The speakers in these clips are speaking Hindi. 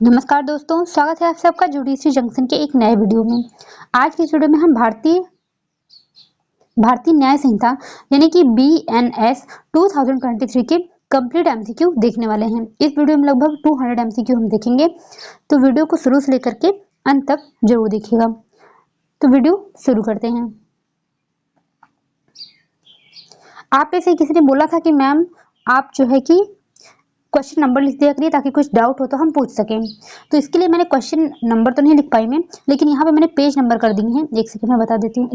नमस्कार दोस्तों, स्वागत है आप सबका जुडिशरी जंक्शन के एक नए वीडियो में। आज की इस वीडियो में हम भारतीय न्याय संहिता यानी कि BNS 2023 के कंप्लीट एमसीक्यू देखने वाले हैं। इस वीडियो में लगभग 200 एमसीक्यू हम देखेंगे, तो वीडियो को शुरू से लेकर के अंत तक जरूर देखिएगा। तो वीडियो शुरू करते हैं। आप में से किसी ने बोला था कि मैम आप जो है कि क्वेश्चन नंबर लिख दिया करिए ताकि कुछ डाउट हो तो हम पूछ सकें। तो इसके लिए मैंने क्वेश्चन नंबर तो नहीं लिख पाई मैं, लेकिन यहाँ पे मैंने पेज नंबर कर दिए हैं। एक सेकंड मैं बता देती हूँ।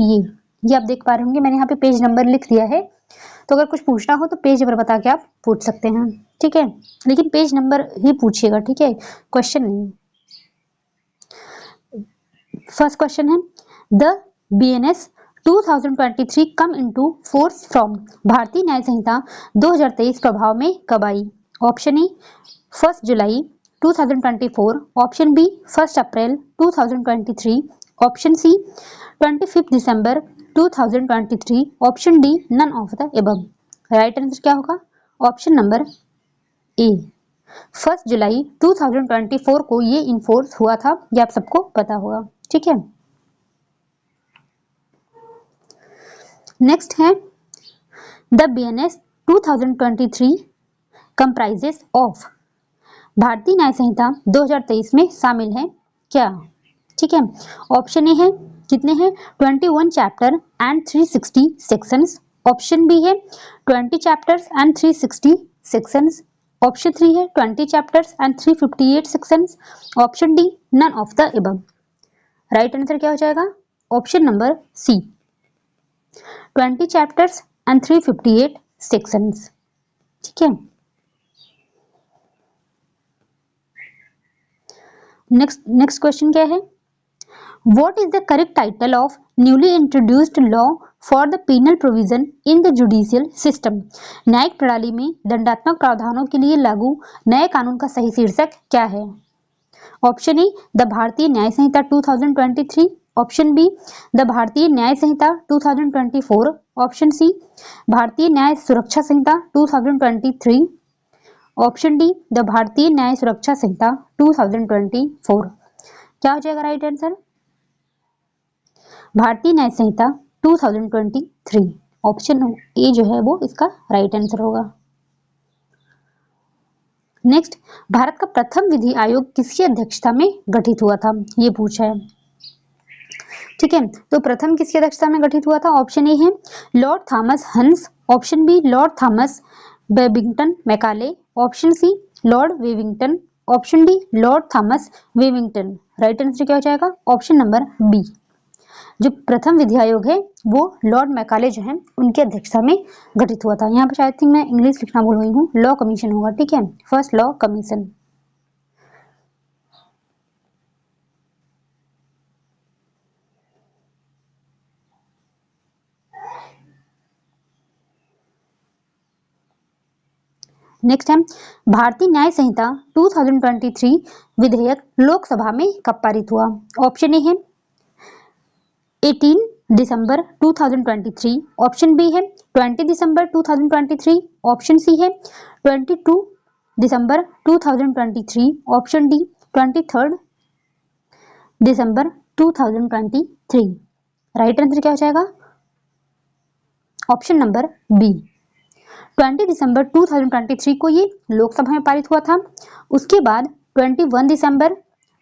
ये आप देख पा रहे होंगे, मैंने यहाँ पे पेज नंबर लिख दिया है। तो अगर कुछ पूछना हो तो पेज नंबर बता के आप पूछ सकते हैं, ठीक है। लेकिन पेज नंबर ही पूछिएगा, ठीक है, क्वेश्चन नहीं। फर्स्ट क्वेश्चन है, द BNS 2023 come into force from Bharatiya Nyaya Sanhita 2023 प्रभाव में कब आई? ऑप्शन ए 1 जुलाई 2024, ऑप्शन बी 1 अप्रैल 2023, ऑप्शन सी 25 दिसंबर 2023, option D none of the above. Right answer क्या होगा? ऑप्शन नंबर ए 1 जुलाई 2024 को ये इन्फोर्स हुआ था, ये आप सबको पता होगा, ठीक है। नेक्स्ट है, द BNS 2023 comprises of Bharatiya Nyaya Sanhita 2023 में शामिल है क्या? ठीक है। ऑप्शन ए है कितने हैं? 21 chapter and 360 sections. Option B है 20 चैप्टर्स एंड 360 सेक्शंस। ऑप्शन 3 है 20 chapters and 358 sections. Option D none of the above. Right answer क्या हो जाएगा? Option number C 20 chapters and 358 sections, ठीक है। नेक्स्ट क्वेश्चन क्या है? What is the correct title of newly introduced law for the penal provision in the judicial system? न्यायिक प्रणाली में दंडात्मक प्रावधानों के लिए लागू नए कानून का सही शीर्षक क्या है? Option A the Bharatiya Nyaya Sanhita 2023, option B the Bharatiya Nyaya Samhita 2024, option C भारतीय न्याय सुरक्षा संहिता 2023, ऑप्शन डी द भारतीय न्याय सुरक्षा संहिता 2024। क्या हो जाएगा राइट आंसर? भारतीय न्याय संहिता 2023, ऑप्शन ए जो है वो इसका राइट आंसर होगा। नेक्स्ट, भारत का प्रथम विधि आयोग किसकी अध्यक्षता में गठित हुआ था? ये पूछा है, ठीक है। तो प्रथम किसकी अध्यक्षता में गठित हुआ था? ऑप्शन ए है lord Thomas Hans, option B lord Thomas Babington Macaulay, option C lord Wevington, option D lord Thomas Wevington. Right answer क्या हो जाएगा? Option number B. जो प्रथम विधि आयोग है वो लॉर्ड मैकाले जो है उनकी अध्यक्षता में गठित हुआ था। यहाँ पर शायद थिंक मैं इंग्लिश लिखना भूल गई हूँ, लॉ कमीशन होगा, ठीक है, फर्स्ट लॉ कमीशन। नेक्स्ट है, भारतीय न्याय संहिता 2023 विधेयक लोकसभा में कब पारित हुआ? ऑप्शन ए है 18 दिसंबर 2023, ऑप्शन बी है 20 दिसंबर 2023, ऑप्शन सी है 22 दिसंबर 2023, ऑप्शन डी 23 दिसंबर 2023। राइट आंसर क्या हो जाएगा? ऑप्शन नंबर बी 20 दिसंबर 2023 को ये लोकसभा में पारित हुआ था। उसके बाद 21 दिसंबर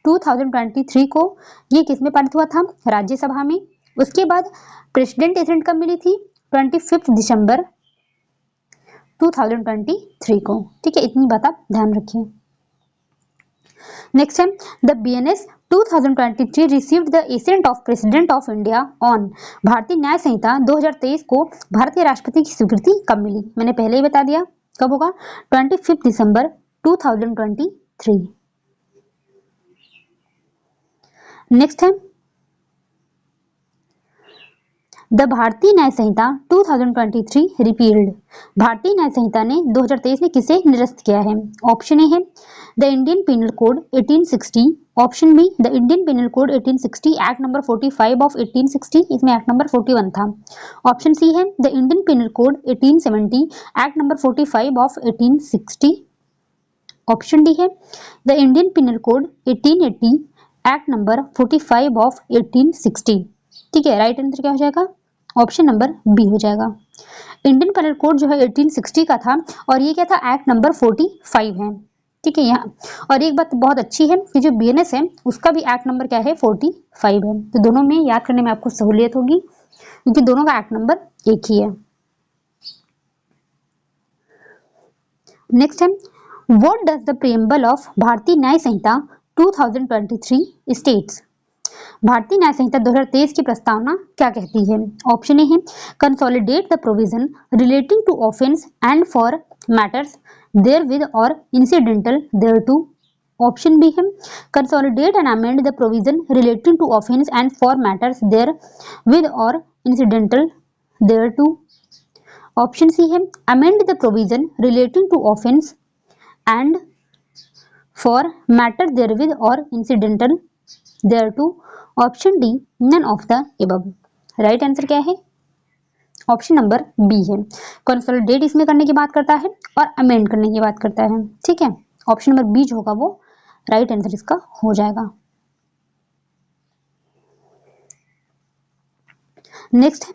2023 को ये किस में पारित हुआ था? राज्यसभा में। उसके बाद प्रेसिडेंट एजेंट कब मिली थी? 25 दिसंबर 2023 को, ठीक है। इतनी बात आप ध्यान रखिए। नेक्स्ट है, द BNS 2023 received the ascent of president of India on. भारतीय न्याय संहिता 2023 को भारतीय राष्ट्रपति की स्वीकृति कब मिली? मैंने पहले ही बता दिया, कब होगा? 25 दिसंबर 2023। नेक्स्ट है, द भारतीय न्याय संहिता 2023 रिपील्ड। भारतीय न्याय संहिता ने 2023 में किसे निरस्त किया है? ऑप्शन ए है the Indian penal code 1860, option B the Indian penal code 1860 act number 45 of 1860, इसमें एक्ट नंबर 41 था। ऑप्शन सी है the Indian penal code 1870 act number 45 of 1860, option D है the Indian penal code 1880 act number 45 of 1860। ठीक है, राइट आंसर क्या हो जाएगा? ऑप्शन नंबर बी हो जाएगा। इंडियन पिनल कोड जो है 1860 का था और ये क्या था? एक्ट नंबर 45 है। ठीक है, यहाँ और एक बात बहुत अच्छी है कि जो बीएनएस है उसका भी एक्ट नंबर क्या है? 45 है। तो दोनों में याद करने में आपको सहूलियत होगी क्योंकि दोनों का एक्ट नंबर एक ही है। नेक्स्ट है what does the preamble of Bharatiya Nyaya Sanhita 2023 states. भारतीय न्याय संहिता 2023 की प्रस्तावना क्या कहती है? ऑप्शन ए है consolidate the provision relating to offence and for matters therewith or incidental thereto। Option B है consolidate and amend the provision relating to offence and for matters therewith or incidental thereto। Option सी है amend the provision relating to offence and for matter therewith or incidental thereto। Option D none of the above। Right answer क्या है? ऑप्शन नंबर बी है। कंसोलिडेट इसमें करने की बात करता है और अमेंड करने की बात करता है। ठीक है, ऑप्शन नंबर बी जो होगा वो राइट आंसर इसका हो जाएगा। Next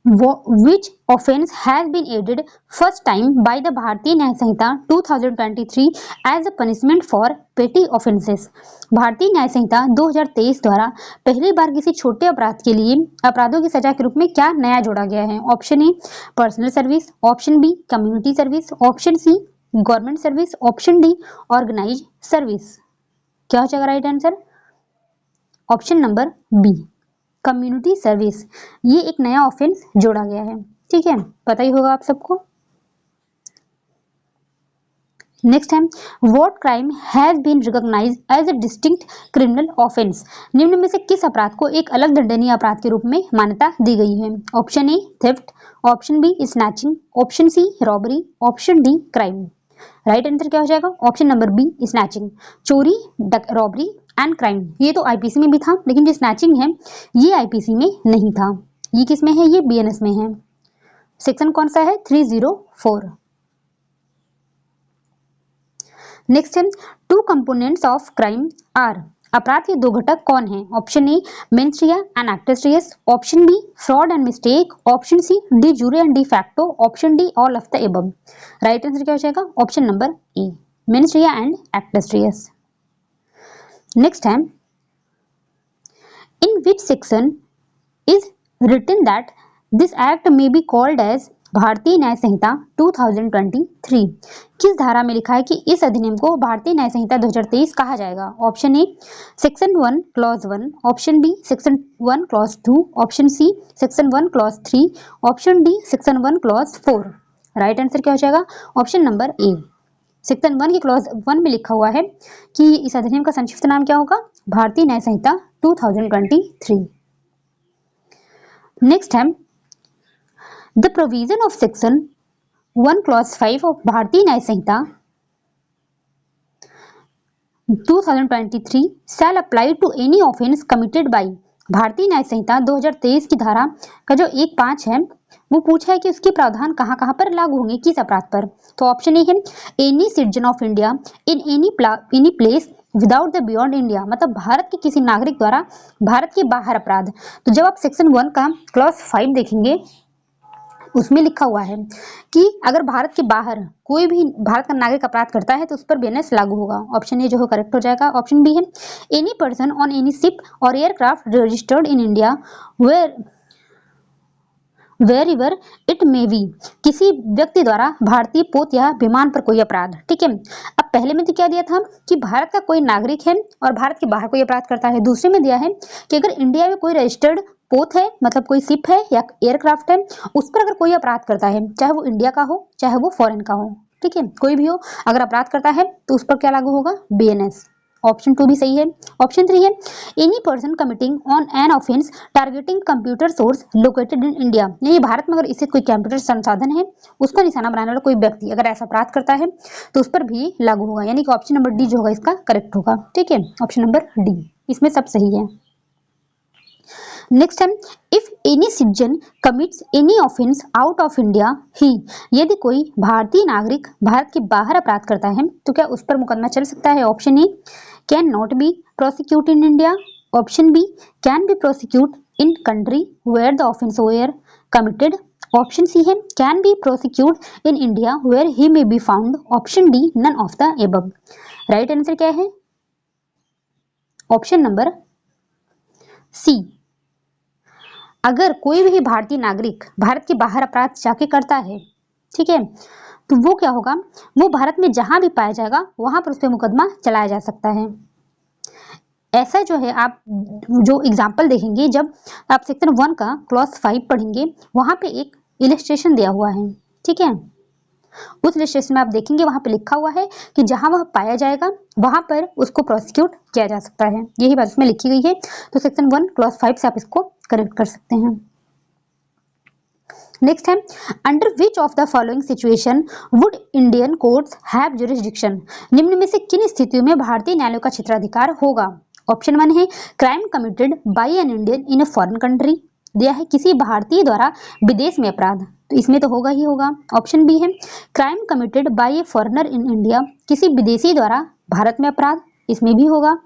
which offence has been added first time by the Bharatiya Nyaya Sanhita 2023 as a punishment for petty offences. Bharatiya Nyaya Sanhita 2023 द्वारा पहली बार किसी छोटे अपराध के लिए अपराधों की सजा के रूप में क्या नया जोड़ा गया है? Option a personal service, option b community service, option C government service, option d organise service. क्या हो जाएगा right answer? Option number b community service. ये एक नया ऑफेंस जोड़ा गया है। ठीक है, पता ही होगा आप सबको। नेक्स्ट है what crime has been recognised as a distinct criminal offence. निम्न में से किस अपराध को एक अलग दंडनीय अपराध के रूप में मान्यता दी गई है? ऑप्शन ए theft, option b snatching, option सी robbery, option d crime. Right answer क्या हो जाएगा? Option number b snatching. चोरी, रॉबरी एंड क्राइम ये तो आईपीसी में भी था, लेकिन जो स्नैचिंग है ये आईपीसी में नहीं था। ये किस में है? ये बीएनएस में है। सेक्शन कौन सा है? 304। नेक्स्ट है two components of crime are. अपराध के दो घटक कौन हैं? Option A mens rea and actus reus, option B fraud and mistake, option C de jure and de facto, option D all of the above. Right answer क्या हो जाएगा? Option number A mens rea and actus reus. Next है in which section is written that this act may be called as Bharatiya Nyaya Sanhita 2023। किस धारा में लिखा है कि इस अधिनियम को भारतीय न्याय संहिता 2023 कहा जाएगा? ऑप्शन ए section 1 clause 1, option B section 1 clause 2, option सी section 1 clause 3, option D section 1 clause 4। Right answer क्या हो जाएगा? ऑप्शन नंबर ए सेक्शन 1 की क्लॉज 1 में लिखा हुआ है कि इस अधिनियम का संक्षिप्त नाम क्या होगा? भारतीय न्याय संहिता 2023। नेक्स्ट है The provision of section 1 clause 5 of भारतीय Nyaya Sanhita 2023 shall apply to any offence committed by। भारतीय न्याय संहिता 2023 की धारा का जो 1(5) है वो पूछा है कि उसके प्रावधान कहाँ पर लागू होंगे, किस अपराध पर? तो ऑप्शन ए है any citizen of India in any place without the beyond India, मतलब भारत के किसी नागरिक द्वारा भारत के बाहर अपराध। तो जब आप सेक्शन 1 का क्लॉज 5 देखेंगे उसमें लिखा हुआ है कि अगर भारत के बाहर कोई भी भारत का नागरिक अपराध करता है तो उस पर बीएनएस लागू होगा। ऑप्शन ए जो है करेक्ट हो जाएगा। ऑप्शन बी है any person on any ship और aircraft registered in India wherever it may be, किसी व्यक्ति द्वारा भारतीय पोत या विमान पर कोई अपराध। ठीक है, अब पहले में तो क्या दिया था कि भारत का कोई नागरिक है और भारत के बाहर कोई अपराध करता है। दूसरे में दिया है कि अगर इंडिया में कोई रजिस्टर्ड पोत है, मतलब कोई शिप है या एयरक्राफ्ट है, उस पर अगर कोई अपराध करता है, चाहे वो इंडिया का हो चाहे वो फॉरेन का हो, ठीक है, कोई भी हो, अगर अपराध करता है तो उस पर क्या लागू होगा? बीएनएस। ऑप्शन 2 भी सही है। ऑप्शन 3 है any person committing on an offence targeting computer source located in India, यानी भारत में अगर स्थित कोई कंप्यूटर संसाधन है उसका निशाना बनाने वाला कोई व्यक्ति अगर ऐसा अपराध करता है तो उस पर भी लागू होगा, यानी कि ऑप्शन नंबर डी जो होगा इसका करेक्ट होगा। ठीक है, ऑप्शन नंबर डी इसमें सब सही है। नेक्स्ट है, if any citizen commits any offence out of India he, यदि कोई भारतीय नागरिक भारत के बाहर अपराध करता है तो क्या उस पर मुकदमा चल सकता है? Option A, can not be prosecute in India. Option B, can be prosecute in country where the offence were committed. Option सी है, can be prosecute in India where he may be found. Option D, none of the above. Right answer क्या है? Option number C. अगर कोई भी भारतीय नागरिक भारत के बाहर अपराध जाके करता है, ठीक है, तो वो क्या होगा, वो भारत में जहां भी पाया जाएगा वहां पर उस पर मुकदमा चलाया जा सकता है। ऐसा जो है, आप जो एग्जाम्पल देखेंगे जब आप सेक्शन 1 का क्लॉज 5 पढ़ेंगे, वहां पे एक इलिस्ट्रेशन दिया हुआ है, ठीक है। उस इलिस्ट्रेशन में आप देखेंगे वहां पे लिखा हुआ है कि जहां वह पाया जाएगा वहां पर उसको प्रोसिक्यूट किया जा सकता है। यही बात इसमें लिखी गई है। तो सेक्शन 1 क्लॉज 5 से आप इसको करेक्ट कर सकते हैं। नेक्स्ट है, under which of the following situation would Indian courts have jurisdiction. निम्न में से किन स्थितियों में भारतीय न्यायालयों का क्षेत्राधिकार होगा? ऑप्शन 1 है, crime committed by an Indian in a foreign country, दिया है किसी भारतीय द्वारा विदेश में अपराध, तो इसमें तो होगा ही होगा। ऑप्शन बी है, crime committed by A foreigner in India, किसी विदेशी द्वारा भारत में अपराध, इसमें भी होगा।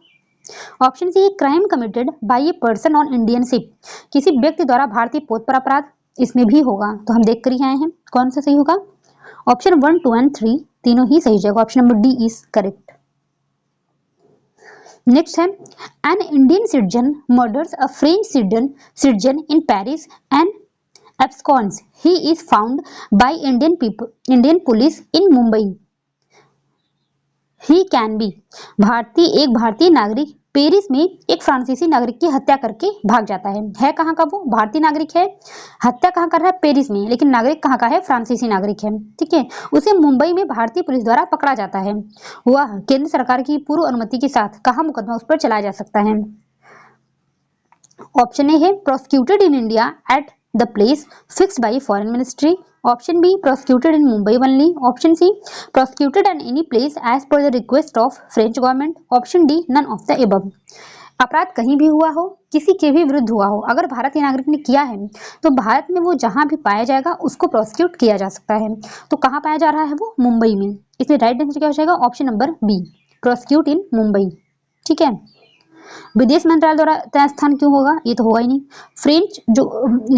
ऑप्शन सी है, crime committed by a person on Indian ship, किसी व्यक्ति द्वारा भारतीय पोत पर अपराध, इसमें भी होगा। तो हम देख कर ही आए हैं कौन सा सही होगा। ऑप्शन 1, 2 एंड 3 तीनों ही सही जाएगा। Option number D is correct. Next है, an Indian citizen murders a French citizen in Paris and absconds. He is found by Indian police in Mumbai. He can be, एक भारतीय नागरिक पेरिस में एक फ्रांसीसी नागरिक की हत्या करके भाग जाता है कहाँ का? वो भारतीय नागरिक है, हत्या कहाँ कर रहा है? पेरिस में, लेकिन नागरिक कहाँ का है? फ्रांसीसी नागरिक है, ठीक है। उसे मुंबई में भारतीय पुलिस द्वारा पकड़ा जाता है। वह केंद्र सरकार की पूर्व अनुमति के साथ कहाँ मुकदमा उस पर चलाया जा सकता है? ऑप्शन ए है, prosecuted in India at the place fixed by foreign ministry. Option B, prosecuted in Mumbai only. Option C, prosecuted in any place as per the request of French government. Option D, none of the above. अपराध कहीं भी हुआ हो, किसी के भी विरुद्ध हुआ हो, अगर भारतीय नागरिक ने किया है तो भारत में वो जहां भी पाया जाएगा उसको प्रोसिक्यूट किया जा सकता है। तो कहाँ पाया जा रहा है? वो मुंबई में। इसमें राइट आंसर क्या हो जाएगा? Option number B, prosecute in Mumbai, ठीक है। विदेश मंत्रालय द्वारा तय स्थान क्यों होगा? ये तो होगा ही नहीं। फ्रेंच जो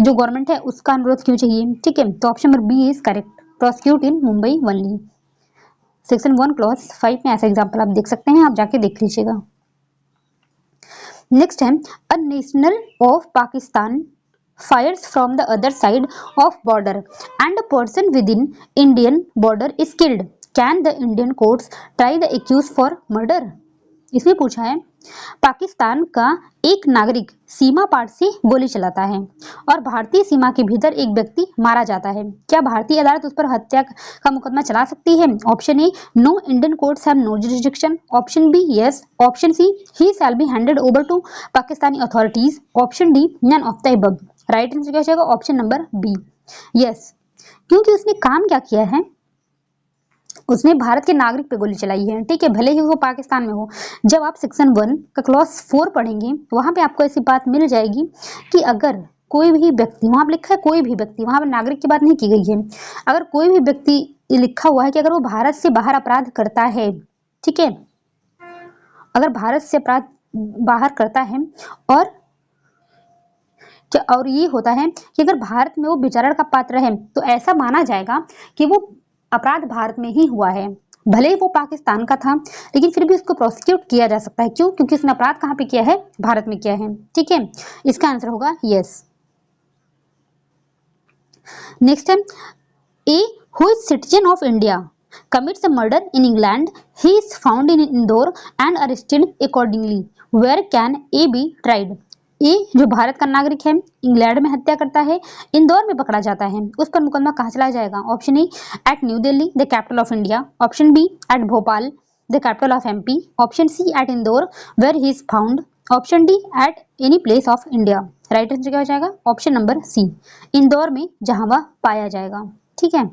गवर्नमेंट है उसका अनुरोध क्यों चाहिए? ठीक है, तो option number B is correct, prosecute in Mumbai only. Section 1 clause 5 में ऐसा एग्जांपल आप देख सकते हैं, आप जाके देख लीजिएगा। नेक्स्ट है, a national of Pakistan fires from the other side of border and a person within Indian border is killed, can the Indian courts try the accuse for murder. इसमें पूछा है, पाकिस्तान का एक नागरिक सीमा पार से गोली चलाता है और भारतीय सीमा के भीतर एक व्यक्ति मारा जाता है, क्या भारतीय अदालत उस पर हत्या का मुकदमा चला सकती है? Option A, no, Indian courts have no jurisdiction. Option B, yes. Option c, he shall be handed over to Pakistani authorities. Option D, none of the above. Right answer क्या हो जाएगा? Option number b, yes. क्योंकि उसने काम क्या किया है? उसने भारत के नागरिक पे गोली चलाई है, ठीक है, भले ही वो पाकिस्तान में हो। जब आप सेक्शन 1 का क्लॉज 4 पढ़ेंगे वहां पे आपको ऐसी बात मिल जाएगी कि अगर कोई भी व्यक्ति, वहां पे लिखा है कोई भी व्यक्ति, वहां पे नागरिक की बात नहीं की गई है, अगर कोई भी व्यक्ति, लिखा हुआ है कि अगर वो भारत से बाहर अपराध करता है, ठीक है, अगर भारत से अपराध बाहर करता है और ये होता है कि अगर भारत में वो विचारण का पात्र है तो ऐसा माना जाएगा कि वो अपराध भारत में ही हुआ है, भले ही वो पाकिस्तान का था लेकिन फिर भी उसको प्रोसिक्यूट किया जा सकता है। क्यों? क्योंकि उसने अपराध कहाँ पे किया है? भारत में किया है, ठीक है। इसका आंसर होगा यस। नेक्स्ट है, A who is citizen of India commits a murder in England, he is found in Indore and arrested accordingly, where can A be tried? ए जो भारत का नागरिक है, इंग्लैंड में हत्या करता है, इंदौर में पकड़ा जाता है, उस पर मुकदमा कहाँ चलाया जाएगा? Option a, at new Delhi the capital of India. Option b, at Bhopal the capital of MP. Option c, at Indore where he is found. Option d, at any place of India. Right answer क्या हो जाएगा? ऑप्शन नंबर सी, इंदौर में जहां वह पाया जाएगा, ठीक है।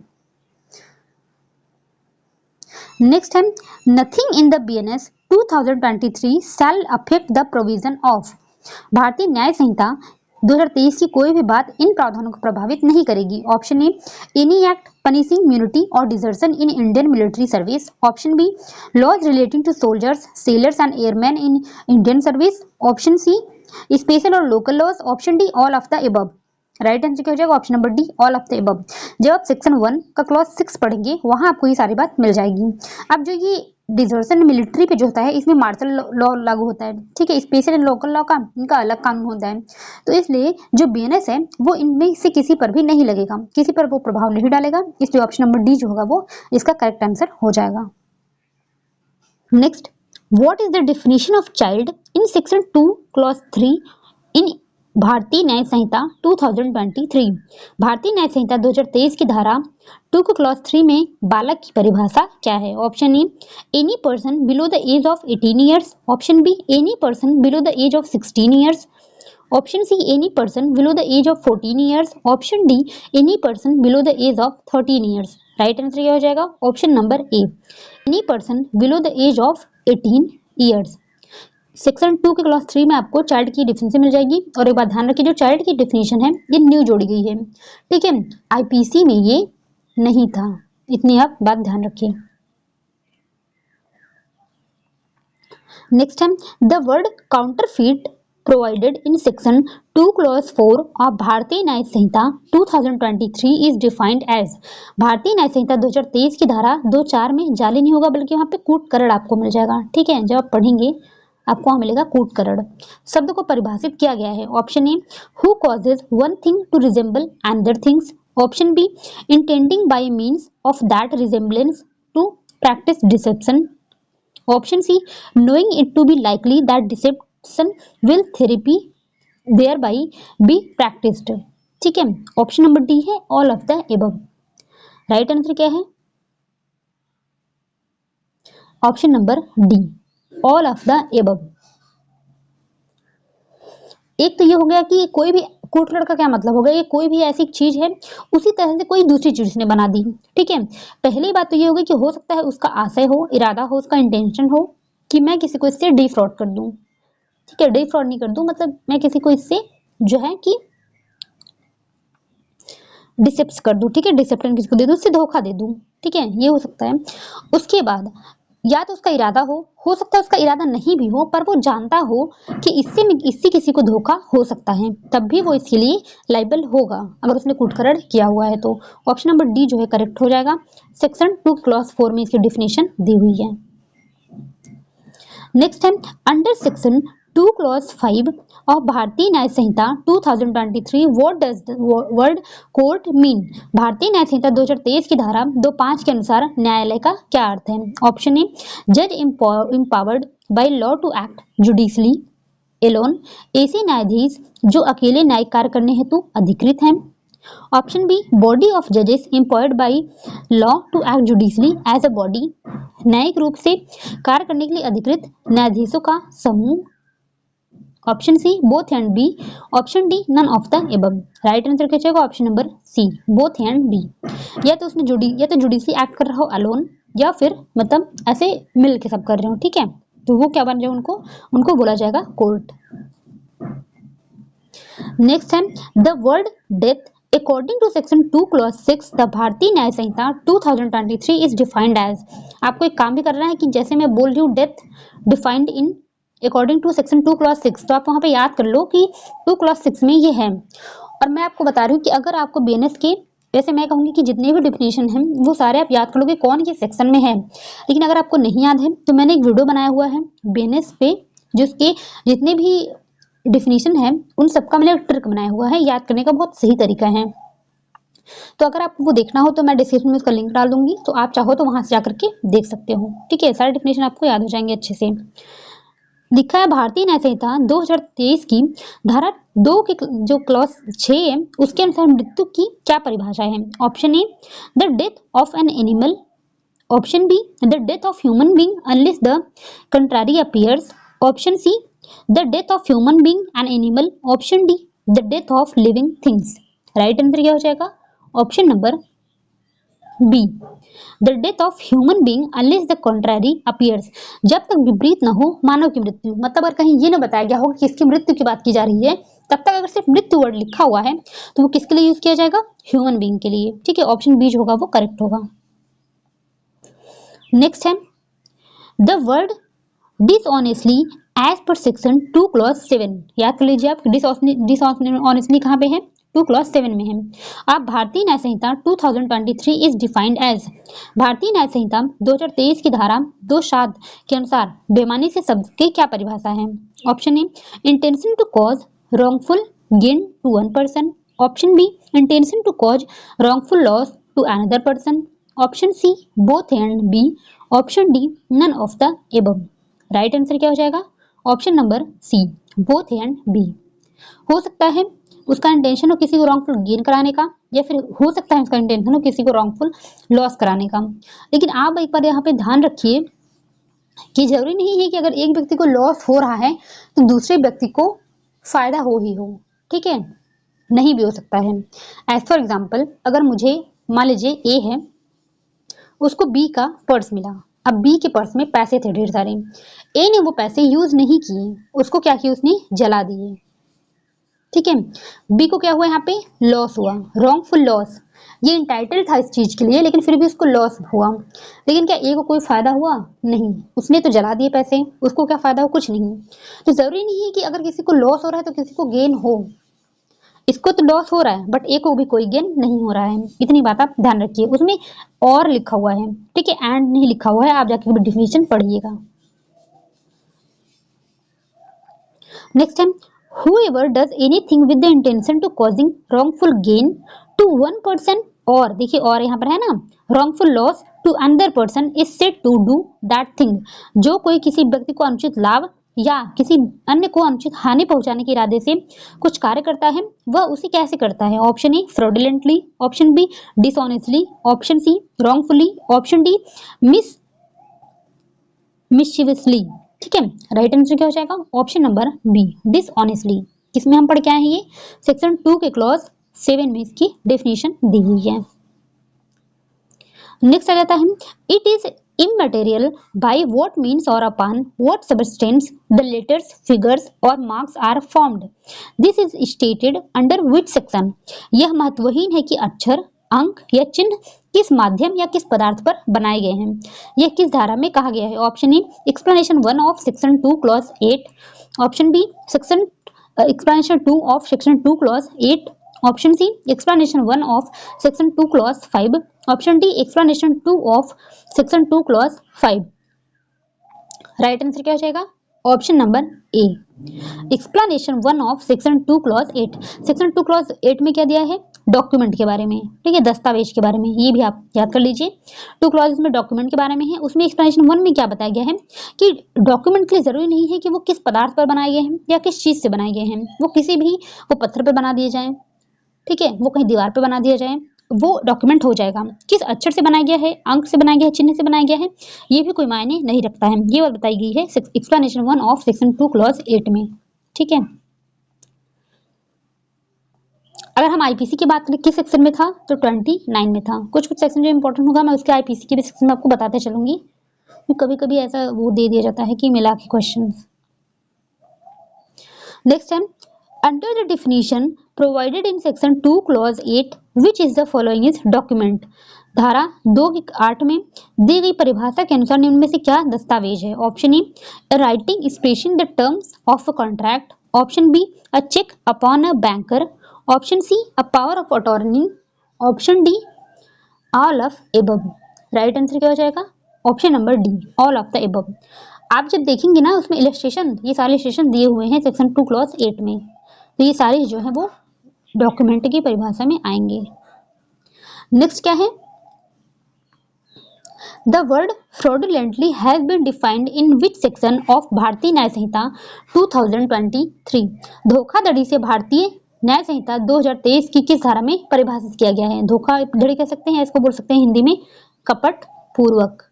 नेक्स्ट है, nothing in the BNS 2023 shall affect the provision of. Bharatiya Nyaya Sanhita 2023 की कोई भी बात इन प्रावधानों को प्रभावित नहीं करेगी। Option A, any act punishing immunity or desertion in Indian military service. Option B, laws relating to soldiers, sailors and airmen in Indian service. Option C, special or local laws. Option D, all of the above. Right answer क्या हो जाएगा? Option number D, all of the above. जब आप सेक्शन 1 का क्लॉज 6 पढ़ेंगे वहां आपको ये सारी बात मिल जाएगी। अब जो ये डिजर्शन मिलिट्री पे जो होता है इसमें मार्शल लॉ लागू होता है, ठीक है। स्पेशल एंड लोकल लॉ का इनका अलग कानून होता है, तो इसलिए जो बीएनएस है वो इनमें से किसी पर भी नहीं लगेगा, किसी पर वो प्रभाव नहीं डालेगा, इसलिए ऑप्शन नंबर डी जो होगा वो इसका करेक्ट आंसर हो जाएगा। Next, what is the definition of child in section 2 clause 3 इन भारतीय न्याय संहिता 2023। भारतीय न्याय संहिता 2023 की धारा 2 को क्लॉज 3 में बालक की परिभाषा क्या है? Option A, any person below the age of 18 years. Option B, any person below the age of 16 years. Option C, any person below the age of 14 years. Option D, any person below the age of 13 years. Right answer क्या हो जाएगा? Option number a, any person below the age of 18 years. Section 2 के क्लॉज 3 में आपको चाइल्ड की डिफिनेशन मिल जाएगी। और एक बात ध्यान रखिए, जो चाइल्ड की डिफिनेशन है ये न्यू जोड़ी गई है, ठीक है। आईपीसी में ये नहीं था, इतनी आप बात ध्यान रखिए। नेक्स्ट है the word counterfeit provided in section 2 clause 4 of भारतीय Nyaya Sanhita 2023 is defined as। भारतीय न्याय संहिता 2023 की धारा 2.4 में जाली नहीं होगा बल्कि वहां पे कूट करड़ आपको मिल जाएगा, ठीक है। जब आप पढ़ेंगे आपको वहां मिलेगा कूट करड़। शब्द को परिभाषित किया गया है। Option a, who causes one thing to resemble another things. Option b, intending by means of that resemblance to practise deception. Option c, knowing it to be likely that deception will therapy thereby be practiced। ठीक है, ऑप्शन नंबर डी है all of the above. Right answer क्या है? Option number D, all of the above. एक तो ये हो गया कि कोई भी कूटलड़ का क्या मतलब हो गया, ये कोई भी ऐसी चीज है उसी तरह से कोई दूसरी चीज ने बना दी, ठीक है। पहली बात तो ये होगी कि हो सकता है उसका आशय हो, इरादा हो, उसका इंटेंशन हो कि मैं किसी को इससे डिफ्रॉड कर दूं, ठीक है। डिफ्रॉड नहीं कर दूं मतलब मैं किसी को इससे जो है कि डिसेप्ट कर दूं, ठीक है। डिसेप्शन किसी को दे दूं, उससे धोखा दे दूं, ठीक है, ये हो सकता है। उसके बाद या तो उसका इरादा हो सकता है उसका इरादा नहीं भी हो, पर वो जानता हो कि इससे किसी को धोखा हो सकता है, तब भी वो इसके लिए लाइबल होगा अगर उसने कूटखरड़ किया हुआ है तो। ऑप्शन नंबर डी जो है करेक्ट हो जाएगा। सेक्शन 2 क्लॉज 4 में इसकी डिफिनेशन दी हुई है। नेक्स्ट है under section 2 clause 5 of Bharatiya Nyaya Sanhita 2023 what does the word court mean. भारतीय न्याय संहिता 2023 की धारा 2.5 के अनुसार न्यायालय का क्या अर्थ है? ऑप्शन ए, जज empowered by law to act judicially alone, ऐसे न्यायाधीश जो अकेले न्यायिक कार्य करने हेतु अधिकृत हैं। ऑप्शन बी, बॉडी ऑफ जजेस employed by law to act judicially as a body, न्यायिक रूप से कार्य करने के लिए अधिकृत न्यायाधीशों का समूह। Option C, both and B. Option D, none of the above. Right answer क्या होगा? Option number C, both and B. या तो उसने जुडिशली एक्ट कर रहा हो अलोन, या फिर मतलब ऐसे मिल के सब कर रहे हो, ठीक है, तो वो क्या बन जाए, उनको बोला जाएगा कोर्ट। नेक्स्ट है the word death according to section 2 clause 6 the Bharatiya Nyaya Sanhita 2023 is defined as. आपको एक काम भी करना है कि जैसे मैं बोल रही हूँ death defined in according to section 2 clause 6, तो आप वहां पे याद कर लो कि 2 क्लॉज 6 में ये है। और मैं आपको बता रही हूँ कि अगर आपको बीएनएस के, वैसे मैं कहूंगी कि जितने भी डिफिनेशन हैं वो सारे आप याद कर लोगे कौन किस सेक्शन में है, लेकिन अगर आपको नहीं याद है तो मैंने एक वीडियो बनाया हुआ है बीएनएस पे जिसके जितने भी डिफिनेशन है उन सबका मैंने एक ट्रिक बनाया हुआ है, याद करने का बहुत सही तरीका है। तो अगर आपको वो देखना हो तो मैं डिस्क्रिप्शन में उसका लिंक डाल दूंगी, तो आप चाहो तो वहां से जाकर के देख सकते हो, ठीक है। सारे डिफिनेशन आपको याद हो जाएंगे अच्छे से। लिखा है भारतीय न्याय संहिता 2023 की धारा 2 के जो क्लॉज 6 है उसके अनुसार मृत्यु की क्या परिभाषा है? Option A, the death of an animal. Option B, the death of human being unless the contrary appears. Option C, the death of human being an animal. Option D, the death of living things. Right answer क्या हो जाएगा? Option number B, the death of human being unless the contrary appears. जब तक विपरीत न हो मानव की मृत्यु, मतलब अगर कहीं ये न बताया गया हो कि किसकी मृत्यु की बात की जा रही है तब तक अगर सिर्फ मृत्यु वर्ड लिखा हुआ है तो वो किसके लिए यूज किया जाएगा? ह्यूमन बीइंग के लिए। ठीक है, ऑप्शन बी जो होगा वो करेक्ट होगा। नेक्स्ट है द वर्ड डिसऑनेस्टली एज पर सेक्शन 2 क्लॉज 7। याद कर लीजिए आप, डिसऑनेस्टली कहाँ पे है? 2 क्लॉज 7 में है। अब भारतीय Nyaya Sanhita 2023 is defined as, Bharatiya Nyaya Sanhita 2023 की धारा 2(7) के अनुसार बेईमानी से शब्द की क्या परिभाषा है? Option A intention to cause wrongful gain to one person, option B intention to cause wrongful loss to another person, option C both and B, option D none of the above। Right answer क्या हो जाएगा? Option number C both and B. हो सकता है उसका इंटेंशन हो किसी को रॉन्गफुल गेन कराने का, या फिर हो सकता है उसका इंटेंशन हो किसी को रॉन्गफुल लॉस कराने का। लेकिन आप एक बार यहाँ पे ध्यान रखिए कि जरूरी नहीं है कि अगर एक व्यक्ति को लॉस हो रहा है तो दूसरे व्यक्ति को फायदा हो ही हो। ठीक है, नहीं भी हो सकता है। एज फॉर एग्जाम्पल, अगर मुझे मान लीजिए ए है, उसको बी का पर्स मिला। अब बी के पर्स में पैसे थे ढेर सारे, ए ने वो पैसे यूज नहीं किए, उसको क्या किया? उसने जला दिए। ठीक है, बी को क्या हुआ? यहाँ पे लॉस हुआ, रॉन्गफुल लॉस। ये इंटाइटल था इस चीज के लिए, लेकिन फिर भी उसको लॉस हुआ। लेकिन क्या ए को कोई फायदा हुआ? नहीं, उसने तो जला दिए पैसे, उसको क्या फायदा हो? कुछ नहीं। तो जरूरी नहीं है कि अगर किसी को लॉस हो रहा है तो किसी को गेन हो। इसको तो लॉस हो रहा है बट ए को भी कोई गेन नहीं हो रहा है, इतनी बात आप ध्यान रखिए। उसमें और लिखा हुआ है, ठीक है, एंड नहीं लिखा हुआ है, आप जाके डिफिनेशन पढ़िएगा। Next time whoever does anything with the intention to causing wrongful gain to one person, और देखिए और यहाँ पर है ना wrongful loss to another person is said to do that thing। जो कोई किसी व्यक्ति को अनुचित लाभ या किसी अन्य को अनुचित हानि पहुंचाने के इरादे से कुछ कार्य करता है, वह उसे कैसे करता है? Option A fraudulently, option B dishonestly, option C wrongfully, option D mischievously. ठीक है, राइट आंसर क्या हो जाएगा? Option number B dishonestly. किसमें हम पढ़ के आए हैं? ये सेक्शन 2 के क्लॉज 7 में इसकी डेफिनेशन दी हुई है। नेक्स्ट आ जाता है it is immaterial by what means or upon what substance the letters, figures or marks are formed। This is stated under which section। यह महत्वहीन है कि अक्षर, अंक या चिन्ह किस माध्यम या किस पदार्थ पर बनाए गए हैं। यह किस धारा में कहा गया है? Option A explanation 1 of section 2 clause 8, option B section explanation 2 of section 2 clause 8, option C explanation 1 of section 2 clause 5, option D explanation 2 of section 2 clause 5। Right answer क्या हो जाएगा? Option number A explanation 1 of section 2 clause 8। Section 2 clause 8 में क्या दिया है? डॉक्यूमेंट के बारे में, ठीक है, दस्तावेज के बारे में। ये भी आप याद कर लीजिए। 2 क्लॉज में डॉक्यूमेंट के बारे में है। उसमें एक्सप्लेनेशन 1 में क्या बताया गया है कि डॉक्यूमेंट के लिए जरूरी नहीं है कि वो किस पदार्थ पर बनाए गए हैं या किस चीज से बनाए गए हैं। वो किसी भी, वो पत्थर पर बना दिए जाए, ठीक है, वो कहीं दीवार पर बना दिया जाए, वो डॉक्यूमेंट हो जाएगा। किस अक्षर से बनाया गया है, अंक से बनाया गया है, चिन्ह से बनाया गया है, ये भी कोई मायने नहीं रखता है। ये बात बताई गई है एक्सप्लेनेशन 1 ऑफ सेक्शन 2 क्लॉज 8 में। ठीक है, अगर हम आईपीसी की बात करें किस सेक्शन में था, तो 29 में था। कुछ कुछ सेक्शन जो इंपॉर्टेंट होगा मैं उसके आईपीसी के भी सेक्शन में आपको बताते चलूंगी। कभी कभी ऐसा वो दे दिया जाता है कि मिला के question. Next time under the definition provided in section 2 clause 8 which is the following is document। धारा 2(8) में दी गई परिभाषा के अनुसार निम्न में से क्या दस्तावेज है? Option A writing spacing the terms of a contract, option B a cheque upon a banker, option C a power of attorney, option D all of above. Right answer क्या हो जाएगा? Option number D all of the above. आप जब देखेंगे ना उसमें इलस्ट्रेशन, ये सारे इलस्ट्रेशन दिए हुए हैं सेक्शन 2 क्लॉज 8 में, तो ये सारे जो है वो डॉक्यूमेंट की परिभाषा में आएंगे। नेक्स्ट क्या है? The word fraudulently has been defined in which section of Bharatiya Nyaya Sanhita 2023। धोखाधड़ी से भारतीय न्याय संहिता 2023 की किस धारा में परिभाषित किया गया है? धोखाधड़ी कह सकते हैं, इसको बोल सकते हैं हिंदी में कपट पूर्वक।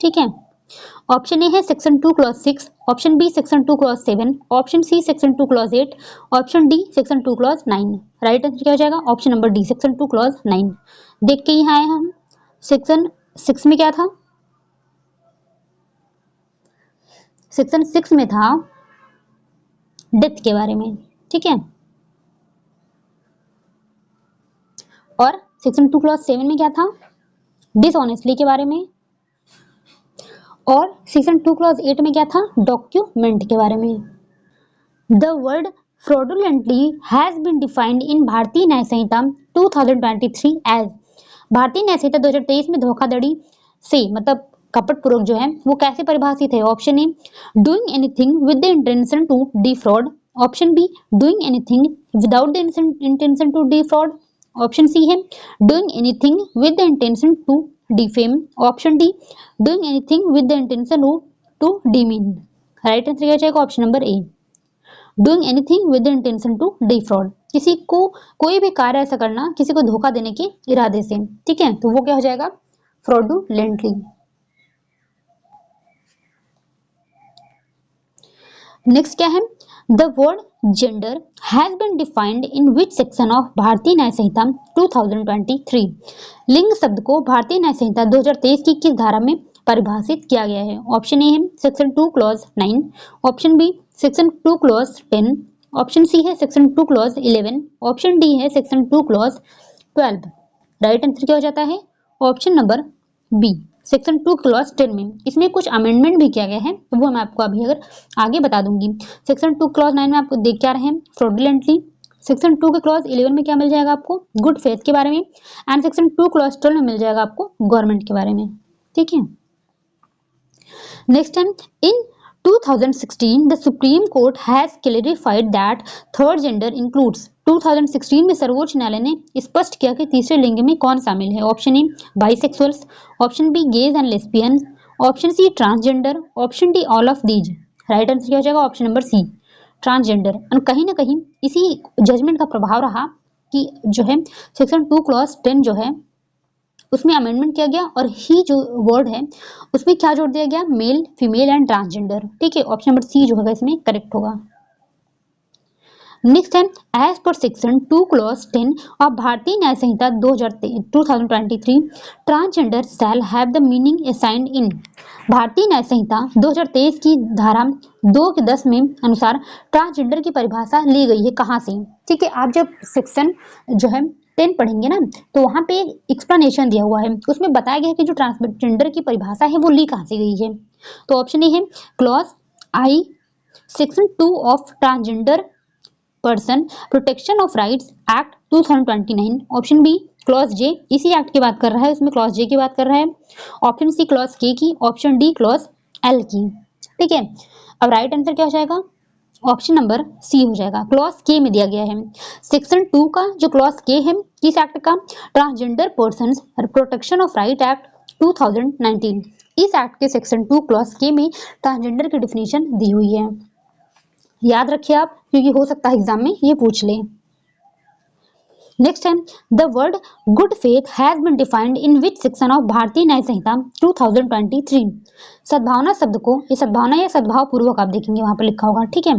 ठीक है, ऑप्शन ए है section 2 clause 6, option B section 2 clause 7, option सी section 2 clause 8, option D section 2 clause 9। Right answer क्या हो जाएगा? Option number D section 2 clause 9। देख के यहाँ आए हम सेक्शन 6 में क्या था? सेक्शन 6 में था डेथ के बारे में। ठीक है। और सेक्शन 2 क्लॉज 7 में क्या था, डिसऑनेस्टली के बारे में। और सेक्शन 2 क्लॉज 8 में क्या था, डॉक्यूमेंट के बारे में। The word fraudulently has been defined in भारतीय न्याय संहिता 2023 as, भारतीय न्याय संहिता 2023 में धोखाधड़ी से मतलब कपटपूर्वक जो है वो कैसे परिभाषित है। Option A, doing anything with the intention to defraud. Option B, doing anything without the intention to defraud. Option सी है doing anything with the intention to defame. Option D, doing anything with the intention to demean. Right answer क्या हो जाएगा, option number A, doing anything with the intention to defraud. किसी को कोई भी कार्य ऐसा करना किसी को धोखा देने के इरादे से, ठीक है, तो वो क्या हो जाएगा, फ्रॉडुलेंटली। नेक्स्ट क्या है, the word gender has been defined in which section of Bharatiya Nyaya Sanhita 2023। लिंग शब्द को भारतीय न्याय संहिता 2023 की किस धारा में परिभाषित किया गया है। ऑप्शन ए है section 2 clause 9। Option B section 2 clause 10। Option सी है सेक्शन 2 क्लॉज 11। ऑप्शन डी है सेक्शन 2 क्लॉज 12। राइट आंसर क्या हो जाता है, option number B, section 2 clause 10 में। इसमें कुछ अमेंडमेंट भी किया गया है, तो वो मैं आपको अभी अगर आगे बता दूंगी। सेक्शन 2 क्लॉज 9 में आपको देख क्या रहे हैं, फ्रॉडुलेंटली। सेक्शन 2 के क्लॉज 11 में क्या मिल जाएगा आपको, गुड फेथ के बारे में। एंड सेक्शन 2 क्लॉज 12 में मिल जाएगा आपको गवर्नमेंट के बारे में, ठीक है। Next time, in 2016 the Supreme Court has clarified that third gender includes। 2016 में सर्वोच्च न्यायालय ने स्पष्ट किया कि तीसरे लिंग में कौन शामिल है। Option A bisexuals, option B gays and lesbian, option C transgender, option D all of these. Right answer क्या हो जाएगा, ऑप्शन नंबर सी, ट्रांसजेंडर। और कहीं ना कहीं इसी जजमेंट का प्रभाव रहा कि जो है सेक्शन 2 क्लॉज 10 जो है उसमें अमेंडमेंट किया गया और ही जो वर्ड है उसमें क्या जोड़ दिया गया, मेल, फीमेल एंड ट्रांसजेंडर, ठीक है। ऑप्शन नंबर सी जो होगा इसमें करेक्ट होगा। नेक्स्ट है, एज पर section 2 clause 10 of Bharatiya Nyaya Sanhita 2023 transgender shall have the meaning assigned in. Bharatiya Nyaya Sanhita 2023 की धारा 2 के 10 में अनुसार ट्रांसजेंडर की परिभाषा ली गई है कहाँ से, ठीक है। आप जब सेक्शन जो है 10 पढ़ेंगे ना तो वहां पे एक एक्सप्लेनेशन दिया हुआ है, उसमें बताया गया है कि जो ट्रांसजेंडर की परिभाषा है वो ली कहाँ से गई है। तो ऑप्शन ए है clause I section 2 of transgender person protection of rights act 2029। Option B clause J, इसी एक्ट की बात कर रहा है, इसमें क्लॉज जे की बात कर रहा है। ऑप्शन सी क्लॉज के की, ऑप्शन डी क्लॉज एल की, ठीक है। अब राइट आंसर क्या हो जाएगा, ऑप्शन नंबर सी हो जाएगा, क्लॉज के में दिया गया है। सेक्शन 2 का जो क्लॉज के है किस एक्ट का, transgender persons protection of right act 2019। इस एक्ट के सेक्शन 2 क्लॉज के में ट्रांसजेंडर की डिफिनीशन दी हुई है। याद रखिए आप, क्योंकि हो सकता है एग्जाम में ये पूछ ले। नेक्स्ट है, the word good faith has been defined in which section of Bharatiya Nyaya Sanhita 2023। सद्भावना शब्द को, ये सद्भावना या सद्भाव पूर्वक आप देखेंगे वहां पर लिखा होगा, ठीक है।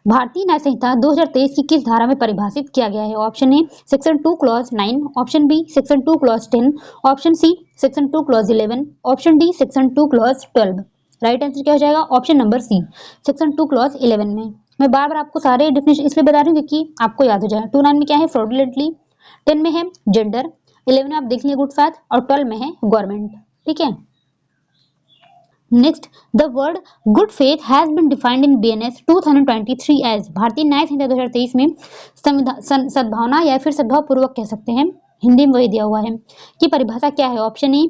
भारतीय न्याय संहिता 2023 की किस धारा में परिभाषित किया गया है। ऑप्शन ए section 2 clause 9, option B section 2 clause 10, option सी section 2 clause 11, option D section 2 clause 12। Right answer क्या हो जाएगा, option number C, section 2 clause 11 में। मैं बार बार आपको सारे डिफिनेशन इसलिए बता रही हूँ क्योंकि आपको याद हो जाए। 29 में क्या है, फ्रॉडुलेंटली, 10 में है जेंडर, 11 में आप देख लीजिए गुड फेथ और 12 में है गवर्नमेंट, ठीक है। Next, the word good faith has been defined in BNS 2023 as. Bharatiya Nyaya Sanhita 2023 में सद्भावना या फिर सद्भाव पूर्वक कह सकते हैं, हिंदी में वही दिया हुआ है कि परिभाषा क्या है। Option A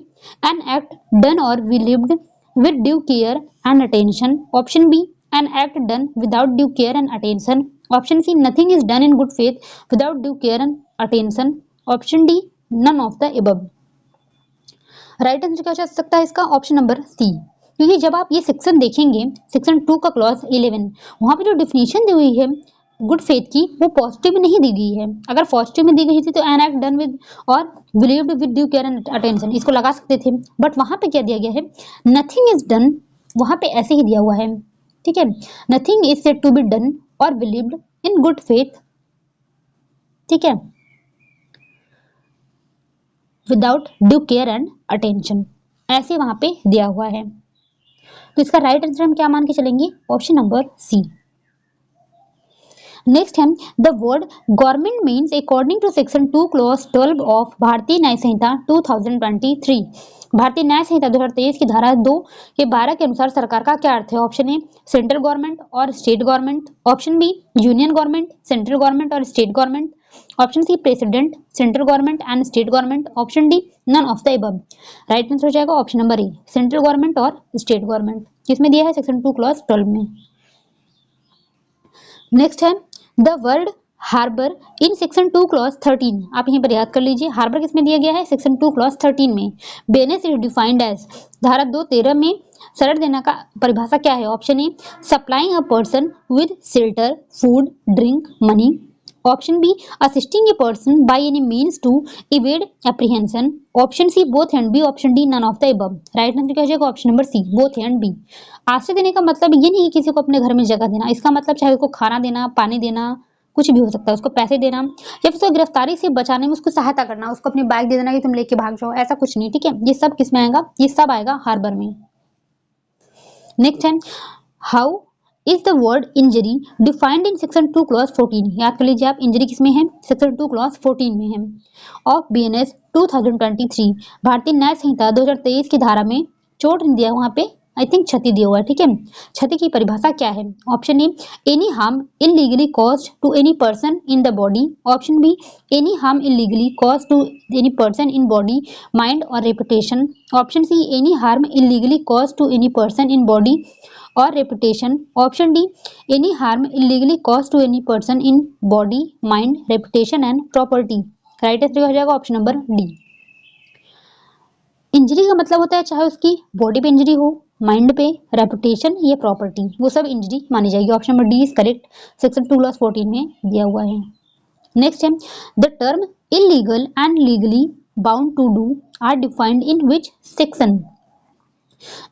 an act done और believed with due care and attention, option B an act done without due care and attention, option C nothing is done in good faith without due care and attention, option D none of the above. Right answer क्या हो सकता है इसका, ऑप्शन नंबर सी, क्योंकि जब आप ये सेक्शन देखेंगे सेक्शन 2 का क्लॉज 11 वहां पे जो डिफिनीशन दी हुई है गुड फेथ की वो पॉजिटिव में नहीं दी गई है। अगर पॉजिटिव में दी गई थी तो एन एक्ट डन विद और believed with due care and attention इसको लगा सकते थे, बट वहां पे क्या दिया गया है, नथिंग इज डन, वहां पे ऐसे ही दिया हुआ है, ठीक है। Nothing is said to be done और बिलीव्ड इन गुड फेथ, ठीक है, without due care and attention, ऐसे वहां पे दिया हुआ है। तो इसका राइट आंसर हम क्या मान के चलेंगे, ऑप्शन नंबर सी। नेक्स्ट है the word government means according to section 2 clause 12 of Bharatiya Nyaya Sanhita 2023। भारतीय न्याय संहिता 2023 की धारा 2 के 12 के अनुसार सरकार का क्या अर्थ है? ऑप्शन ए सेंट्रल गवर्नमेंट और state government, option B union government, central government और state government, option C president, central government and state government, option D none of the above. Right answer हो जाएगा option number A central government और स्टेट गवर्नमेंट, जिसमें दिया है सेक्शन 2 क्लॉज 12 में। नेक्स्ट है the word harbour in section 2 clause 13। आप यहीं पर याद कर लीजिए हार्बर किसमें दिया गया है? सेक्शन 2 क्लॉज 13 में। बेनेस इज डिफाइंड एज, धारा 2(13) में शरण देना का परिभाषा क्या है? Option A supplying a person with shelter, food, drink, money, option B assisting a person by any means to evade apprehension, option C both and B, option D none of the above. Right answer क्या हो जाएगा? Option number C both and B. आश्रय देने का मतलब ये नहीं कि किसी को अपने घर में जगह देना, इसका मतलब चाहे उसको खाना देना, पानी देना, कुछ भी हो सकता है, उसको पैसे देना या फिर उसको गिरफ्तारी से बचाने में उसको सहायता करना, उसको अपनी बाइक दे देना कि तुम लेके भाग जाओ, ऐसा कुछ नहीं। ठीक है, ये सब किस में आएगा? ये सब आएगा हार्बर में। नेक्स्ट है how is the word injury defined in section 2 clause 14। याद कर लीजिए आप इंजरी किसमें है? सेक्शन 2 क्लॉज 14 में है ऑफ बीएनएस 2023। भारतीय न्याय संहिता 2023 की धारा में चोट नहीं दिया, वहां पे आई थिंक क्षति दिया हुआ है। ठीक है, क्षति की परिभाषा क्या है? Option A any harm illegally caused to any person in the body, option B any harm illegally caused to any person in body, mind और reputation, option C any harm illegally caused to any person in body और reputation, option D any harm illegally caused to any person in body, mind, reputation and property. Right answer हो जाएगा ऑप्शन नंबर डी। इंजरी का मतलब होता है चाहे उसकी बॉडी पे इंजरी हो, माइंड पे, रेपुटेशन या प्रॉपर्टी, वो सब इंजरी मानी जाएगी। Option number D is correct, section 2 clause 14 में दिया हुआ है। नेक्स्ट है the term illegal and legally bound to do are defined in which section.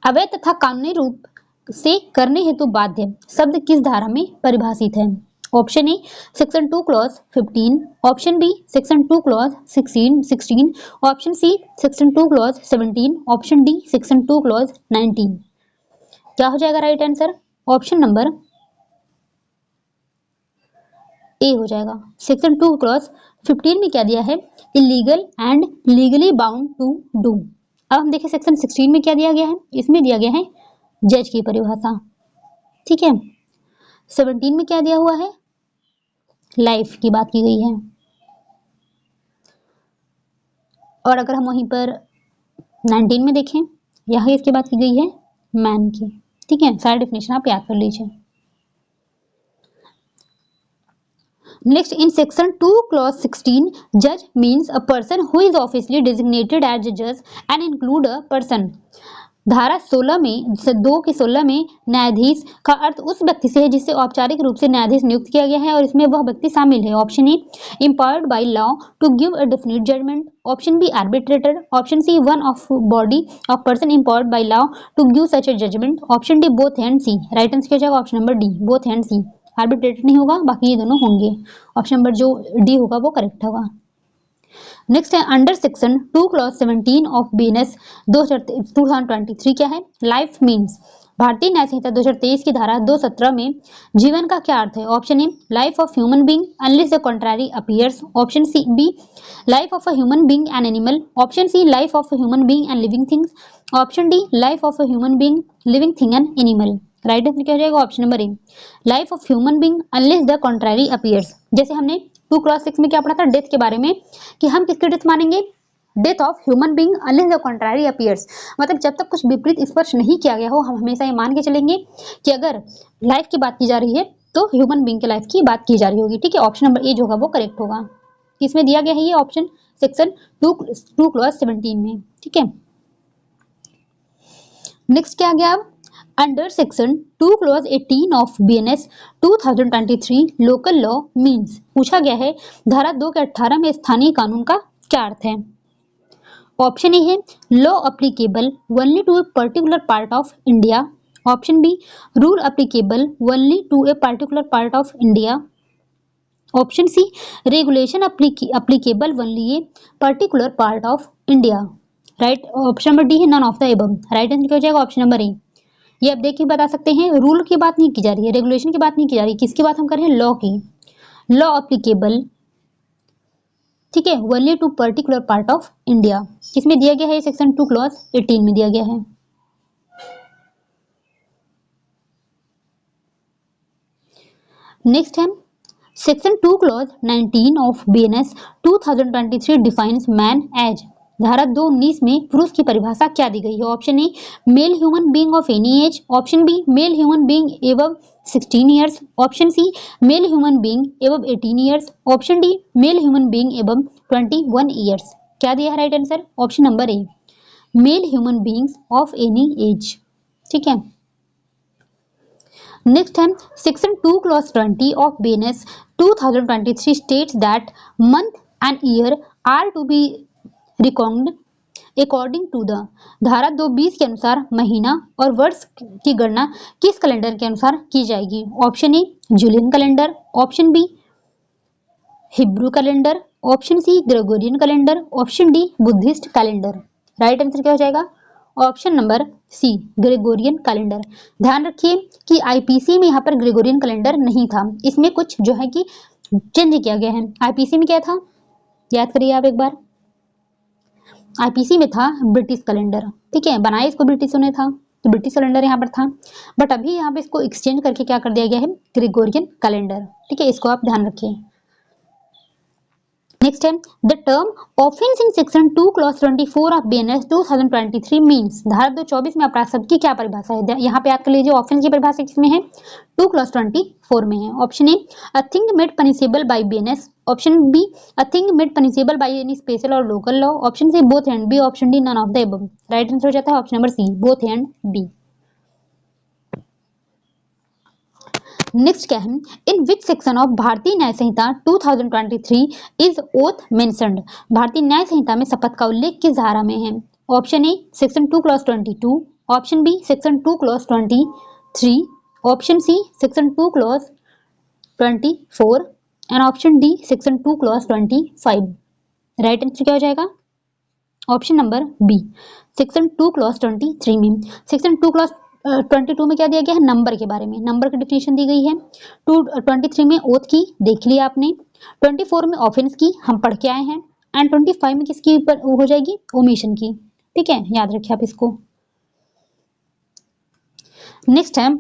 अवैध तथा कानूनी रूप से करने हेतु बाध्य शब्द किस धारा में परिभाषित है? ऑप्शन ए section 2 clause 15, option B section 2 clause 16, option सी section 2 clause 17, option D section 2 clause 19। क्या हो जाएगा right answer? Option number A हो जाएगा। सेक्शन 2 क्लॉज 15 में क्या दिया है? Illegal and legally bound to do. अब हम देखें सेक्शन 16 में क्या दिया गया है? इसमें दिया गया है जज की परिभाषा। ठीक है, 17 में क्या दिया हुआ है? लाइफ की बात की गई है। और अगर हम वहीं पर 19 में देखें, यहाँ इसकी बात की गई है मैन की। ठीक है, सारी डेफिनेशन आप याद कर लीजिए। नेक्स्ट इन सेक्शन 2 क्लॉज 16 जज means a person who is officially designated as जज एंड इंक्लूड अ पर्सन। धारा 16 में 2 के 16 में न्यायाधीश का अर्थ उस व्यक्ति से है जिससे औपचारिक रूप से न्यायाधीश नियुक्त किया गया है और इसमें वह व्यक्ति शामिल है। Option A empowered by law to give a definite judgment, option B arbitrator, option C one of body of person empowered by law to give such a judgment, option D both and C. Right answer क्या हो जाएगा? Option number D both and C. Arbitrator नहीं होगा, बाकी ये दोनों होंगे। ऑप्शन नंबर जो डी होगा वो करेक्ट होगा। नेक्स्ट है under section 2 clause 17 of BNS 2023 क्या है? Life means. भारतीय न्याय संहिता 2023 की धारा 217 में जीवन का क्या अर्थ है? Option A life of human being unless the contrary appears, option C B life of a human being an animal, option C life of a human being and living things, option D life of a human being living thing and animal. Right answer क्या हो जाएगा? Option number A life of human being unless the contrary appears. जैसे हमने 2 क्लॉज 6 में क्या पढ़ा था डेथ के बारे में, कि हम किसके डेथ मानेंगे? Death of human being unless the contrary appears. मतलब जब तक कुछ विपरीत स्पर्श नहीं किया गया हो, हम हमेशा ये मान के चलेंगे कि अगर लाइफ की बात की जा रही है तो ह्यूमन बीइंग के लाइफ की बात की जा रही होगी। ठीक है, ऑप्शन नंबर ए जो होगा वो करेक्ट होगा। किसमें दिया गया है ये ऑप्शन? सेक्शन 2 क्लॉज 17 में। ठीक है, नेक्स्ट क्या आ गया? अब under section 2 clause 18 of BNS 2023 local law means. पूछा गया है धारा 2 के 18 में स्थानीय कानून का क्या अर्थ है? ऑप्शन ए है law applicable only to a particular part of India, option B rule applicable only to a particular part of India, option C regulation applicable only a particular part of India. Right, option number D है none of the above. Right answer क्या हो जाएगा? Option number A. ये आप देखिए बता सकते हैं रूल की बात नहीं की जा रही है, रेगुलेशन की बात नहीं की जा रही, किसकी बात हम कर रहे हैं? लॉ की। लॉ अप्लीकेबल, ठीक है, only to particular part of India, किसमें दिया गया है? सेक्शन 2 क्लॉज 18 में दिया गया है। नेक्स्ट है section 2 clause 19 of BNS 2023 defines man as, धारा 219 में पुरुष की परिभाषा क्या दी गई है? Option A male human being of any age, option B male human being above 16 years, option C male human being above 18 years, option D male human being above 21 years. क्या दिया है right answer? Option number A male human beings of any age, ठीक है। नेक्स्ट है section 2 clause 20 of BNS 2023 states that month and year are to be record according to the, धारा 220 के अनुसार महीना और वर्ष की गणना किस कैलेंडर के अनुसार की जाएगी? Option A Julian calendar, option B Hebrew calendar, option C Gregorian calendar, option D Buddhist calendar. Right answer क्या हो जाएगा? Option number C Gregorian calendar. ध्यान रखिए कि आईपीसी में यहाँ पर ग्रेगोरियन कैलेंडर नहीं था, इसमें कुछ जो है कि चेंज किया गया है। आईपीसी में क्या था याद करिए आप एक बार, आईपीसी में था ब्रिटिश कैलेंडर, ठीक है, बनाया इसको ब्रिटिशों ने था, तो ब्रिटिश कैलेंडर यहाँ पर था, बट अभी यहाँ पे इसको एक्सचेंज करके क्या कर दिया गया है? ग्रेगोरियन कैलेंडर, ठीक है, इसको आप ध्यान रखिए। नेक्स्ट है the term offence in section 2 clause 24 of BNS 2023 means, धारा 224 में अपराध शब्द की क्या परिभाषा है? यहाँ पे याद कर लीजिए ऑफेंस की परिभाषा किसमें है? 2 क्लॉज 24 में है। Option A a thing made punishable by BNS, option B a thing made punishable by any special और local law, option C both and B, option D none of the above. Right answer हो जाता है option number C both and B. Next क्या है in which section of Bharatiya Nyaya Sanhita 2023 is oath mentioned, भारतीय न्याय संहिता में शपथ का उल्लेख किस धारा में है? Option A section 2 clause 22, option B section 2 clause 23, option C section 2 clause 24 and option D section 2 clause 25। Right answer क्या हो जाएगा? Option number B section 2 clause 23 में। सेक्शन 2 क्लॉज 22 में क्या दिया गया है? नंबर के बारे में, नंबर की डिफिनेशन दी गई है। 23 में ओथ की देख लिया आपने, 24 में ऑफेंस की हम पढ़ के आए हैं, एंड 25 में किसकी हो जाएगी? ओमिशन की, ठीक है, याद रखिए आप इसको। नेक्स्ट है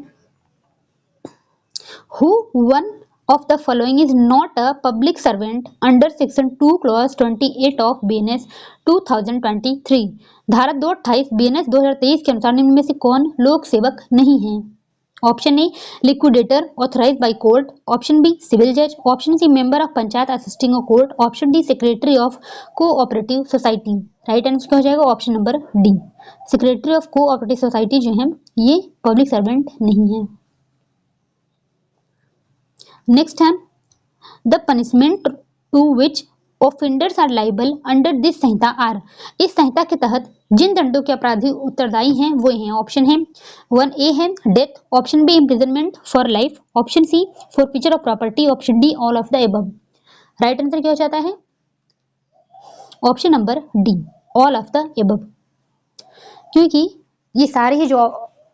who one of the following is not a public servant under section 2 clause 28 of BNS 2023, धारा 228 BNS 2023 के अनुसार निम्न में से कौन लोक सेवक नहीं है? Option A liquidator authorised by court, option B civil जज, option C member of panchayat assisting a court, option D secretary of cooperative society. Right answer क्या हो जाएगा? Option number D secretary of cooperative society जो है ये पब्लिक सर्वेंट नहीं है। नेक्स्ट है the punishment to which offenders are liable under this संहिता आर, इस संहिता के तहत जिन दंडों के अपराधी उत्तरदायी हैं वो हैं। ऑप्शन है 1 ए है death, option B imprisonment for life, option C forfeiture of property, option D all of the above. Right answer क्या हो जाता है? Option number D all of the above, क्योंकि ये सारे ही जो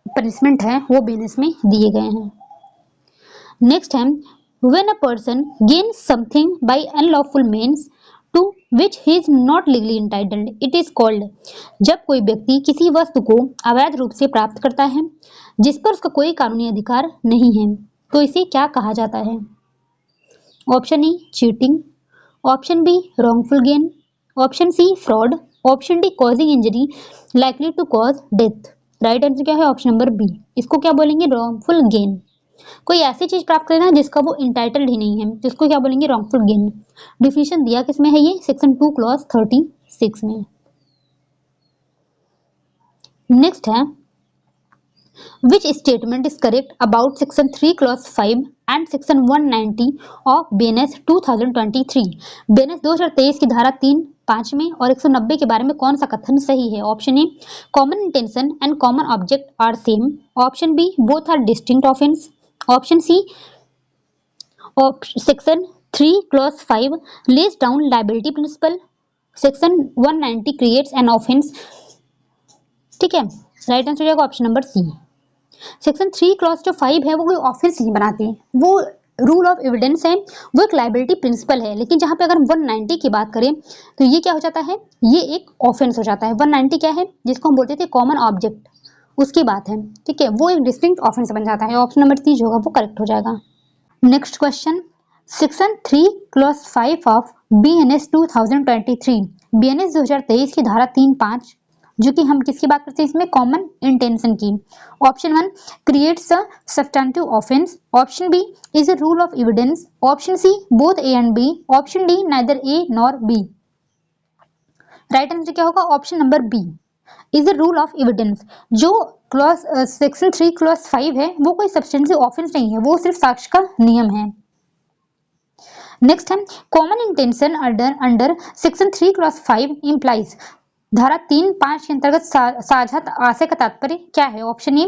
पनिशमेंट हैं वो बीएनएस में दिए गए हैं। नेक्स्ट है when a person gains something by unlawful means to which he is not legally entitled, it is called, जब कोई व्यक्ति किसी वस्तु को अवैध रूप से प्राप्त करता है जिस पर उसका कोई कानूनी अधिकार नहीं है तो इसे क्या कहा जाता है? Option A cheating, option B wrongful gain, option C fraud, option D causing injury likely to cause death. Right answer क्या है? ऑप्शन नंबर बी, इसको क्या बोलेंगे? wrongful gain, कोई ऐसी चीज प्राप्त करना जिसका वो इंटाइटल्ड ही नहीं है, जिसको क्या बोलेंगे? Wrongful gain. डिफिनेशन दिया किसमें है? ये सेक्शन 2 क्लॉज 36 में। नेक्स्ट है which statement is correct about section 3 clause 5 and section 190 of BNS 2023, BNS 2023 की धारा 3, 5 में और 190 के बारे में कौन सा कथन सही है? Option A common intention and common object are same, option B both are distinct offence, option C section 3 clause 5 lays down liability principle, section 190 creates an offence. ठीक है, राइट आंसर हो जाएगा option number C. Section 3 clause जो 5 है वो कोई ऑफेंस नहीं बनाती, वो रूल ऑफ एविडेंस है वो एक लाइबिलिटी प्रिंसिपल है, लेकिन जहां पे अगर 190 की बात करें तो ये क्या हो जाता है, ये एक ऑफेंस हो जाता है। 190 क्या है, जिसको हम बोलते थे कॉमन ऑब्जेक्ट, उसकी बात है, ठीक है, वो एक डिस्टिंक्ट ऑफेंस बन जाता है। ऑप्शन नंबर 3 जो होगा वो करेक्ट हो जाएगा। Next question, section 3 clause 5 of BNS 2023, BNS 2023 की धारा 3(5), जो कि हम किसकी बात करते हैं इसमें, कॉमन इंटेंशन की। Option 1 creates a substantive offence, option B is a rule of evidence, option C both A and B, option D neither A nor B. Right answer क्या होगा, option number B is a rule of evidence. जो क्लॉज सेक्शन 3 क्लॉज 5 है वो कोई सब्सटेंटिव ऑफेंस नहीं है, वो सिर्फ साक्ष्य का नियम है। नेक्स्ट है common intention under section 3 clause 5 implies, धारा 3(5) के अंतर्गत साझा आशय का तात्पर्य क्या है। Option A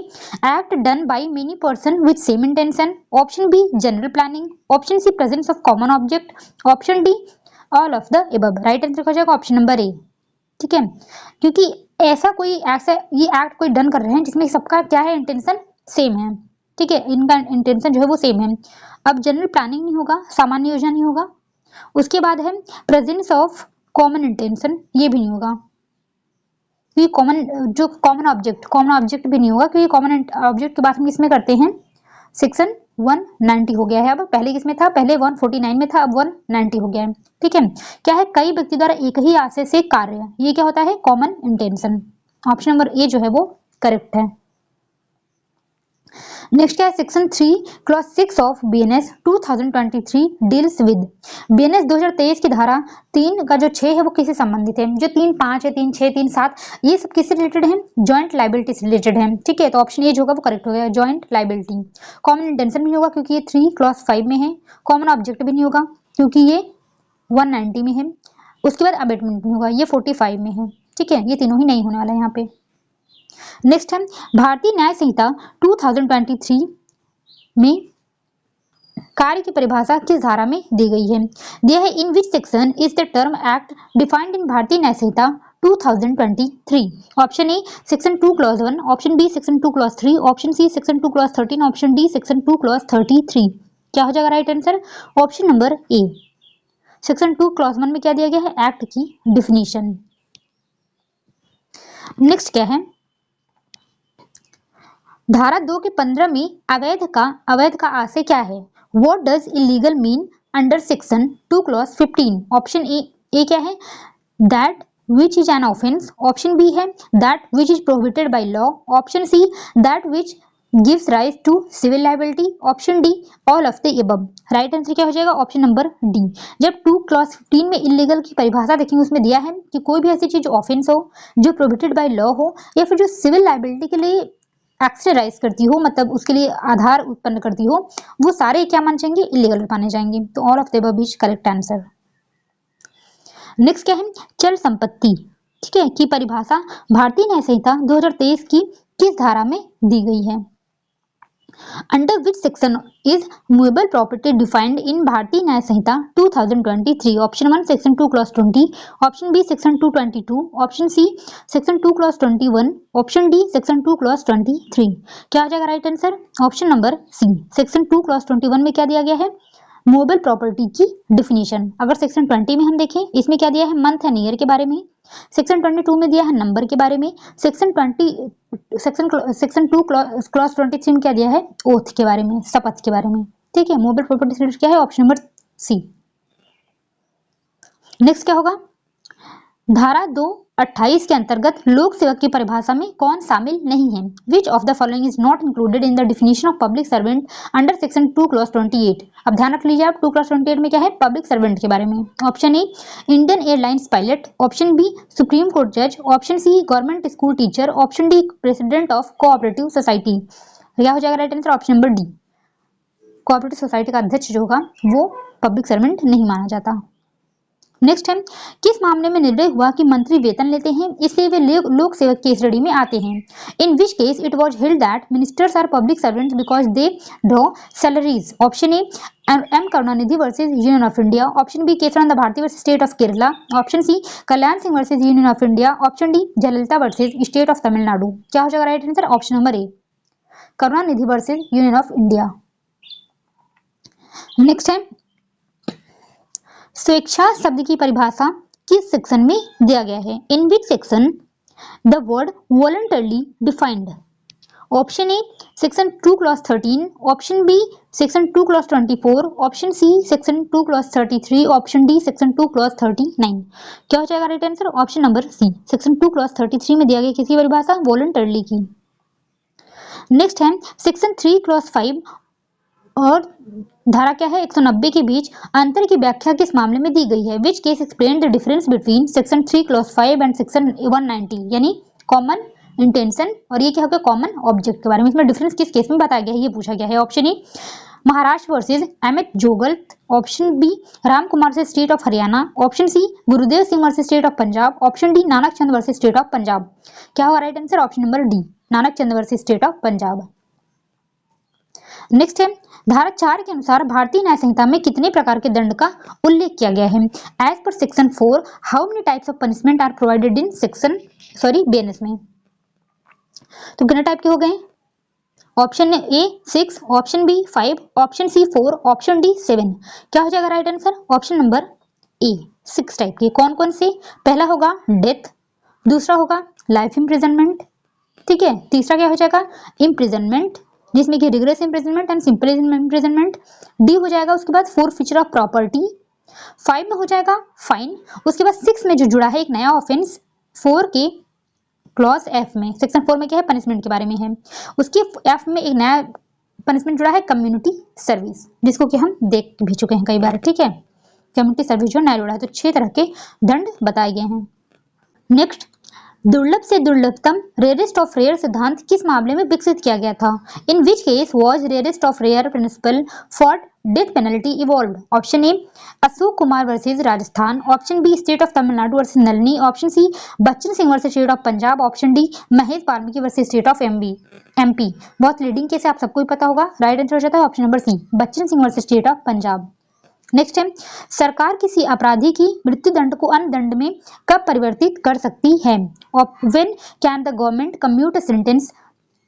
act done by many person with same intention, option B general planning, option C presence of common object, option D all of the above. Right answer हो जाएगा ऑप्शन नंबर ए, ठीक है, क्योंकि ऐसा ये एक्ट कोई डन कर रहे हैं जिसमें सबका क्या है, इंटेंशन सेम है, ठीक है, इनका इंटेंशन जो है वो सेम है। अब जनरल प्लानिंग नहीं होगा, सामान्य योजना नहीं होगा, उसके बाद है प्रेजेंस ऑफ कॉमन इंटेंशन, ये भी नहीं होगा, क्योंकि कॉमन ऑब्जेक्ट भी नहीं होगा, क्योंकि कॉमन ऑब्जेक्ट की बात हम इसमें करते हैं सेक्शन 190 हो गया है। अब पहले किसमें था, पहले 149 में था, अब 190 हो गया है, ठीक है। क्या है, कई व्यक्ति द्वारा एक ही आशय से कार्य, ये क्या होता है, common intention. Option number A जो है वो करेक्ट है। नेक्स्ट है section 3 clause 6 of BNS 2023 deals with, BNS 2023 की धारा 3 का जो 6 है वो किससे संबंधित है, जो 3(5) है, 3(6), 3(7), ये सब किससे रिलेटेड है, जॉइंट लाइबिलिटी से रिलेटेड है, ठीक है। तो ऑप्शन ए जो होगा वो करेक्ट हो गया, जॉइंट लाइबिलिटी। कॉमन इंटेंशन भी नहीं होगा क्योंकि ये 3 क्लॉज 5 में है, कॉमन ऑब्जेक्ट भी नहीं होगा क्योंकि ये 190 में है, उसके बाद अबेटमेंट नहीं होगा, ये 45 में है, ठीक है, ये तीनों ही नहीं होने वाला है यहाँ पे। नेक्स्ट है भारतीय न्याय संहिता 2023 में कार्य की परिभाषा किस धारा में दी गई है, दिया है in which section is the term act defined in Bharatiya Nyaya Sanhita 2023। Option A section 2 clause 1, option B section 2 clause 3, option C section 2 clause 13, option D section 2 clause 33। क्या हो जाएगा right answer, option number A. Section 2 clause 1 में क्या दिया गया है, एक्ट की डिफिनीशन। नेक्स्ट क्या है, धारा 2 के 15 में अवैध का आशय क्या है, what does illegal mean under section 2 clause 15। Option A क्या है, that which is an offence, option B है that which is prohibited by law, option C that which gives rise to civil liability, option D all of the above. Right answer क्या हो जाएगा, ऑप्शन नंबर डी। जब 2 क्लॉज 15 में इलीगल की परिभाषा देखेंगे उसमें दिया है कि कोई भी ऐसी चीज ऑफेंस हो जो प्रोहिबिटेड बाय लॉ हो या फिर जो सिविल लाइबिलिटी के लिए एक्सटराइज करती हो, मतलब उसके लिए आधार उत्पन्न करती हो, वो सारे क्या मान जाएंगे, इलीगल माने जाएंगे। तो all of the above is correct answer. Next क्या है, चल संपत्ति, ठीक है, की परिभाषा भारतीय न्याय संहिता 2023 की किस धारा में दी गई है। Under which section is movable property defined in Bharatiya Nyaya Sanhita 2023। Option 1 section 2 clause 20, option B section 222, option C section 2 clause 21, option D section 2 clause 23। क्या हो जाएगा right answer, option number C. Section 2 clause 21 में क्या दिया गया है, मूवेबल प्रॉपर्टी की डिफिनीशन। अगर सेक्शन 20 में हम देखें, इसमें क्या दिया है, मंथ एंड ईयर के बारे में। सेक्शन 22 में दिया है नंबर के बारे में। सेक्शन 2 क्लॉज 23 में क्या दिया है, ओथ के बारे में, शपथ के बारे में, ठीक है। मूवेबल प्रॉपर्टी क्या है, ऑप्शन नंबर सी। नेक्स्ट क्या होगा, धारा 2(28) के अंतर्गत लोक सेवक की परिभाषा में कौन शामिल नहीं है, which of the following is not included in the definition of public servant under section 2 clause 28। अब ध्यान रख लीजिए आप, 2 क्लॉज 28 में क्या है, पब्लिक सर्वेंट के बारे में। Option A Indian Airlines pilot, option B supreme Court जज, option C government school teacher, option D president of cooperative society. क्या हो जाएगा right answer, option number D. Cooperative society का अध्यक्ष जो होगा वो पब्लिक सर्वेंट नहीं माना जाता। नेक्स्ट है, किस मामले में निर्णय हुआ कि मंत्री वेतन लेते हैं इसलिए वे लोक सेवक की श्रेणी में आते हैं। In which case it was held that ministers are public servants because they draw salaries. Option A M Karunanidhi versus union of India, option B Keshavananda Bharati versus state of Kerala, option C Kalyan Singh versus union of India, option D Jayalalithaa versus state of Tamil Nadu. क्या हो जाएगा right answer, option number A Karunanidhi versus union of India. Next है स्वेच्छा शब्द की परिभाषा किस सेक्शन में दिया गया है? In which section the word voluntarily defined? Option A section 2 clause 13, option B section 2 clause 24, option C section 2 clause 33, option D section 2 clause 39। क्या हो जाएगा right answer? Option number C section 2 clause 33 में दिया गया किसी परिभाषा वॉलंटरली की। नेक्स्ट है सेक्शन 3 क्लॉज 5 और धारा क्या है 190 के बीच अंतर की व्याख्या किस मामले में दी गई है? Which case explain the difference between section 3 clause 5 and section 190, यानी कॉमन इंटेंशन और ये क्या हो गया कॉमन ऑब्जेक्ट के बारे में। इसमें डिफरेंस किस केस में बताया गया है ये पूछा गया है। Option A Maharashtra versus MH Jogal, option B Ram Kumar से state of Haryana, option C Gurudev Singh versus state of Punjab, option D Nanak Chand versus state of Punjab. क्या होगा right answer? Option number D Nanak Chand versus state of Punjab. Next है धारा 4 के अनुसार भारतीय न्याय संहिता में कितने प्रकार के दंड का उल्लेख किया गया है? एज पर section 4 how many types of punishment are provided in section BNS में? तो कितने टाइप के हो गए? Option A 6, option B 5, option C 4, option D 7। क्या हो जाएगा right answer? Option number A 6 type के। कौन कौन से? पहला होगा डेथ, दूसरा होगा लाइफ इम्प्रिजनमेंट, ठीक है, तीसरा क्या हो जाएगा इम्प्रिजनमेंट जिसमें कि rigorous imprisonment and simple imprisonment, D हो जाएगा उसके बाद फोरफीचर ऑफ प्रॉपर्टी, 5 में हो जाएगा फाइन, उसके बाद 6 में जो जुड़ा है एक नया ऑफेंस 4 के क्लॉज एफ में, सेक्शन 4 में क्या है पनिशमेंट के बारे में है, उसके एफ में एक नया पनिशमेंट जुड़ा है कम्युनिटी सर्विस जिसको कि हम देख भी चुके हैं कई बार, ठीक है, कम्युनिटी सर्विस जो नया जुड़ा है। तो 6 तरह के दंड बताए गए हैं। नेक्स्ट दुर्लभ से दुर्लभतम रेयरेस्ट ऑफ रेयर सिद्धांत किस मामले में विकसित किया गया था? In which case was rarest of rare principle for death penalty evolved? Option A Ashok Kumar versus Rajasthan, option B state of Tamil Nadu versus Nalini, option C Bachchan Singh versus state of Punjab, option D Mahesh Valmiki versus state of MP. बहुत लीडिंग केस है, आप सबको ही पता होगा। राइट आंसर हो जाता है option number C Bachchan Singh versus state of Punjab. Next है सरकार किसी अपराधी की मृत्यु दंड को अन्य दंड में कब परिवर्तित कर सकती है? When can the government commute a sentence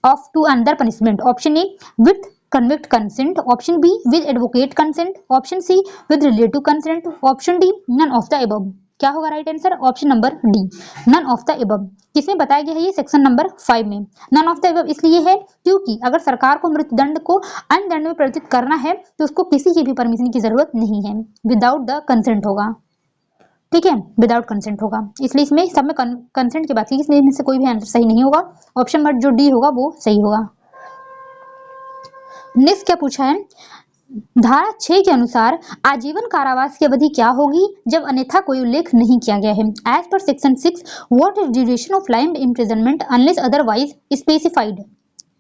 of to another punishment? Option A with convict consent, option B with advocate consent, option C with relative consent, option D none of the above. क्या होगा right answer? Option number D none of the above. किसमें बताया गया है ये? सेक्शन नंबर 5 में। नन ऑफ द अबव इसलिए है क्योंकि अगर सरकार को मृत्युदंड को अन्य दंड में परिवर्तित करना है तो उसको किसी की भी परमिशन की जरूरत नहीं है, विदाउट द कंसेंट होगा, ठीक है, विदाउट कंसेंट होगा। इसलिए इसमें सब में कंसेंट की बात की, इसमें से कोई भी आंसर सही नहीं होगा। ऑप्शन नंबर जो डी होगा वो सही होगा। नेक्स्ट क्या पूछा है? धारा 6 के अनुसार आजीवन कारावास की अवधि क्या होगी जब अन्यथा कोई उल्लेख नहीं किया गया है? एज पर section 6 what is duration of life imprisonment unless otherwise specified?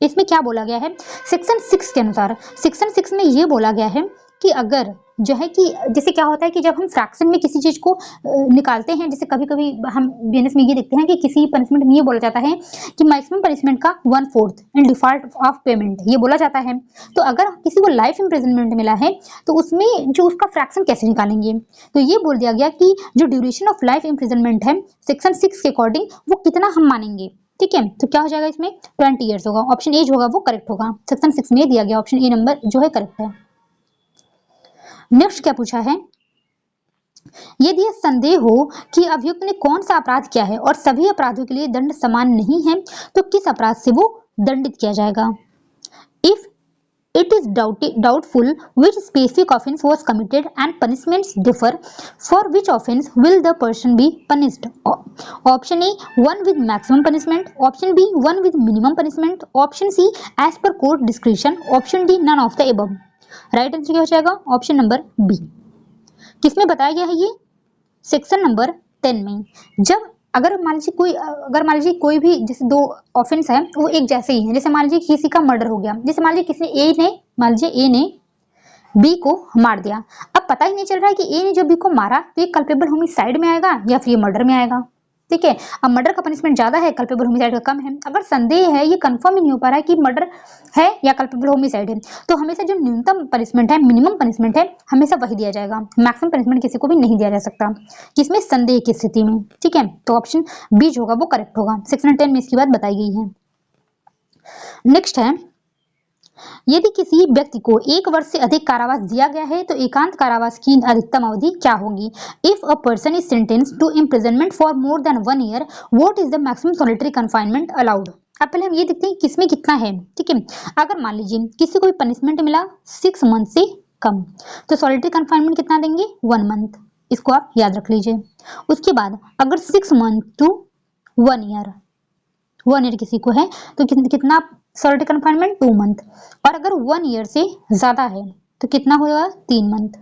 इसमें क्या बोला गया है? सेक्शन 6 के अनुसार सेक्शन 6 में ये बोला गया है कि अगर जो है कि जैसे क्या होता है कि जब हम फ्रैक्शन में किसी चीज को निकालते हैं, जैसे कभी कभी हम बीएनएस में ये देखते हैं कि किसी पनिशमेंट में ये बोला जाता है कि मैक्सिमम पनिशमेंट का 1/4 इन डिफॉल्ट ऑफ पेमेंट ये बोला जाता है। तो अगर किसी को लाइफ इम्प्रिजनमेंट मिला है तो उसमें जो उसका फ्रैक्शन कैसे निकालेंगे? तो ये बोल दिया गया कि जो ड्यूरेशन ऑफ लाइफ इम्प्रिजनमेंट है सेक्शन 6 के अकॉर्डिंग वो कितना हम मानेंगे, ठीक है। तो क्या हो जाएगा इसमें? 20 ईयर्स होगा। ऑप्शन ए जो होगा वो करेक्ट होगा, सेक्शन 6 में दिया गया ऑप्शन ए नंबर जो है करेक्ट है। नेक्स्ट क्या पूछा है? यदि यह संदेह हो कि अभियुक्त ने कौन सा अपराध किया है और सभी अपराधों के लिए दंड समान नहीं है तो किस अपराध से वो दंडित किया जाएगा? If it is doubtful which specific offense was committed and punishments differ, for which offense will the person be punished? Option A one with maximum punishment, option B one with minimum punishment, option C as per court discretion, option D none of the above। Right answer क्या हो जाएगा? Option number B. किसमें बताया गया है ये? सेक्शन नंबर 10 में। जब अगर मान लीजिए कोई भी जैसे दो ऑफेंस है वो एक जैसे ही है, जैसे मान लीजिए किसी का मर्डर हो गया, जैसे मान लीजिए ए ने बी को मार दिया, अब पता ही नहीं चल रहा है कि ए ने जो बी को मारा तो ये कल्पेबल होमिसाइड में आएगा या फिर ये मर्डर में आएगा, ठीक है। अब मर्डर का पनिशमेंट ज्यादा है, कल्पेबल होमिसाइड का कम है। अगर संदेह है, ये कंफर्म ही नहीं हो पा रहा है कि मर्डर है या कल्पेबल होमिसाइड है, तो हमेशा जो न्यूनतम पनिशमेंट है, मिनिमम पनिशमेंट है, हमेशा वही दिया जाएगा। मैक्सिमम पनिशमेंट किसी को भी नहीं दिया जा सकता किसमें? संदेह की स्थिति में, ठीक है। तो ऑप्शन बी जो होगा वो करेक्ट होगा। सेक्शन 10 में इसकी बात बताई गई है। नेक्स्ट है यदि किसी व्यक्ति को 1 वर्ष से अधिक कारावास दिया गया है तो एकांत कारावास की अधिकतम अवधि क्या होगी? If a person is sentenced to imprisonment for more than 1 year, what is the maximum solitary confinement allowed? अब पहले हम ये देखते हैं किसमें कितना है, ठीक है। अगर मान लीजिए किसी को पनिशमेंट मिला 6 मंथ से कम, तो सॉलिटरी कन्फाइनमेंट कितना देंगे? 1 मंथ। इसको आप याद रख लीजिए। उसके बाद अगर 6 मंथ टू 1 ईयर, 1 ईयर किसी को है तो कितना सॉलिटरी कन्फाइनमेंट? 2 मंथ। और अगर 1 ईयर से ज्यादा है तो कितना होगा? 3 मंथ।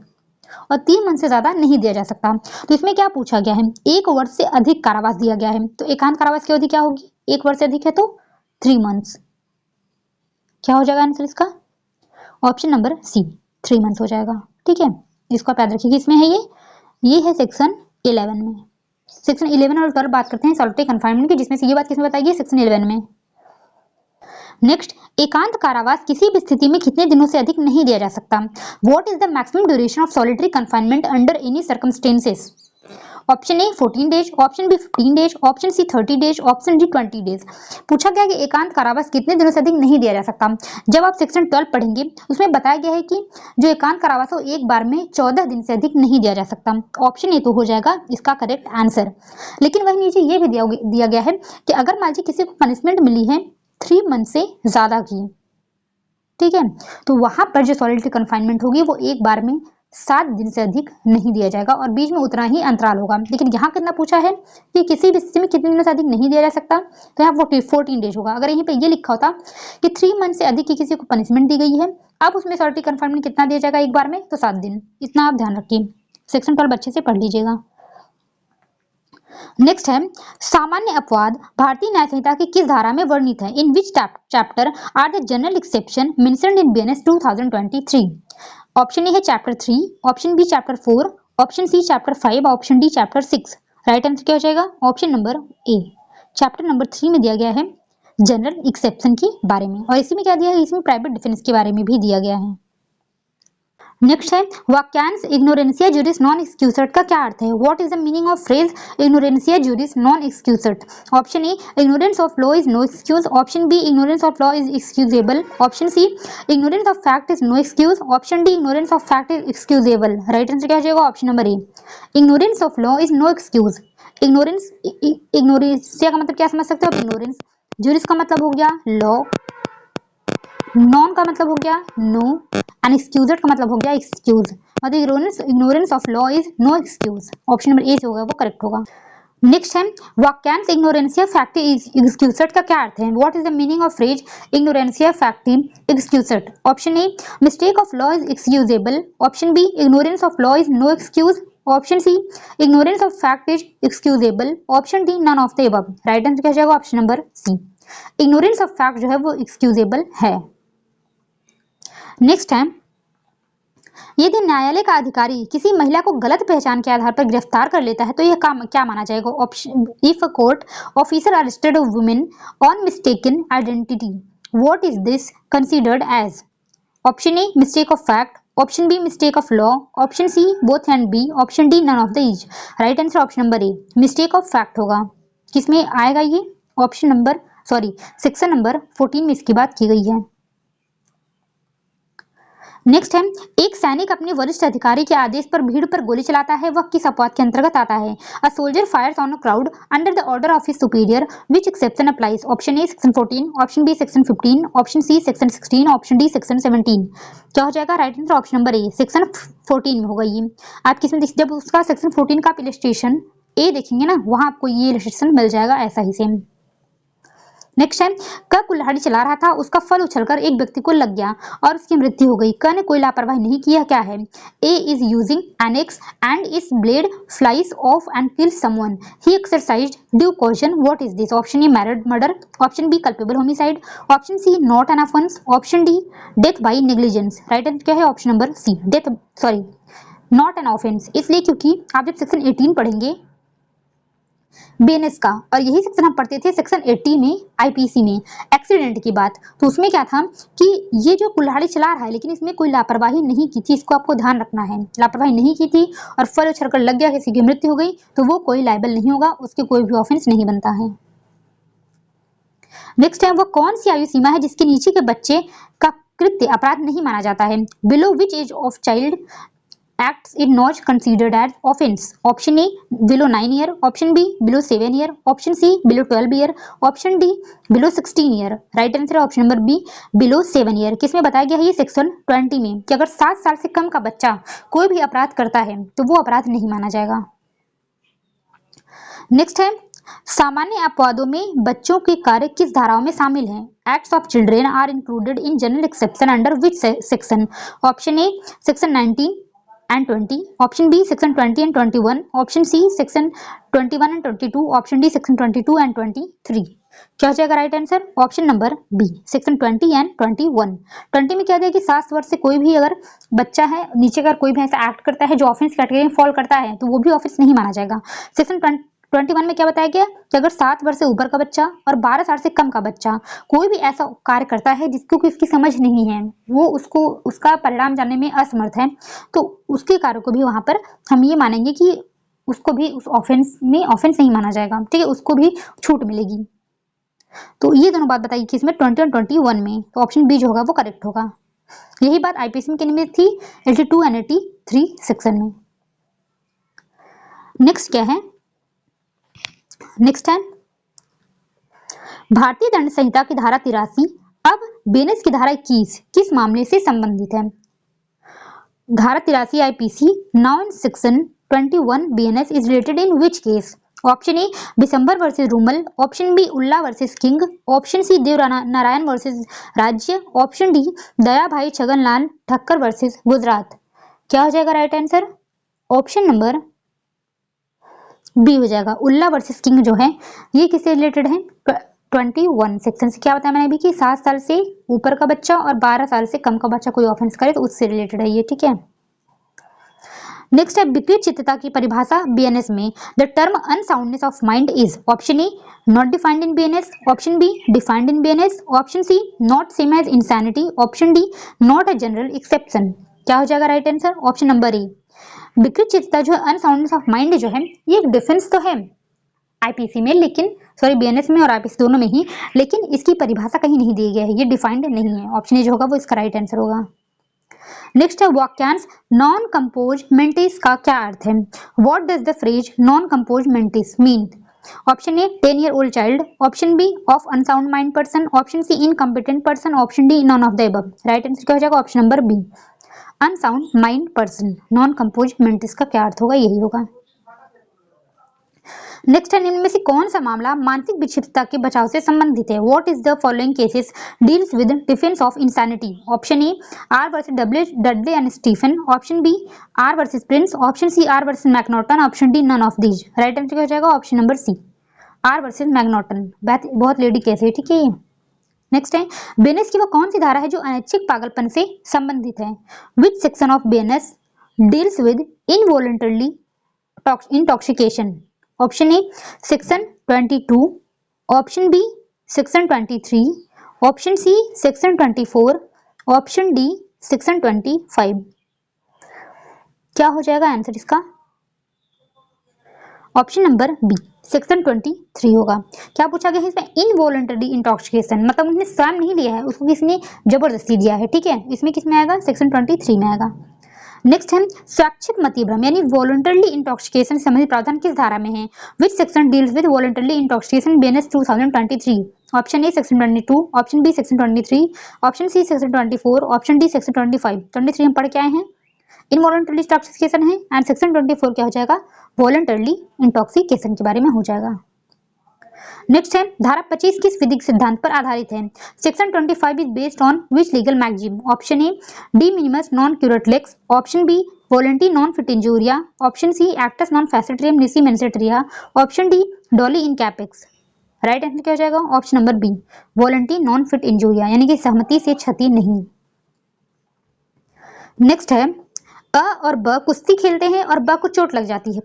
और 3 मंथ से ज्यादा नहीं दिया जा सकता। तो इसमें क्या पूछा गया है? 1 वर्ष से अधिक कारावास दिया गया है, तो एकांत कारावास की अवधि क्या होगी? 1 वर्ष से अधिक है तो 3 मंथ्स। क्या हो जाएगा आंसर इसका? ऑप्शन नंबर सी, 3 मंथ्स हो जाएगा, ठीक है। इसको आप याद रखिए। इसमें है ये है सेक्शन 11 में। सेक्शन 11 और 12 बात करते हैं सॉलिटरी कन्फाइनमेंट की, जिसमें से ये बात किसमें बताई गई? सेक्शन 11 में। नेक्स्ट, एकांत कारावास किसी भी स्थिति में कितने दिनों से अधिक नहीं दिया जा सकता? What is the maximum duration of solitary confinement under any circumstances? Option A 14 days, option B 15 days, option C 30 days, option D 20 days. पूछा गया कि एकांत कारावास कितने दिनों से अधिक नहीं दिया जा सकता। जब आप सेक्शन 12 पढ़ेंगे उसमें बताया गया है कि जो एकांत कारावास है एक बार में 14 दिन से अधिक नहीं दिया जा सकता। ऑप्शन ए तो हो जाएगा इसका करेक्ट आंसर। लेकिन वही नीचे ये भी दिया गया है कि अगर मान लीजिए किसी को पनिशमेंट मिली है 3 मंथ से ज्यादा की, ठीक है, तो वहां पर जो सॉलिटरी कन्फाइनमेंट होगी वो एक बार में 7 दिन से अधिक नहीं दिया जाएगा और बीच में उतना ही अंतराल होगा। लेकिन यहाँ कितना पूछा है कि किसी भी स्थिति में कितने दिनों से अधिक नहीं दिया जा सकता, तो यहाँ 14 डेज होगा। अगर यहीं पे ये लिखा होता कि 3 मंथ से अधिक की किसी को पनिशमेंट दी गई है, अब उसमें सॉलिटरी कन्फाइनमेंट कितना दिया जाएगा एक बार में? तो 7 दिन। इतना आप ध्यान रखिए। सेक्शन 12 अच्छे से पढ़ लीजिएगा। नेक्स्ट है सामान्य अपवाद भारतीय न्याय संहिता की किस धारा में वर्णित है? In which chapter are the general exception mentioned in BNS 2023? Option ए है chapter 3, option B chapter 4, option C chapter 5, option D chapter 6। Right answer क्या हो जाएगा? Option number A, chapter number 3 में दिया गया है जनरल एक्सेप्शन के बारे में। और इसी में क्या दिया है? इसमें प्राइवेट डिफेंस के बारे में भी दिया गया है। नेक्स्ट है वाक्यांश इग्नोरेंसिया जुरिस नॉन एक्सक्यूसेट का क्या अर्थ है? What is the meaning of phrase इग्नोरेंसिया जुरिस नॉन एक्सक्यूसेट? Option A ignorance of law is no excuse, option B ignorance of law is excusable, option C ignorance of fact is no excuse, option D ignorance of fact is excusable. Right answer क्या हो जाएगा? Option number A, ignorance of law is no excuse. इग्नोरेंसिया का मतलब क्या समझ सकते हो? इग्नोरेंस। जुरिस का मतलब हो गया लॉ, नॉन का मतलब हो गया नो, एंड एक्सक्यूजेड का मतलब हो गया एक्सक्यूज। मतलब ignorance of law is no excuse. Option number A जो होगा वो करेक्ट होगा। नेक्स्ट है वाक्यांश इग्नोरेंसिया फैक्टी एक्सक्यूसेड का क्या अर्थ है? What is the meaning of phrase इग्नोरेंसिया फैक्टी एक्सक्यूसेड? Option A mistake of law is excusable, option B ignorance of law is no excuse, option C ignorance of fact is excusable, option D none of the above. Right answer क्या हो जाएगा? Option number C, ignorance of fact जो है वो एक्सक्यूजेबल है। नेक्स्ट है यदि न्यायालय का अधिकारी किसी महिला को गलत पहचान के आधार पर गिरफ्तार कर लेता है तो यह क्या माना जाएगा? Option if a court officer arrested a women on mistaken identity, what is this considered as? Option A mistake of fact, option B mistake of law, option C both and B, option D none of the each. Right answer option number A, mistake of fact होगा। किसमें आएगा ये? ऑप्शन नंबर सेक्शन नंबर 14 में इसकी बात की गई है। नेक्स्ट है एक सैनिक अपने वरिष्ठ अधिकारी के आदेश पर भीड़ पर गोली चलाता है, वह किस अपवाद के अंतर्गत आता है? A soldier fires on a crowd under the order of his superior, which exception applies? Option A section 14, option B section 15, option C section 16, option D section 17। क्या हो जाएगा? Right answer option number A, section 14 में होगा ये। आप किसमें जब उसका सेक्शन 14 का इलस्ट्रेशन ए देखेंगे ना, वहां आपको ये इलस्ट्रेशन मिल जाएगा ऐसा ही सेम। नेक्स्ट है क कुल्हाड़ी चला रहा था, उसका फल उछलकर एक व्यक्ति को लग गया और उसकी मृत्यु हो गई। क ने कोई लापरवाही नहीं किया, क्या है? A is using an axe and his blade flies off and kill someone, he exercised due caution, what is this? Option A married murder, option B culpable homicide, option C not an offence, option D death by negligence. Right answer क्या है? Option number C, not an offence. इसलिए क्योंकि आप जब सेक्शन 18 पढ़ेंगे बीएनएस का, और यही सेक्शन हम पढ़ते थे सेक्शन 80 में आईपीसी में एक्सीडेंट की बात, तो उसमें क्या था कि ये जो कुल्हाड़ी चला रहा है लेकिन इसमें कोई लापरवाही नहीं की थी, इसको आपको ध्यान रखना है। लापरवाही नहीं की थी और फल उछलकर लग गया, किसी की मृत्यु हो गई, तो वो कोई लायबल नहीं होगा, उसके कोई भी ऑफेंस नहीं बनता है। नेक्स्ट है वो कौन सी आयु सीमा है जिसके नीचे के बच्चे का कृत्य अपराध नहीं माना जाता है? Below which age of child acts is not considered as offense? Option A below 9 year, option B below 7 year, option C below 12 year, option D below 16 year. Right answer है option number B below 7 year. किसमें बताया गया है ये सेक्शन 20 में कि अगर 7 साल से कम का बच्चा कोई भी अपराध करता है तो वो अपराध नहीं माना जाएगा। नेक्स्ट है सामान्य अपवादों में बच्चों के कार्य किस धाराओं में शामिल हैं? Acts of children are included in general exception under which section? Option A section 19 and 20, option B section 20 and 21, option C section 21 and 22, option D section 22 and 23. क्या हो जाएगा right answer? Option number B section 20 and 21। 20 में क्या दिया कि 7 वर्ष से कोई भी अगर बच्चा है नीचे अगर कोई भी ऐसा एक्ट करता है जो ऑफेंस कैटेगरी में फॉल करता है तो वो भी ऑफेंस नहीं माना जाएगा। सेक्शन 21 में क्या बताया गया कि अगर 7 वर्ष से ऊपर का बच्चा और 12 साल से कम का बच्चा कोई भी ऐसा कार्य करता है जिसको कि उसकी समझ नहीं है, वो उसको उसका परिणाम जानने में असमर्थ है, तो उसके कार्य को भी वहां पर हम ये मानेंगे कि उसको भी उस ऑफेंस में ऑफेंस नहीं माना जाएगा। ठीक है, उसको भी छूट मिलेगी। तो ये दोनों बात बताई कि इसमें 20 और 21 में, तो ऑप्शन बी जो होगा वो करेक्ट होगा। यही बात आईपीसी के में थी 82 एंड 83 सेक्शन में। नेक्स्ट क्या है? नेक्स्ट है भारतीय दंड संहिता की धारा 83 अब बीएनएस की धारा 21 किस मामले से संबंधित है? धारा 83 IPC now in section 21 BNS is related in which case? Option A Bishambar versus Rumal, option B Ulla versus king, option C Dev Narayan versus राज्य, option D Daya Bhai Chhaganlal Thakkar versus Gujarat. क्या हो जाएगा right answer? Option number B हो जाएगा। उल्ला वर्सेस किंग जो है ये किससे रिलेटेड है? 21 सेक्शन से। क्या बताया मैंने अभी कि 7 साल से ऊपर का बच्चा और 12 साल से कम का बच्चा कोई ऑफेंस करे तो उससे रिलेटेड है ये। ठीक है, नेक्स्ट है विकृत चित्तता की परिभाषा बीएनएस में। The term unsoundness of mind is option A not defined in BNS, option B defined in BNS, option C not same as insanity, option D not a general exception. क्या हो जाएगा right answer? Option number A विकृत चित्तता जो अनसाउंडनेस ऑफ माइंड जो है ये एक डिफेंस तो है आईपीसी में, लेकिन सॉरी बीएनएस में और आईपीसी दोनों में ही, लेकिन इसकी परिभाषा कहीं नहीं दी गई है, ये डिफाइंड नहीं है। ऑप्शन ए जो होगा वो इसका राइट आंसर होगा। नेक्स्ट है वाक्यांश नॉन कंपोज मेंटिस का क्या अर्थ है? What does the phrase non compos mentis mean? Option A 10 year old child, option B of unsound mind person, option C incompetent person, option D none of the above. Right answer क्या हो जाएगा? Option number B unsound mind person. Non compos mentis का क्या अर्थ होगा? यही होगा। नेक्स्ट है निम्न में से कौन सा मामला मानसिक विक्षिप्तता के बचाव से संबंधित है? What is the following cases deals with defence of insanity? Option A R versus Dudley and Stephen, option B R versus Prince, option C R versus McNaughton, option D none of these. Right answer क्या हो जाएगा? Option number C R versus McNaughton. बहुत लेडी केस है। ठीक है, नेक्स्ट है बीएनएस की वो कौन सी धारा है जो अनैच्छिक पागलपन से संबंधित है? Which section of BNS deals with involuntarily intoxication? Option A section 22, option B section 23, option C section 24, option D section 25। क्या हो जाएगा आंसर इसका? ऑप्शन नंबर बी सेक्शन 23 होगा। क्या पूछा गया है इसमें? इनवॉलंटरी इंटॉक्सिकेशन, मतलब उसने स्वयं नहीं लिया है, उसको किसी ने जबरदस्ती दिया है। ठीक है, इसमें किसमें आएगा? सेक्शन 23 में आएगा। नेक्स्ट है स्वैच्छिक मतिभ्रम यानी वॉलंटरली इंटॉक्सिकेशन संबंधित प्रावधान किस धारा में है? Which section deals with voluntarily intoxication BNS 2023? Option A section 22, option B section 23, option C section 24, option D section 25। 23 हम पढ़ के आए हैं इनवॉलंटरली इंटॉक्सिकेशन है, एंड सेक्शन 24 क्या हो जाएगा? वॉलंटरली इंटॉक्सिकेशन के बारे में हो जाएगा। नेक्स्ट है धारा 25 किस विधिक सिद्धांत पर आधारित है? Section 25 is based on which legal maxim? Option A डी मिनिमस नॉन क्यूरेट लेक्स, ऑप्शन बी वॉलंटी नॉन फिट इंजूरिया, ऑप्शन सी एक्टस नॉन फैसिट्रियम निसी मेंसेट्रिया, ऑप्शन डी डॉली इन कैपेक्स। राइट आंसर क्या हो जाएगा? ऑप्शन नंबर बी वॉलंटी नॉन फिट इंजूरिया यानी कि सहमति से क्षति नहीं। नेक्स्ट है अ और ब कुश्ती खेलते हैं और ब को चोट लग जाती है,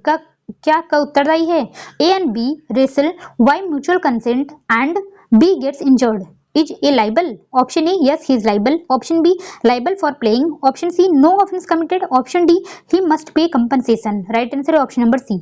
क्या का उत्तरदायी है? A and B wrestle by mutual consent and B gets injured is A liable? Option A yes he is liable, option B liable for playing, option C no offence committed, option D he must pay compensation. Right answer है option number C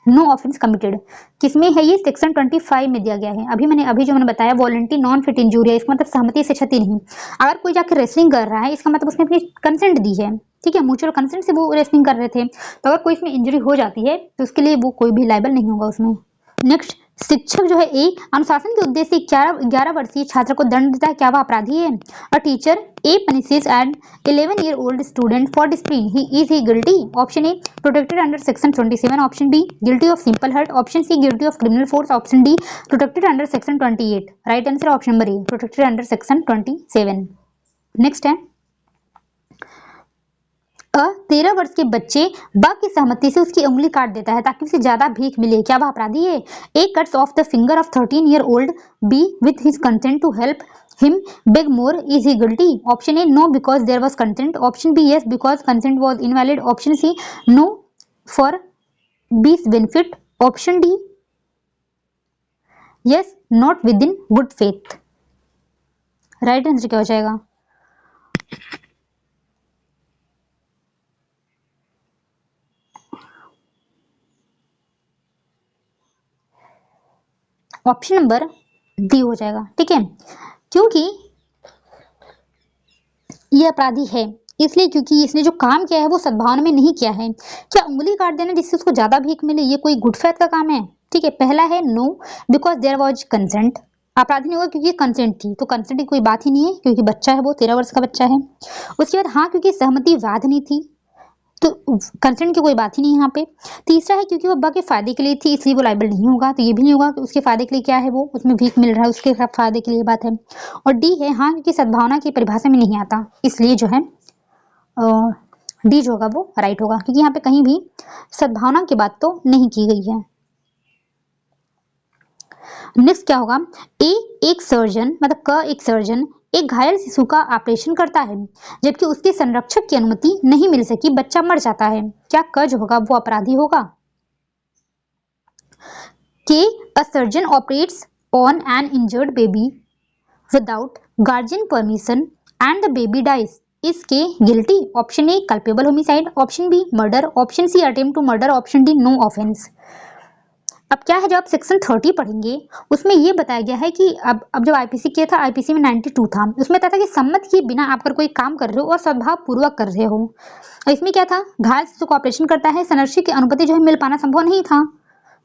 no offence committed, किसमें है ये? सेक्शन 25 में दिया गया है। अभी जो मैंने बताया वॉलंटरी नॉन फिट इंजूरी है, इसका मतलब सहमति से क्षति नहीं। अगर कोई जाकर रेसलिंग कर रहा है इसका मतलब उसने अपनी कंसेंट दी है, ठीक है, म्यूचुअल कंसेंट से वो रेसलिंग कर रहे थे। तो अगर कोई इसमें इंजरी हो जाती है तो उसके लिए वो कोई भी लायबल नहीं होगा उसमें। नेक्स्ट, शिक्षक जो है ए अनुशासन के उद्देश्य से 11 वर्षीय छात्र को दंड देता है, क्या वह अपराधी है? A teacher A punishes an 11-year-old student for discipline, is he guilty? Option A, protected under section 27. Option B, guilty of simple hurt. Option C, guilty of criminal force. Option D, protected under section 28. Right answer option number A, protected under section 27. Next है 13 वर्ष के बच्चे ब की सहमति से उसकी उंगली काट देता है ताकि उसे ज्यादा भीख मिले, क्या वह अपराधी है? A cuts off the finger of 13-year-old, B with his consent to help him beg more, is he guilty? Option A, no because there was consent. Option B, yes because consent was invalid. Option C, no for B's benefit. Option D, yes not with in good faith. Right answer क्या हो जाएगा? ऑप्शन नंबर डी हो जाएगा, ठीक है, क्योंकि ये अपराधी है इसलिए क्योंकि इसने जो काम किया है वो सद्भावना में नहीं किया है। क्या उंगली काट देना जिससे उसको ज्यादा भीख मिले ये कोई गुड फेथ का काम है? ठीक है, पहला है no because there was consent, अपराधी नहीं होगा क्योंकि कंसेंट थी, तो कंसेंट की कोई बात ही नहीं है क्योंकि बच्चा है वो 13 वर्ष का बच्चा है। उसके बाद हाँ क्योंकि सहमति वैध नहीं थी, तो कंसेंट की कोई बात ही नहीं यहाँ पे। तीसरा है क्योंकि वो अब्बा के फायदे के लिए थी इसलिए वो लायबल नहीं होगा, तो ये भी नहीं होगा कि उसके फायदे के लिए क्या है वो उसमें भीख मिल रहा है उसके फायदे के लिए बात है। और डी है हाँ क्योंकि सद्भावना की परिभाषा में नहीं आता, इसलिए जो है डी जो होगा वो राइट होगा क्योंकि यहाँ पे कहीं भी सद्भावना की बात तो नहीं की गई है। नेक्स्ट क्या होगा? ए एक सर्जन मतलब क एक सर्जन एक घायल शिशु का ऑपरेशन करता है जबकि उसके संरक्षक की अनुमति नहीं मिल सकी, बच्चा मर जाता है, क्या क जो होगा वो अपराधी होगा? के a surgeon operates on an injured baby without guardian permission and the baby dies, इसके guilty? Option A culpable homicide. Option B murder. Option C attempt to murder. Option D no offence. अब क्या है जब आप सेक्शन 30 पढ़ेंगे उसमें ये बताया गया है कि अब जब आईपीसी किया था आईपीसी में 92 था, उसमें था कि सम्मत किए बिना आप अगर कोई काम कर रहे हो और सद्भाव पूर्वक कर रहे हो, और इसमें क्या था घायल शिशु को ऑपरेशन करता है, संरक्षक की अनुमति जो है मिल पाना संभव नहीं था,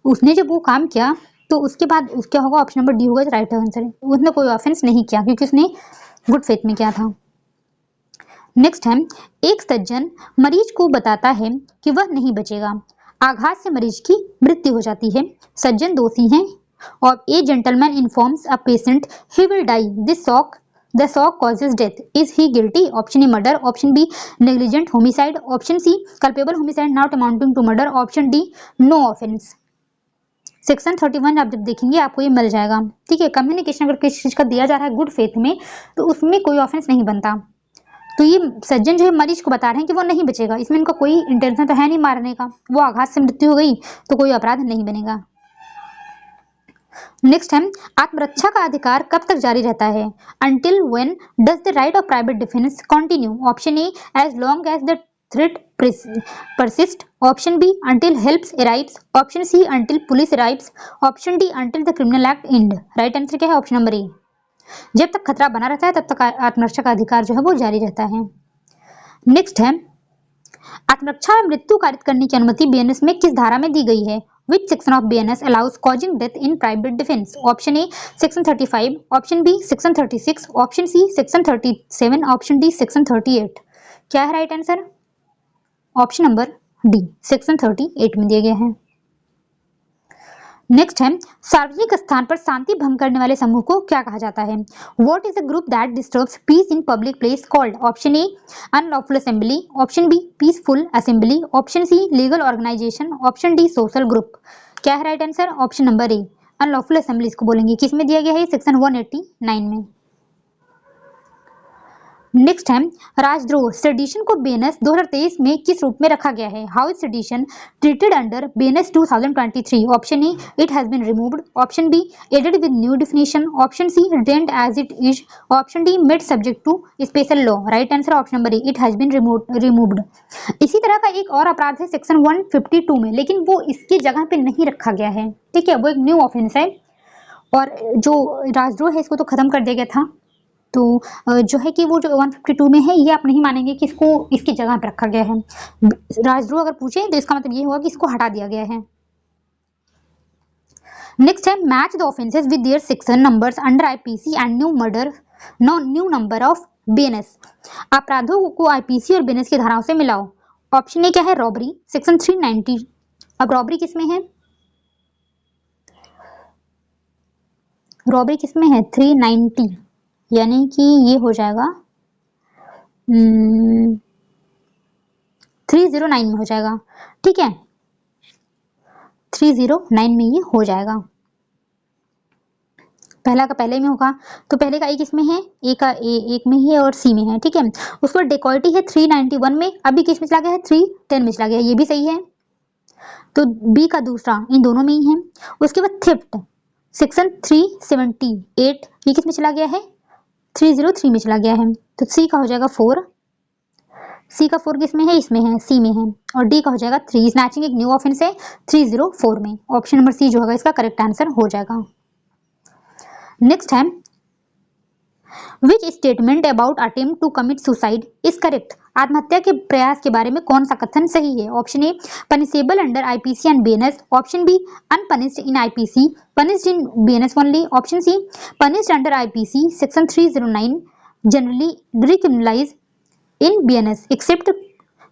उसने जब वो काम किया तो उसके बाद क्या होगा? ऑप्शन नंबर डी होगा राइट आंसर। उसने कोई ऑफेंस नहीं किया क्योंकि उसने गुड फेथ में किया था। नेक्स्ट है एक सज्जन मरीज को बताता है कि वह नहीं बचेगा, आघात से मरीज की मृत्यु हो जाती है, सज्जन दोषी हैं और a gentleman informs a patient he will die, this shock the shock causes death, is he guilty? Option A murder. Option B negligent homicide. Option C culpable homicide not amounting to murder. Option D no offence. Section 31 आप जब देखेंगे आपको ये मिल जाएगा, ठीक है। कम्युनिकेशन अगर किसी चीज का दिया जा रहा है गुड फेथ में तो उसमें कोई ऑफेंस नहीं बनता। तो ये सज्जन जो है मरीज को बता रहे हैं कि वो नहीं बचेगा, इसमें इनका कोई इंटेंशन तो है नहीं मारने का, वो आघात से मृत्यु हो गई तो कोई अपराध नहीं बनेगा। नेक्स्ट है आत्मरक्षा का अधिकार कब तक जारी रहता है? Until when does the right of private defence continue? Option A as long as the threat persist. Option B until help arrives. Option C until police arrives. Option D until the criminal act end. Right answer क्या है? ऑप्शन नंबर ए, जब तक खतरा बना रहता है तब तक आत्मरक्षा का अधिकार जो है वो जारी रहता है। नेक्स्ट है आत्मरक्षा में मृत्यु कारित करने की अनुमति बीएनएस में किस धारा में दी गई है? Which section of BNS allows causing death in private defense? Option A section 35, option B section 36, option C section 37, option D section 38. क्या है right answer? Option number D section 38 में दिया गया है। नेक्स्ट है सार्वजनिक स्थान पर शांति भंग करने वाले समूह को क्या कहा जाता है? What is a group that disturbs peace in public place called? Option A unlawful assembly, option B peaceful assembly, option C legal organisation, option D social group. क्या है right answer? Option number A unlawful assembly इसको बोलेंगे। किसमें दिया गया है? सेक्शन 189 में। नेक्स्ट है राजद्रोह सेडिशन को बीएनएस 2023 में किस रूप में रखा गया है? How is sedition treated under BNS 2023? Option A, it has been removed, option B, added with new definition, option C, retained as it is, option D, made subject to special law. Right answer option number A, it has been removed. इसी तरह का एक और अपराध है सेक्शन 152 में, लेकिन वो इसकी जगह पे नहीं रखा गया है। ठीक है, वो एक न्यू ऑफेंस है और जो राजद्रोह है इसको तो खत्म कर दिया गया था। तो जो है कि वो जो 152 में है ये आप नहीं मानेंगे कि इसको इसकी जगह पर रखा गया है। राजद्रोह अगर पूछे तो इसका मतलब ये होगा कि इसको हटा दिया गया है। नेक्स्ट है match the offences with their section numbers under IPC and new number of BNS. अपराधों को आईपीसी और बीएनएस की धाराओं से मिलाओ। ऑप्शन ए क्या है? Robbery, section 390। अब रॉबरी किसमें है? रॉबरी किसमें है? 390, यानी कि ये हो जाएगा 309 में हो जाएगा। ठीक है, 309 में ये हो जाएगा। पहला का पहले में होगा तो पहले का ए किसमें है? ए का एक में ही है और सी में है। ठीक है, उसको डेकॉइटी है 391 में, अभी किस में चला गया है? 310 में चला गया है, ये भी सही है। तो बी का दूसरा इन दोनों में ही है। उसके बाद थेफ्ट सेक्शन 378, ये किस में चला गया है? 303 में चला गया है। तो सी का हो जाएगा 4, सी का 4 किसमें है? इसमें है, सी में है। और डी का हो जाएगा 3। स्नैचिंग एक न्यू ऑफेंस है 304 में। ऑप्शन नंबर सी जो होगा इसका करेक्ट आंसर हो जाएगा। नेक्स्ट है which statement about attempt to commit suicide is correct? आत्महत्या के प्रयास के बारे में कौन सा कथन सही है? Option A, punishable under IPC and BNS, option B, unpunished in IPC, punished in BNS only, option C, punished under IPC section 309, generally decriminalise in BNS except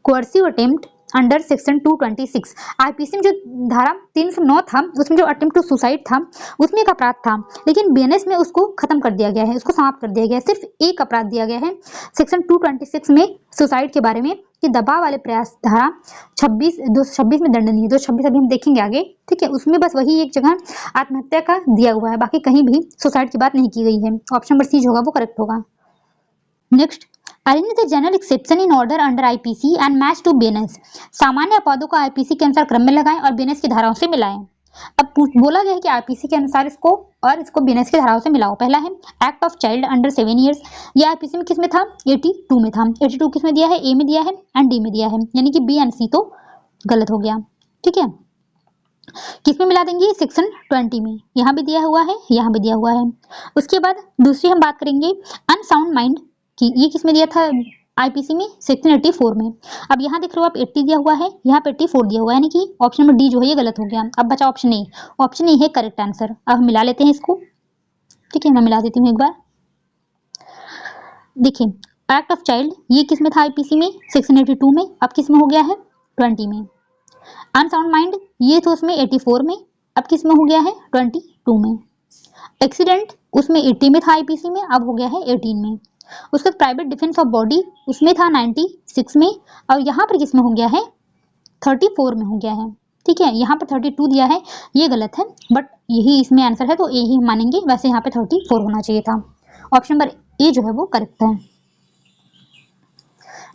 coercive attempt under section 226। IPC में जो धारा 309 था उसमें जो अटेम्प्ट टू सुसाइड था उसमें एक अपराध था, लेकिन बीएनएस में उसको खत्म कर दिया गया है, उसको समाप्त कर दिया गया है। सिर्फ एक अपराध दिया गया है सेक्शन 226 में सुसाइड के बारे में कि दबाव वाले प्रयास धारा 226 में दंडनीय, 226 अभी हम देखेंगे आगे। ठीक है, उसमें बस वही एक जगह आत्महत्या का दिया हुआ है, बाकी कहीं भी सुसाइड की बात नहीं की गई है। ऑप्शन नंबर सी जो होगा वो करेक्ट होगा। Next, arrange the general exception in order under IPC and match to BNS. सामान्य अपवादों को आईपीसी के अनुसार क्रम में लगाएं और बीएनएस की धाराओं से मिलाएं। अब बोला गया है कि आईपीसी के अनुसार इसको और इसको बीएनएस की धाराओं से मिलाओ। पहला है act of child under 7 years, ये आईपीसी में किस में था? 82 में था। 82 किस में दिया है? ए में दिया है एंड डी में दिया है, यानी कि बी एंड सी तो गलत हो गया। ठीक है, किस में मिला देंगे? सेक्शन 20 में, यहाँ भी दिया हुआ है, यहाँ भी दिया हुआ है। उसके बाद दूसरी हम बात करेंगे अनसाउंड माइंड कि ये किस में दिया था? आईपीसी में सेक्शन 84 में। अब यहाँ देख रहे हो आप 80 दिया हुआ है, यहाँ पे 84 दिया हुआ है, यानी कि ऑप्शन नंबर डी जो है ये गलत हो गया। अब बचा ऑप्शन ए, ऑप्शन ए है करेक्ट आंसर। अब हम मिला लेते हैं इसको। ठीक है, मैं मिला देती हूँ एक बार। देखिए, एक्ट ऑफ चाइल्ड ये किस में था? आईपीसी में सेक्शन 82 में, अब किस में हो गया है? 20 में। अनसाउंड माइंड ये तो उसमें 84 में, अब किस में हो गया है? 22 में। एक्सीडेंट उसमें 80 में था आईपीसी में, अब हो गया है 18 में। उसके बाद प्राइवेट डिफेंस ऑफ बॉडी उसमें था 96 में, और यहाँ पर किस में हो गया है? 34 में हो गया है। ठीक है, यहाँ पर 32 दिया है, ये गलत है, बट यही इसमें आंसर है तो यही मानेंगे। वैसे यहाँ पे 34 होना चाहिए था। ऑप्शन नंबर ए जो है वो करेक्ट है।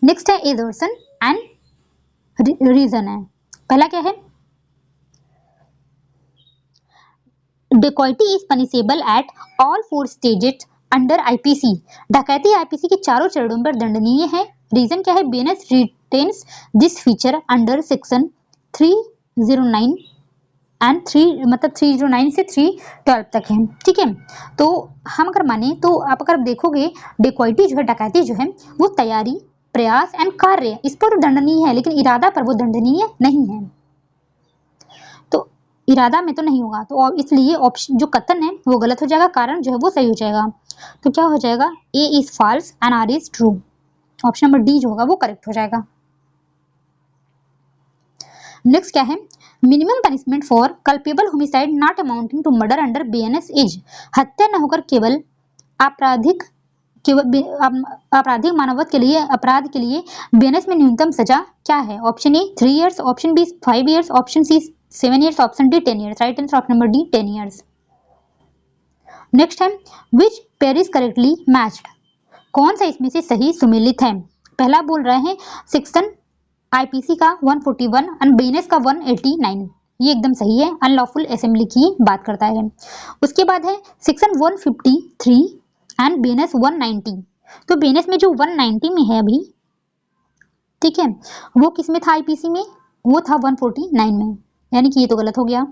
नेक्स्ट है एजर्शन एंड रीजन है। पहला क्या है? Dacoity is punishable at all 4 stages under IPC. डकैती आईपीसी के चारों चरणों पर दंडनीय है। रीजन क्या है? BNS retains this feature under section 309 and 309 से 312 तक है। ठीक है, तो हम अगर माने तो आप अगर देखोगे डेकॉइटी जो है, डकैती जो है वो तैयारी, प्रयास एंड कार्य इस पर दंडनीय है, लेकिन इरादा पर वो दंडनीय नहीं है। तो इरादा में तो नहीं होगा, तो इसलिए ऑप्शन जो कथन है वो गलत हो जाएगा, कारण जो है वो सही हो जाएगा। तो क्या हो जाएगा? A is false and R is true. Option number D जो होगा वो करेक्ट हो जाएगा। नेक्स्ट क्या है? Minimum punishment for culpable homicide not amounting to murder under BNS is. हत्या न होकर केवल आपराधिक मानवत के लिए अपराध के लिए बीएनएस में न्यूनतम सजा क्या है? Option A 3 years, option B 5 years, option C 7 years, option D 10 years. Right answer option number D 10 years. Next है which pair is correctly matched. कौन सा इसमें से सही सुमेलित है? पहला बोल रहे हैं सेक्शन आईपीसी का 141 और बीएनएस का 189, ये एकदम सही है, अनलॉफुल असेंबली की बात करता है। उसके बाद है सेक्शन 153 एंड बीएनएस 190, तो बीएनएस में जो 190 में है अभी, ठीक है, वो किस में था आईपीसी में? वो था 149 में, यानी कि ये तो गलत हो गया।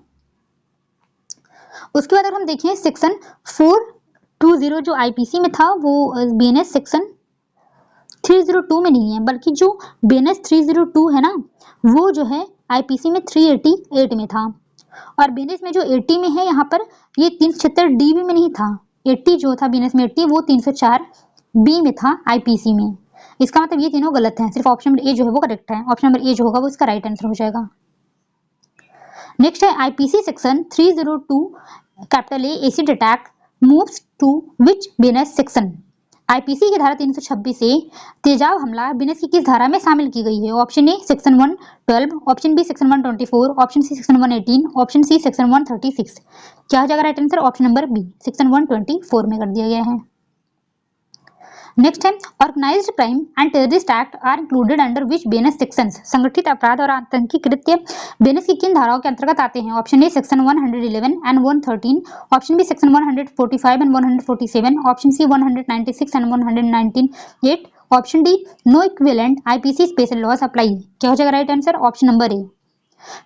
उसके बाद अगर हम देखें सेक्शन 420 जो आईपीसी में था, वो बीएनएस सेक्शन 302 में नहीं है, बल्कि जो बीएनएस 302 है ना, वो जो है आईपीसी में 388 में था। और बीएनएस में जो 80 में है यहाँ पर, ये 376 डी में नहीं था। 80 जो था बीएनएस में 80, वो 304 बी में था आईपीसी में। इसका मतलब ये तीनों गलत हैं, सिर्फ ऑप्शन नंबर ए जो है वो करेक्ट है। ऑप्शन नंबर ए जो होगा वो इसका राइट आंसर हो जाएगा। नेक्स्ट है IPC section 302 capital A acid attack moves to which BNS section? IPC की धारा 326 से तेजाब हमला बीएनएस की किस धारा में शामिल की गई है? ऑप्शन ए section 112, option B section 124, option सी सेक्शन 118, ऑप्शन सी सेक्शन 136। क्या हो जाएगा right answer? Option number B section 124 में कर दिया गया है। नेक्स्ट है organised crime and terrorist act are included under which BNS sections? संगठित अपराध और आतंकी कृत्य बीएनएस की किन धाराओं के अंतर्गत आते हैं? Option A section 111 and 113, option B section 145 and 147, option C 196 and 198, option D no equivalent IPC special laws apply. क्या हो जाएगा right answer? Option number A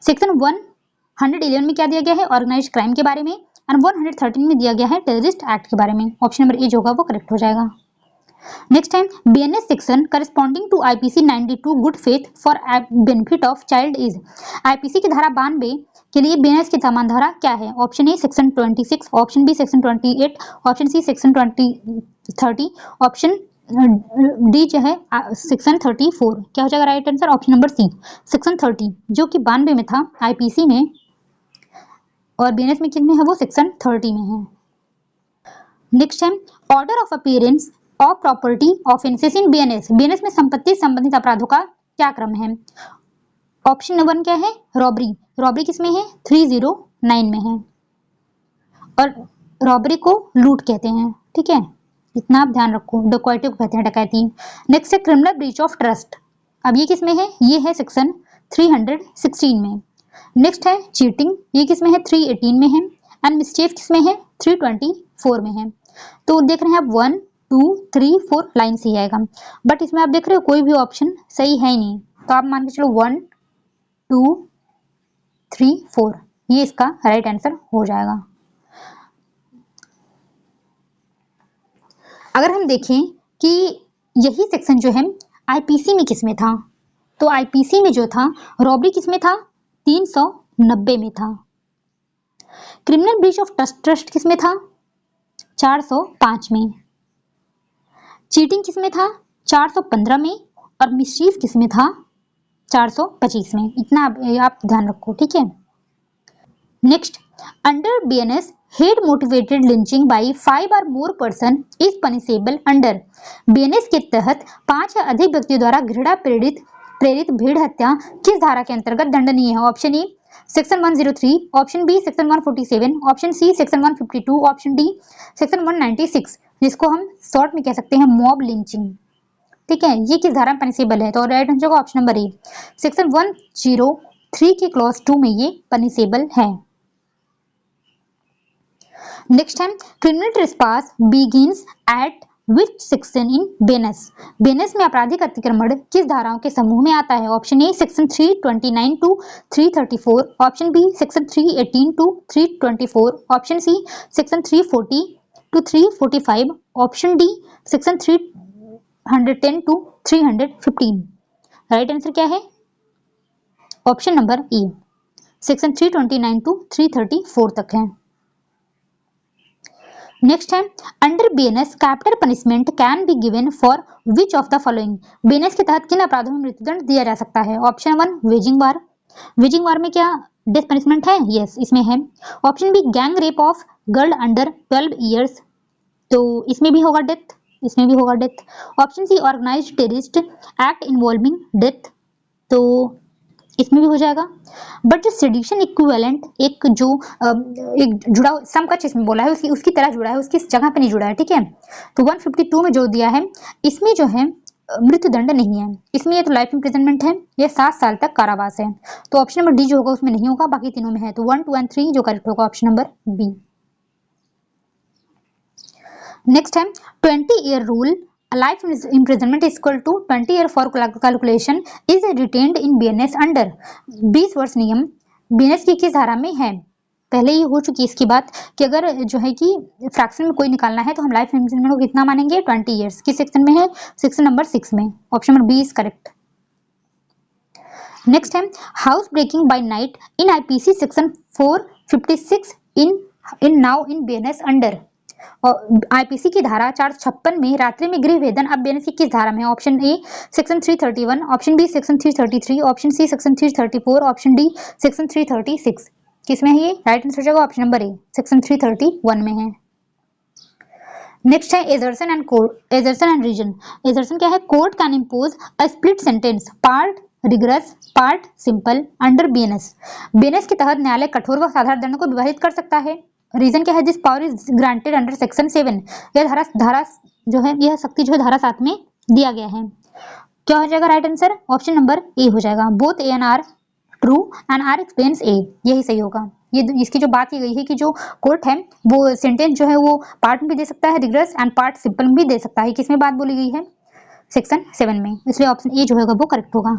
section 111 में क्या दिया गया है? ऑर्गेनाइज्ड क्राइम के बारे में, एंड 113 में दिया गया है टेररिस्ट एक्ट के बारे में। ऑप्शन नंबर ए जो होगा वो करेक्ट हो जाएगा। Next time BNS section corresponding to IPC 92 good faith for benefit of child is? IPC की धारा 92 के लिए बीएनएस की समान धारा क्या है? ऑप्शन ए section 26, option B section 28, option सी सेक्शन 30, ऑप्शन डी जो है सेक्शन 34। क्या हो जाएगा right answer? Option number C section 30, जो कि 92 में था आईपीसी में, और बीएनएस में कितने है? वो सेक्शन 30 में है। Next time order of appearance of property offences in BNS? BNS में संपत्ति संबंधित अपराधों का क्या क्रम है? ऑप्शन नंबर 1 क्या है? रॉबरी। रॉबरी किसमें है? 309 में है, और रॉबरी को लूट कहते हैं, ठीक है, इतना आप ध्यान रखो। डकैती को कहते हैं डकैती। नेक्स्ट है क्रिमिनल ब्रीच ऑफ ट्रस्ट। अब ये किसमें है? ये है सेक्शन 316 में। नेक्स्ट है चीटिंग, ये किसमें है? 318 में है। एंड मिस्चीफ किसमें है? 324 में है। तो देख रहे हैं आप 1 2 3 4 लाइन से ही आएगा, बट इसमें आप देख रहे हो कोई भी ऑप्शन सही है ही नहीं, तो आप मान के चलो 1 2 3 4 ये इसका राइट आंसर हो जाएगा। अगर हम देखें कि यही सेक्शन जो है आईपीसी में किसमें था, तो आईपीसी में जो था रॉबरी किसमें था? 390 में था। क्रिमिनल ब्रीच ऑफ ट्रस्ट किसमें था? 405 में। चीटिंग किसमें था? 415 में। और मिसचीफ किसमें था? 425 में। इतना आप ध्यान रखो, ठीक है। Next, under BNS hate motivated lynching by 5 और more person is punishable under? BNS के तहत 5 या अधिक व्यक्तियों द्वारा घृणा प्रेरित भीड़ हत्या किस धारा के अंतर्गत दंडनीय है? ऑप्शन ए section 103, option B section 147, option सी सेक्शन 152, ऑप्शन डी सेक्शन 196, जिसको हम शॉर्ट में कह सकते हैं मॉब लिंचिंग, ठीक है। ये किस धारा में पनिशेबल है? तो राइट आंसर होगा ऑप्शन नंबर ए सेक्शन 103 के क्लॉज 2 में ये पनिशेबल है। नेक्स्ट है criminal trespass begins at which section in BNS? BNS में आपराधिक अतिक्रमण किस धाराओं के समूह में आता है? Option A section 329 to 334, option B section 318 to 324, option C section 340 to 345, option D section 310 to 315। Right answer क्या है? Option number A section 329 to 334 तक है। नेक्स्ट है under BNS capital punishment can be given for which of the following? BNS के तहत किन अपराधों में मृत्युदंड दिया जा सकता है? Option 1 waging war. Waging war में क्या डेथ पनिशमेंट है? यस, इसमें है। Option B gang rape of girl under 12 years, तो इसमें भी होगा डेथ, इसमें भी होगा death. Option C organised terrorist act involving death, तो इसमें भी हो जाएगा। बट जो सेडिशन इक्विवेलेंट एक जो एक जुड़ा सम कक्ष इसमें बोला है उसकी तरह जुड़ा है, उसकी जगह पे नहीं जुड़ा है, ठीक है। तो 152 में जो दिया है इसमें जो है मृत्युदंड नहीं है, इसमें ये तो लाइफ इम्प्रिजनमेंट है, ये 7 साल तक कारावास है। तो ऑप्शन नंबर डी जो होगा उसमें नहीं होगा, बाकी तीनों में है। तो 1, 2 एंड 3 जो करेक्ट होगा ऑप्शन नंबर बी। नेक्स्ट है 20-year rule, life imprisonment is equal to 20 year for calculation is retained in BNS under 20 वर्ष नियम BNS की किस धारा में है? पहले ही हो चुकी है इसकी बात कि अगर जो है कि फ्रैक्शन में कोई निकालना है तो हम लाइफ इम्प्रिजनमेंट को कितना मानेंगे 20 इयर्स। किस सेक्शन में है? सेक्शन नंबर 6 में, option number B is correct. Next है house breaking by night in IPC section 456 in now in BNS under, IPC की धारा 456 में रात्रि में गृह भेदन अब बीएनएस की किस धारा में है? ऑप्शन ए section 331, option B section 333, option सी सेक्शन 334, ऑप्शन डी सेक्शन 336। किसमें है ये? राइट आंसर जाएगा ऑप्शन नंबर ए, सेक्शन 331 में है। नेक्स्ट है assertion and court, assertion and reason. Assertion क्या है? Court can impose a split sentence part rigorous part simple under BNS. BNS के तहत न्यायालय कठोर व साधारण दंड को विभाजित कर सकता है। रीजन क्या है? This power is granted under section 7। यह धारा जो है यह शक्ति जो है धारा 7 में दिया गया है। क्या हो जाएगा right answer? Option number A हो जाएगा। Both A and R true and R explains A, यही सही होगा। ये इसकी जो बात की गई है कि जो कोर्ट है वो सेंटेंस जो है वो पार्ट में भी दे सकता है रिगरस एंड पार्ट सिंपल में भी दे सकता है। किसमें बात बोली गई है? सेक्शन 7 में, इसलिए ऑप्शन ए जो होगा वो करेक्ट होगा।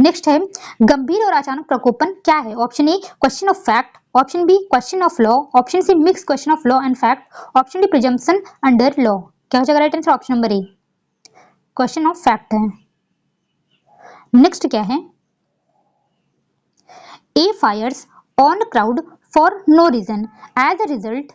नेक्स्ट है गंभीर और अचानक प्रकोपन क्या है? Option A question of fact, option B question of law, option C mix question of law and fact, option D presumption under law. क्या हो जाएगा right answer? Option number A, question of fact है। नेक्स्ट क्या है? A fires on crowd for no reason as a result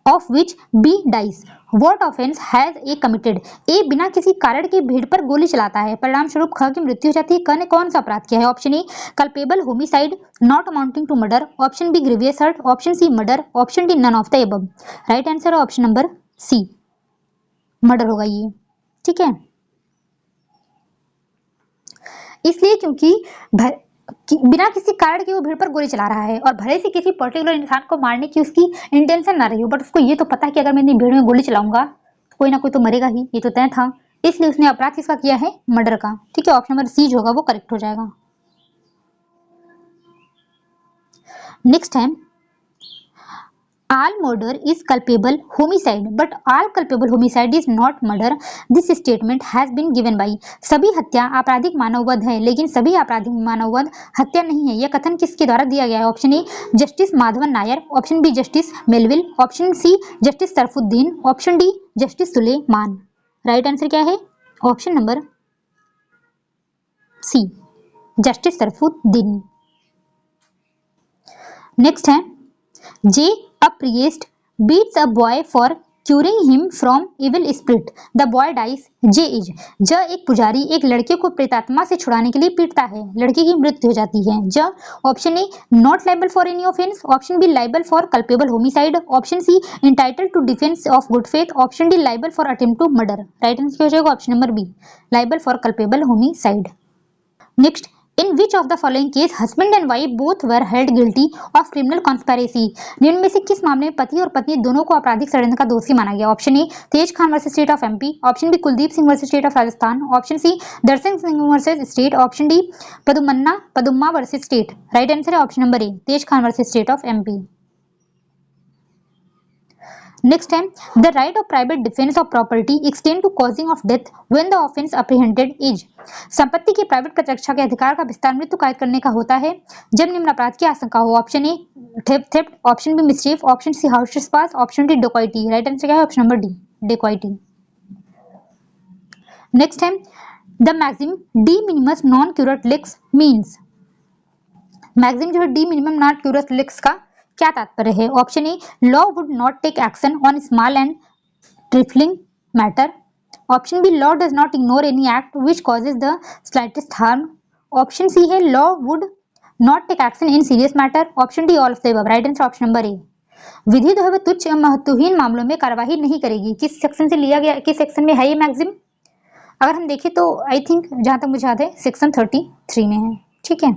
of which B dies. What offense has A committed? A बिना किसी कारण के भीड़ पर गोली चलाता है, परिणाम स्वरूप ख की मृत्यु हो जाती है। क ने कौन सा अपराध किया है? Option A culpable homicide not amounting to murder, option B grievous hurt, option C murder, option D none of the above. Right answer है ऑप्शन नंबर सी, मर्डर होगा ये, ठीक है। इसलिए क्योंकि बिना किसी कारण के वो भीड़ पर गोली चला रहा है और भले से किसी पर्टिकुलर इंसान को मारने की उसकी इंटेंशन ना रही हो, बट उसको ये तो पता है कि अगर मैं भीड़ में गोली चलाऊंगा तो कोई ना कोई तो मरेगा ही, ये तो तय था, इसलिए उसने अपराध किसका किया है? मर्डर का, ठीक है। ऑप्शन नंबर सी जो होगा वो करेक्ट हो जाएगा। नेक्स्ट है all murder is culpable homicide but all culpable homicide is not murder, this statement has been given by। सभी हत्या आपराधिक मानववध है लेकिन सभी आपराधिक मानववध हत्या नहीं है, यह कथन किसके द्वारा दिया गया है? Option A justice Madhavan Nair, option B justice Melvill, option C justice Sarfuddin, option D justice Suleman. Right answer क्या है? Option number C justice Sarfuddin. Next है J a priest beats a boy for curing him from evil spirit, the boy dies, J is। ज एक पुजारी एक लड़के को प्रेतात्मा से छुड़ाने के लिए पीटता है, लड़के की मृत्यु हो जाती है। ज option A not liable for any offence, option B liable for culpable homicide, option C entitled to defence of good faith, option D liable for attempt to murder. Right answer क्या हो जाएगा? Option number B liable for culpable homicide. Next In which of the following case husband and wife both were held guilty of criminal conspiracy? निम्न में से किस मामले में पति और पत्नी दोनों को आपराधिक षड्यंत्र का दोषी माना गया? Option A Tej Khan versus state of MP, option B Kuldeep Singh versus state of Rajasthan, option C Darshan Singh versus state, option D Padumma versus state. Right answer है option number A Tej Khan versus state of MP. Next है the right of private defence of property extend to causing of death when the offence apprehended is. संपत्ति की प्राइवेट रक्षा के अधिकार का विस्तार मृत्यु कायद करने का होता है जब निम्न अपराध की आशंका हो। ऑप्शन ए theft, option B mischief, option C house trespass, option D डकैती। राइट आंसर क्या है? ऑप्शन नंबर डी डकैती। नेक्स्ट है the maxim de minimus non curat lex means. Maxim जो है de minimum not curat lex का क्या तात्पर्य है? Option A law would not take action on small and trifling matter, option B law does not ignore any act which causes the slightest harm, option सी है law would not take action in serious matter, option D all of the above. Right answer option number A विधि जो है तुच्छ एवं महत्वहीन मामलों में कार्यवाही नहीं करेगी। किस सेक्शन से लिया गया, किस सेक्शन में है ये मैक्सिम? अगर हम देखें तो आई थिंक जहां तक मुझे याद है सेक्शन 33 में है। ठीक है।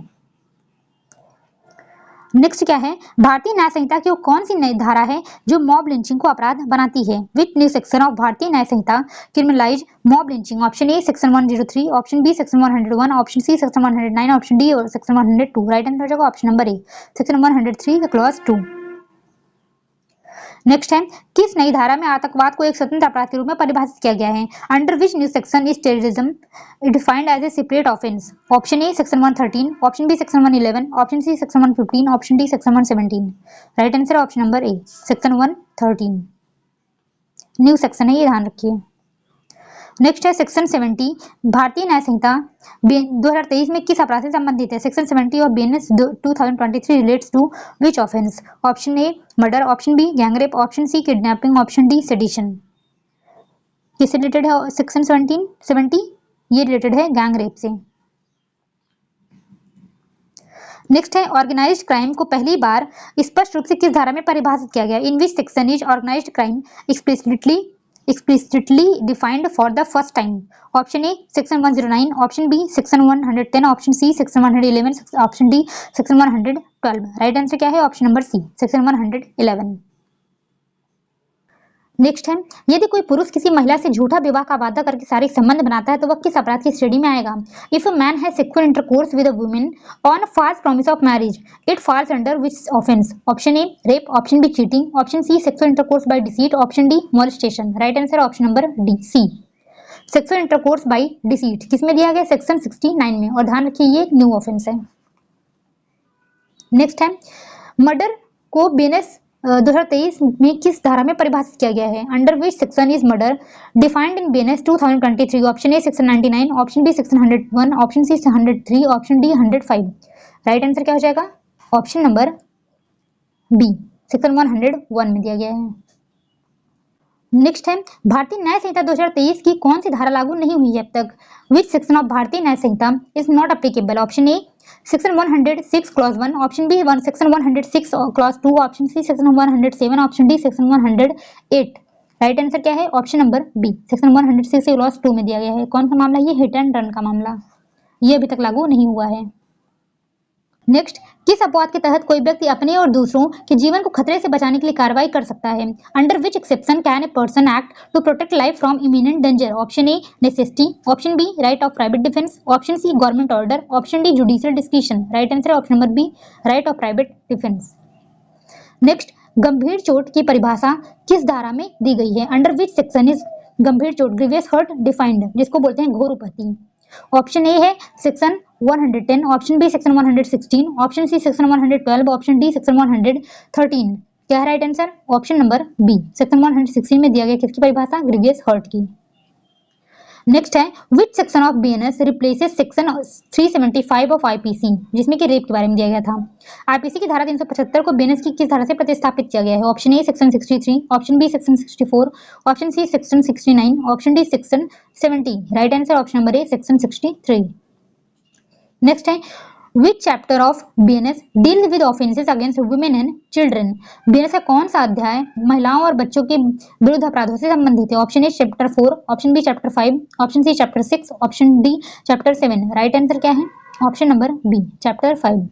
नेक्स्ट क्या है, भारतीय न्याय संहिता की वो कौन सी नई धारा है जो मॉब लिंचिंग को अपराध बनाती है? विच new section of Bharatiya Nyaya Sanhita criminalise mob lynching? Option A section 103, option B section 101, option C section 109, option D और सेक्शन 102। राइट आंसर हो जाएगा option number A section 103 clause 2। Next है, किस नई धारा में आतंकवाद को एक स्वतंत्र अपराध के रूप में परिभाषित किया गया है? Under which new section is terrorism defined as a separate offence? Option A section 113, option B section 111, option C section 115, option D section 117। Right answer option number A section 113 new section है, ये ध्यान रखिए। नेक्स्ट है सेक्शन 70, भारतीय न्याय संहिता 2023 में किस अपराध से संबंधित है? Section 70 of BNS 2023 relates to which offence? Option A murder, option B gang rape, option C kidnapping, option D sedition. किससे रिलेटेड है सेक्शन 70? ये रिलेटेड है गैंगरेप से। नेक्स्ट है, ऑर्गेनाइज्ड क्राइम को पहली बार स्पष्ट रूप से किस धारा में परिभाषित किया गया? In which section is organised crime explicitly defined for the first time? Option A section 109, option B section 110, option C section 111, option D section 112। Right answer क्या है? Option number C section 111। Next है, यदि कोई पुरुष किसी महिला से झूठा विवाह का वादा करके शारीरिक संबंध बनाता है तो वह किस अपराध की श्रेणी में आएगा? If a man has sexual intercourse with a woman on false promise of marriage it falls under which offence? Option A rape, option B cheating, option C sexual intercourse by deceit, option D molestation. Right answer option number D C sexual intercourse by deceit किसमें दिया गया? सेक्शन 69 में। और ध्यान रखिए ये एक न्यू ऑफेंस है। नेक्स्ट है, मर्डर को बीएनएस 2023 में किस धारा में परिभाषित किया गया है? Under which section is murder defined in BNS 2023? Option A section 99, option B section 101, option C 103, option D 105। Right answer क्या हो जाएगा? ऑप्शन नंबर बी सेक्शन 101 में दिया गया है। नेक्स्ट है, भारतीय न्याय संहिता 2023 की कौन सी धारा लागू नहीं हुई है अब तक? विच section of Bharatiya Nyaya Sanhita is not applicable? Option A section 106 clause 1, option B section 106 clause 2, option C section 107, option D section 108। Right answer क्या है? Option number B section 106 clause 2 में दिया गया है। कौन सा मामला? ये हिट एंड रन का मामला, ये अभी तक लागू नहीं हुआ है। नेक्स्ट, किस अपवाद के तहत कोई व्यक्ति अपने और दूसरों के जीवन को खतरे से बचाने के लिए कार्रवाई कर सकता है? Under which exception can a person act to protect life from imminent danger? Option A necessity, option B right of private defence, option C government order, option D judicial discretion. Right answer option number B right of private defence. Next, गंभीर चोट की परिभाषा किस धारा में दी गई है? अंडर विच सेक्शन इज गंभीर चोट ग्रीवियस हर्ट डिफाइंड, जिसको बोलते हैं घोर उपहति? ऑप्शन ए है section 110, option B section 116, option सी सेक्शन 112, ऑप्शन डी सेक्शन 113। क्या है right answer? Option number B section 116 में दिया गया किसकी परिभाषा? ग्रीवियस हर्ट की। नेक्स्ट है, which section of BNS replaces section 375 of IPC, जिसमें कि रेप के बारे में दिया गया था। आईपीसी की धारा 375 को बीएनएस की किस धारा से प्रतिस्थापित किया गया है? Option A section 63, option B section 64, option C section 69, option D section 70। Right answer option number A section 63। Next है, which chapter of BNS deals with offences against women and children? BNS का कौन सा अध्याय महिलाओं और बच्चों के विरुद्ध अपराधों से संबंधित है? Option A chapter 4, option B chapter 5, option C chapter 6, option D chapter 7। Right answer क्या है? Option number B chapter 5।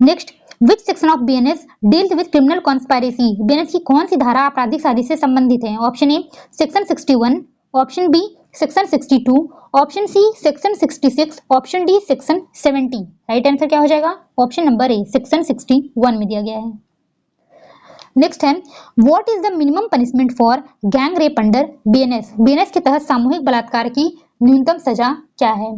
Next, which section of BNS deals with criminal conspiracy? BNS की कौन सी धारा आपराधिक साजिश से संबंधित है? ऑप्शन ए section 61, option B section 62, option सी section 66, option D section 70। Right answer क्या हो जाएगा? ऑप्शन नंबर ए सेक्शन 61 में दिया गया है। नेक्स्ट है, what is the minimum punishment for gang rape under BNS? BNS के तहत सामूहिक बलात्कार की न्यूनतम सजा क्या है?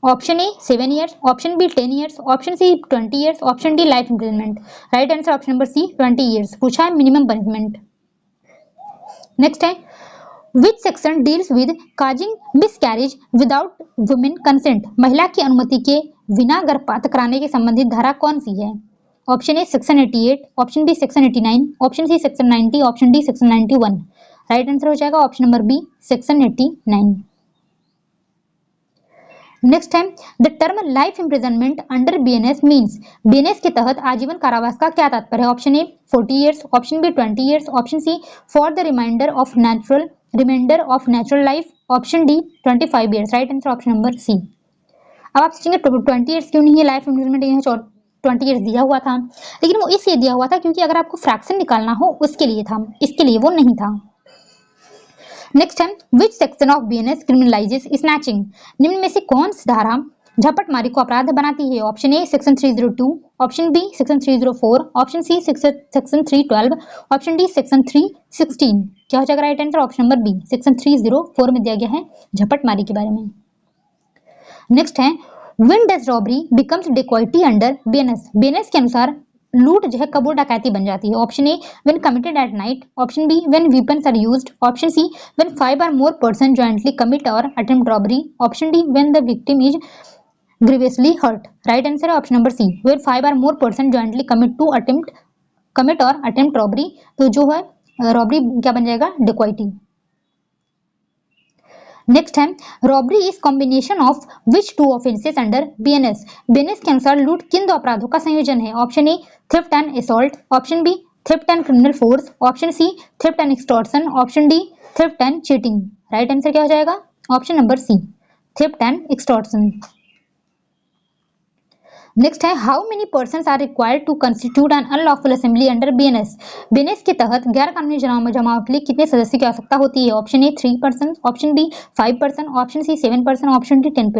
Option A 7 years, option B 10 years, option C 20 years, option D life imprisonment. Right answer option number C 20 years पूछा है मिनिमम पनिशमेंट। नेक्स्ट है, which section deals with causing miscarriage without women consent? महिला की अनुमति के बिना गर्भपात कराने के संबंधित धारा कौन सी है? ऑप्शन ए section 88, option B section 89, option सी section 90, option D section 91। Right answer हो जाएगा option number B section 89। Next है, the term life imprisonment under BNS means? BNS के तहत आजीवन कारावास का क्या तात्पर्य है? Option A 40 years, option B 20 years, option C for the reminder of natural life, option D 25 years, right answer option number C. अब आप सोचेंगे 20 ईयर्स क्यों नहीं है, लाइफ इम्प्रिजनमेंट यहाँ 20 ईयर्स दिया हुआ था, लेकिन वो इसलिए दिया हुआ था क्योंकि अगर आपको फ्रैक्शन निकालना हो उसके लिए था, इसके लिए वो नहीं था। नेक्स्ट है which section of BNS criminalises snatching, निम्न में से कौन सी धारा झपटमारी को अपराध बनाती है? ऑप्शन ए section 302, option B section 304, option सी सेक्शन 312, ऑप्शन डी सेक्शन 316। क्या हो जाएगा right answer option number B, section 304 में दिया गया है झपटमारी के बारे में। नेक्स्ट है when does robbery becomes dacoity under BNS, BNS के अनुसार लूट जो है कब वो डकैती बन जाती है? Option A when committed at night, option B when weapons are used, option C when 5 or more person jointly commit और attempt robbery, option D when the victim is grievously hurt, right answer है option number C, when 5 or more person jointly commit और अटेम्प्ट रॉबरी। तो जो है रॉबरी क्या बन जाएगा? डेकॉइटी। नेक्स्ट है robbery is combination of which two offences under BNS, BNS के अनुसार लूट किन दो अपराधों का संयोजन है? Option A theft and assault, option B theft and criminal force, option C theft and extortion, option D theft and cheating. Right answer क्या हो जाएगा? Option number C, theft and extortion. Next है how many persons are required to constitute an unlawful assembly under BNS, BNS के तहत गैर कानूनी जमावट के लिए कितने सदस्य की आवश्यकता होती है? Option A 3 person, option B 5 person, option C 7 person, option D 10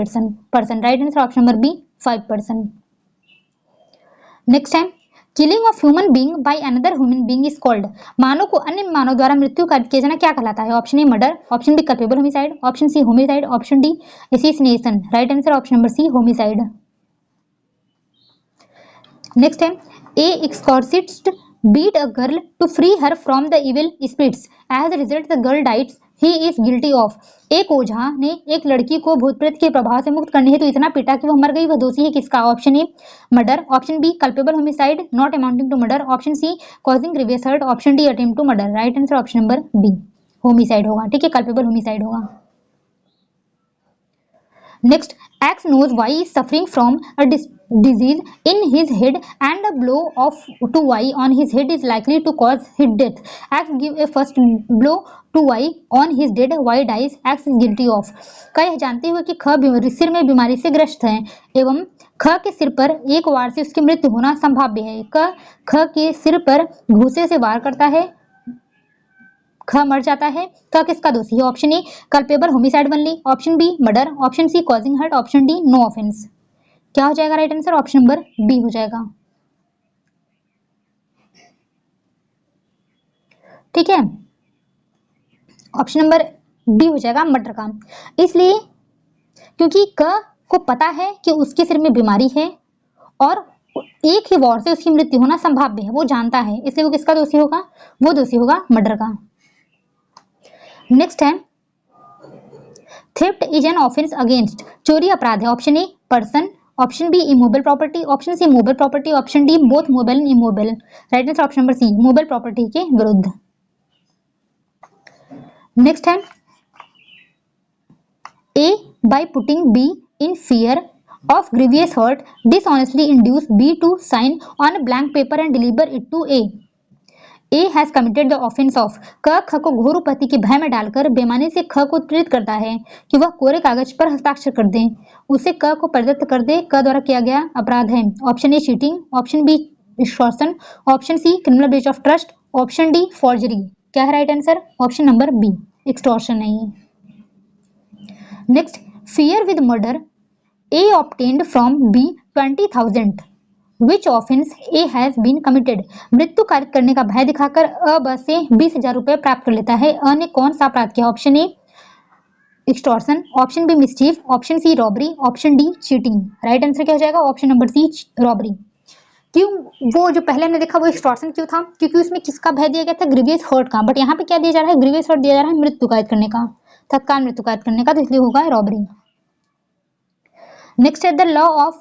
person. Right answer option number B 5 person. Next है killing of human being by another human being is called, मानव को अन्य मानव द्वारा मृत्यु किया जाना क्या कहलाता है? Option A murder, option B culpable homicide, option C homicide, option D assassination. Right answer option number C homicide. Next है a exorcist beat a girl to free her from the evil spirits, as a result the girl dies, he is guilty of, एक ओझा ने एक लड़की को भूत प्रेत के प्रभाव से मुक्त करने हेतु इतना पीटा कि वह मर गई, वह दोषी है किसका? Option A murder, option B culpable homicide not amounting to murder, option C causing grievous hurt, option D attempt to murder. Right answer option number B homicide होगा, ठीक है, कल्पेबल होमिसाइड होगा। Next, X knows Y is suffering from a disease in his head and a blow to Y on his head is likely to cause his death. X give a first blow to Y on his dead, Y dies, X is guilty of. क्या यह जानते हुए कि ख सिर में बीमारी से ग्रस्त है एवं ख के सिर पर एक वार से उसकी मृत्यु होना संभाव्य है? ख के सिर पर घूसे से वार करता है, ख मर जाता है, तो किसका दोषी है? Option A culpable homicide only, option B murder, option C causing hurt, option D no offence. क्या हो जाएगा right answer? Option number B हो जाएगा, ठीक है, ऑप्शन नंबर डी हो जाएगा मर्डर का। इसलिए क्योंकि क को पता है कि उसके सिर में बीमारी है और एक ही वॉर से उसकी मृत्यु होना संभाव्य है, वो जानता है, इसलिए वो किसका दोषी होगा? वो दोषी होगा मर्डर का। नेक्स्ट है theft is an offence against, चोरी अपराध है। Option A person, option B immovable property, option C movable property, option D both movable and immovable. Right answer option number C movable property के विरुद्ध। नेक्स्ट है A by putting B in fear of grievous hurt dishonestly induce B to sign on a blank paper and deliver it to A. A has committed the offense of, क ख को घोर उपपत्ति के भय में डालकर बेमानी से ख को प्रेरित करता है कि वह कोरे कागज पर हस्ताक्षर कर दे, उसे क को प्रदत्त कर दे, क द्वारा किया गया अपराध है। Option A cheating, option B extortion, option C criminal breach of trust, option D forgery. क्या है right answer? Option number B extortion नहीं है। Next fear with murder A obtained from B 20,000. Which offense A has been committed? मृत्यु कारित करने का भय दिखाकर अ ब से 20,000 रुपए प्राप्त कर लेता है। अ ने कौन सा अपराध किया? Option A extortion, option B mischief, option C robbery, option D cheating. Right answer क्या हो जाएगा? Option number C robbery. क्यों वो जो पहले हमने देखा वो एक्सटॉर्शन क्यों था? क्योंकि उसमें किसका भय दिया गया था? ग्रीवियस हर्ट का। बट यहाँ पे क्या दिया जा रहा है? ग्रीवियस हर्ट दिया जा रहा है मृत्यु कारित करने का, तत्काल मृत्यु कारित करने का, तो इसलिए होगा रॉबरी। नेक्स्ट है the law of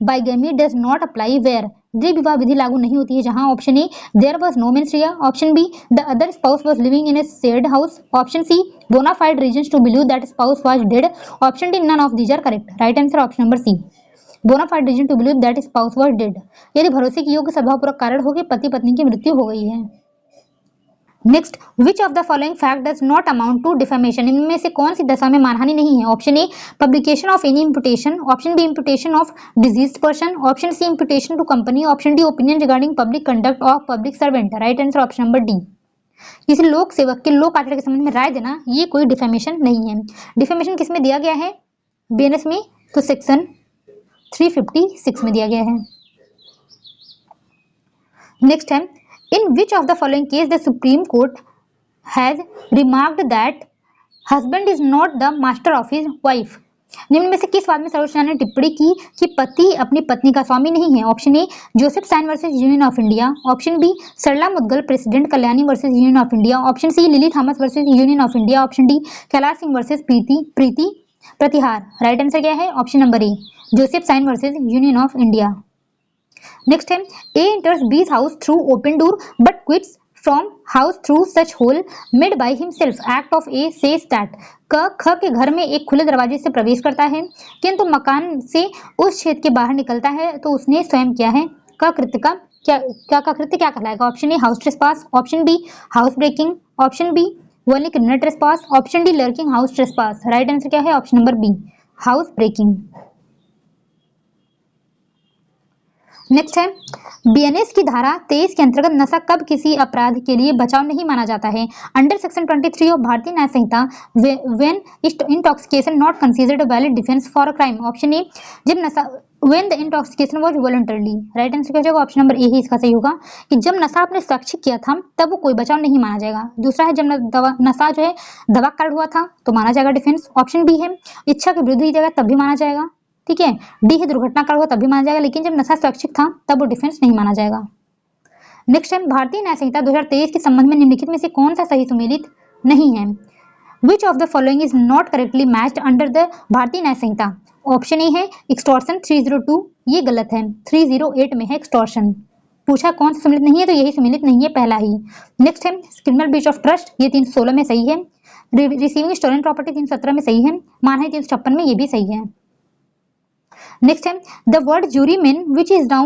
bigamy does not apply where, द्विविवाह विधि लागू नहीं होती है जहां? Option A there was no mens rea, option B the other spouse was living in a shared house, option C bona fide reasons to believe that spouse was dead, option D none of these are correct. Right answer option number C bona fide reason to believe that spouse was dead, यदि भरोसे की योग्य सद्भावपूर्वक कारण हो कि पति पत्नी की मृत्यु हो गई है। Next, which of the following fact does not amount to defamation, इनमें से कौन सी दशा में मानहानि नहीं है? Option A publication of any imputation, option B imputation of deceased person, option C imputation to company, option D opinion regarding public conduct of public servant. Right answer option number D. किसी लोक सेवक के लोक आचरण के संबंध में राय देना ये कोई डिफेमेशन नहीं है। डिफेमेशन किस में दिया गया है बीएनएस में? तो सेक्शन 356 में दिया गया है। नेक्स्ट है, in which of the following case the Supreme Court has remarked that husband is not the master of his wife, निम्न में से किस बात में सर्वोच्च न्यायालय ने टिप्पणी की कि पति अपनी पत्नी का स्वामी नहीं है? Option A Joseph sign versus Union of India, option B Sarla Mudgal president Kalyani versus Union of India, option C Lily Thomas versus Union of India, option D Kailash Singh versus Preeti Pratihar. Right answer क्या है? Option number A Joseph sign versus Union of India. Next है, A enters B's house through open door but quits from house through such hole made by himself. Act of A says that ख के घर में एक खुले दरवाजे से प्रवेश करता है किंतु मकान से उस क्षेत्र के बाहर निकलता है तो उसने स्वयं किया है। का कृत्य क्या कहलाएगा? Option A house trespass, option B house breaking, option B only criminal trespass, option D lurking house trespass. Right answer क्या है? Option number B house breaking. Next है, बीएनएस की धारा 23 के अंतर्गत नशा कब किसी अपराध के लिए बचाव नहीं माना जाता है? Under section 23 of Bharatiya Nyaya Sanhita when intoxication not considered a valid defence for a crime. Option A जब नशा when the intoxication was voluntarily. Right answer क्या होगा? ऑप्शन नंबर ए ही इसका सही होगा कि जब नशा आपने स्वैच्छिक किया था तब वो कोई बचाव नहीं माना जाएगा। दूसरा है जब नशा जो है दवा कार्ड हुआ था तो माना जाएगा डिफेंस। ऑप्शन बी है इच्छा के विरुद्ध ही जाएगा तब भी माना जाएगा। ठीक है, डी है दुर्घटना काल हुआ तब भी माना जाएगा, लेकिन जब नशा स्वैच्छिक था तब वो डिफेंस नहीं माना जाएगा। नेक्स्ट टाइम भारतीय न्याय संहिता 2023 के संबंध में निम्नलिखित में से कौन सा सही सुमेलित नहीं है? Which of the following is not correctly matched under the Bharatiya Nyaya Samhita? Option A है एक्सटॉर्शन 302, ये गलत है। 308 में है एक्सटॉर्शन। पूछा कौन सा सुमेलित नहीं है तो यही सुमेलित नहीं है, पहला ही। नेक्स्ट है क्रिमिनल ब्रीच ऑफ ट्रस्ट, ये 316 में सही है। रिसीविंग स्टोलन प्रॉपर्टी 317 में सही है। मानहानि 356 में ये भी सही है। नेक्स्ट है the word juryman which is now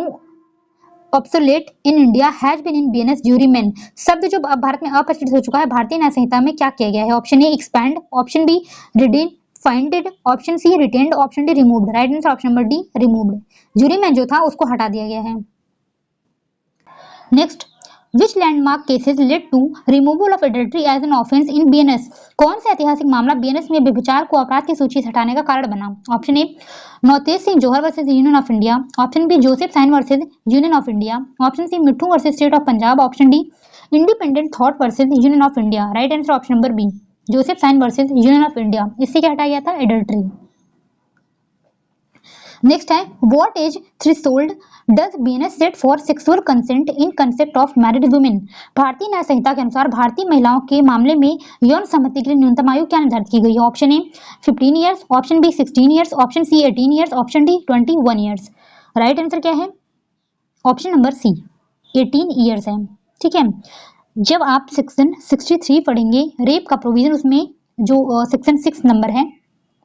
obsolete in India has been in BNS juryman, शब्द जो अब भारत में अप्रचलित हो चुका है भारतीय न्याय संहिता में क्या किया गया है? Option A expand, option B redefined, option C retained, option D removed. Right answer option number D removed. juryman जो था उसको हटा दिया गया है। Next, Which landmark cases led to removal of adultery as an offence in BNS? कौन सा ऐतिहासिक मामला बीएनएस में व्यभिचार को अपराध की सूची से हटाने का कारण बना? Option A Navtej Singh Johar versus Union of India, option B Joseph sign versus Union of India, option C Mithu versus state of Punjab, option D independent thought versus Union of India. Right answer option number B Joseph sign versus Union of India. इससे क्या हटाया गया था? एडल्ट्री। नेक्स्ट है what age threshold does BNS set for sexual consent in concept of married women? भारतीय न्याय संहिता के अनुसार भारतीय महिलाओं के मामले में यौन सहमति के लिए न्यूनतम आयु क्या निर्धारित की गई है? Option A 15 years, option B 16 years, option C 18 years, option D 21 years. Right answer क्या है? ऑप्शन नंबर सी 18 ईयर्स है। ठीक है, जब आप सेक्शन 63 पढ़ेंगे रेप का प्रोविजन, उसमें जो सेक्शन 6 नंबर है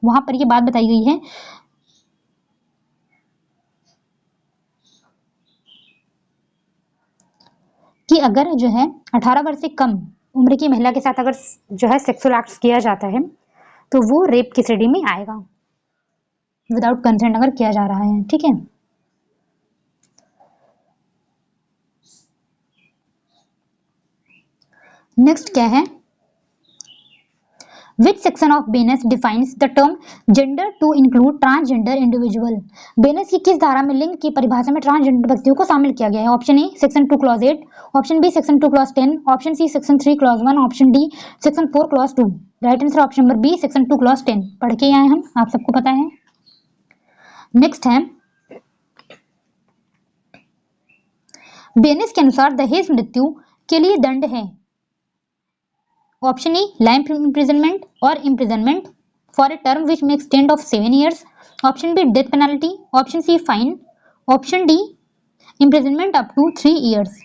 वहां पर यह बात बताई गई है कि अगर जो है 18 वर्ष से कम उम्र की महिला के साथ अगर जो है सेक्सुअल एक्ट किया जाता है तो वो रेप की श्रेणी में आएगा, विदाउट कंसेंट अगर किया जा रहा है। ठीक है, नेक्स्ट क्या है? Which section of BNS defines the term gender to include transgender individual? BNS की किस धारा में लिंग की परिभाषा में ट्रांसजेंडर व्यक्तियों को शामिल किया गया है? ऑप्शन ए section 2 clause 8, option B section 2 clause 10, option सी section 3 clause 1, option D section 4 clause 2। Right answer option number B section 2 clause 10। पढ़ के आए हम, आप सबको पता है। नेक्स्ट है BNS के अनुसार दहेज मृत्यु के लिए दंड है। ऑप्शन ए लाइफ इम्प्रिजनमेंट और imprisonment for a term which may extend of 7 years, option B death penalty, option C fine, option D imprisonment up to 3 years.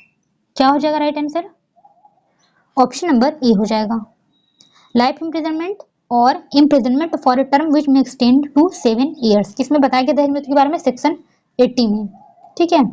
क्या हो जाएगा right answer? Option number A हो जाएगा, लाइफ इम्प्रिजनमेंट और imprisonment for a term which may extend to 7 years. किसमें बताया गया दहेज मृत्यु के बारे में? सेक्शन 80 में। ठीक है,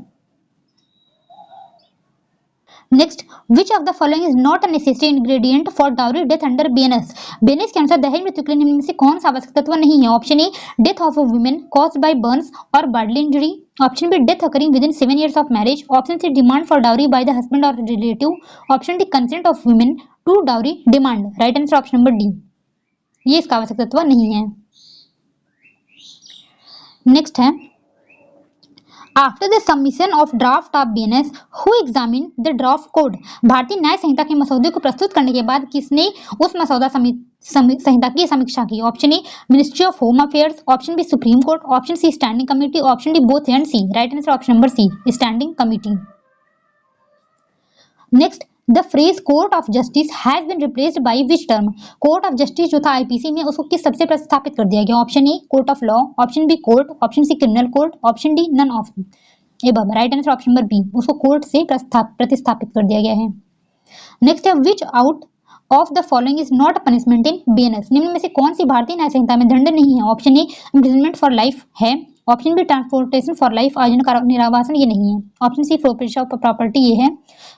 next, which of the following is not a necessary ingredient for dowry death under BNS? BNS के अनुसार दहेज मृत्यु के लिए निम्न में से कौन सा आवश्यक तत्व नहीं है? Option A, death of a women caused by burns or bodily injury. Option B, death occurring within 7 years of marriage। Option C, demand for dowry by the husband or relative. Option D, consent of women to dowry demand. Right answer option number D, ये इसका आवश्यक तत्व नहीं है। नेक्स्ट है, after the submission of draft of BNS who examine the draft code? Bharatiya Nyaya संहिता के मसौदे को प्रस्तुत करने के बाद किसने उस मसौदा संहिता की समीक्षा की? Option A, ministry of home affairs. Option B, supreme court. Option C, standing committee. Option D, both and C. Right answer option number C, standing committee. Next, the phrase court of justice has been replaced by which term? Court of justice जो था आईपीसी में, उसको किस शब्द से प्रतिस्थापित कर दिया गया? Option A, court of law. Option B, court. Option C, criminal court. Option D, none of above. Right answer option number B, उसको कोर्ट से प्रतिस्थापित कर दिया गया है। नेक्स्ट है, which out of the following is not a punishment in BNS? निम्न में से कौन सी भारतीय न्याय संहिता में दंड नहीं है? Option A, imprisonment for life है। Option B, transportation for life आजीवन निरावासन, ये नहीं है। Option C, forfeiture of property, ये है।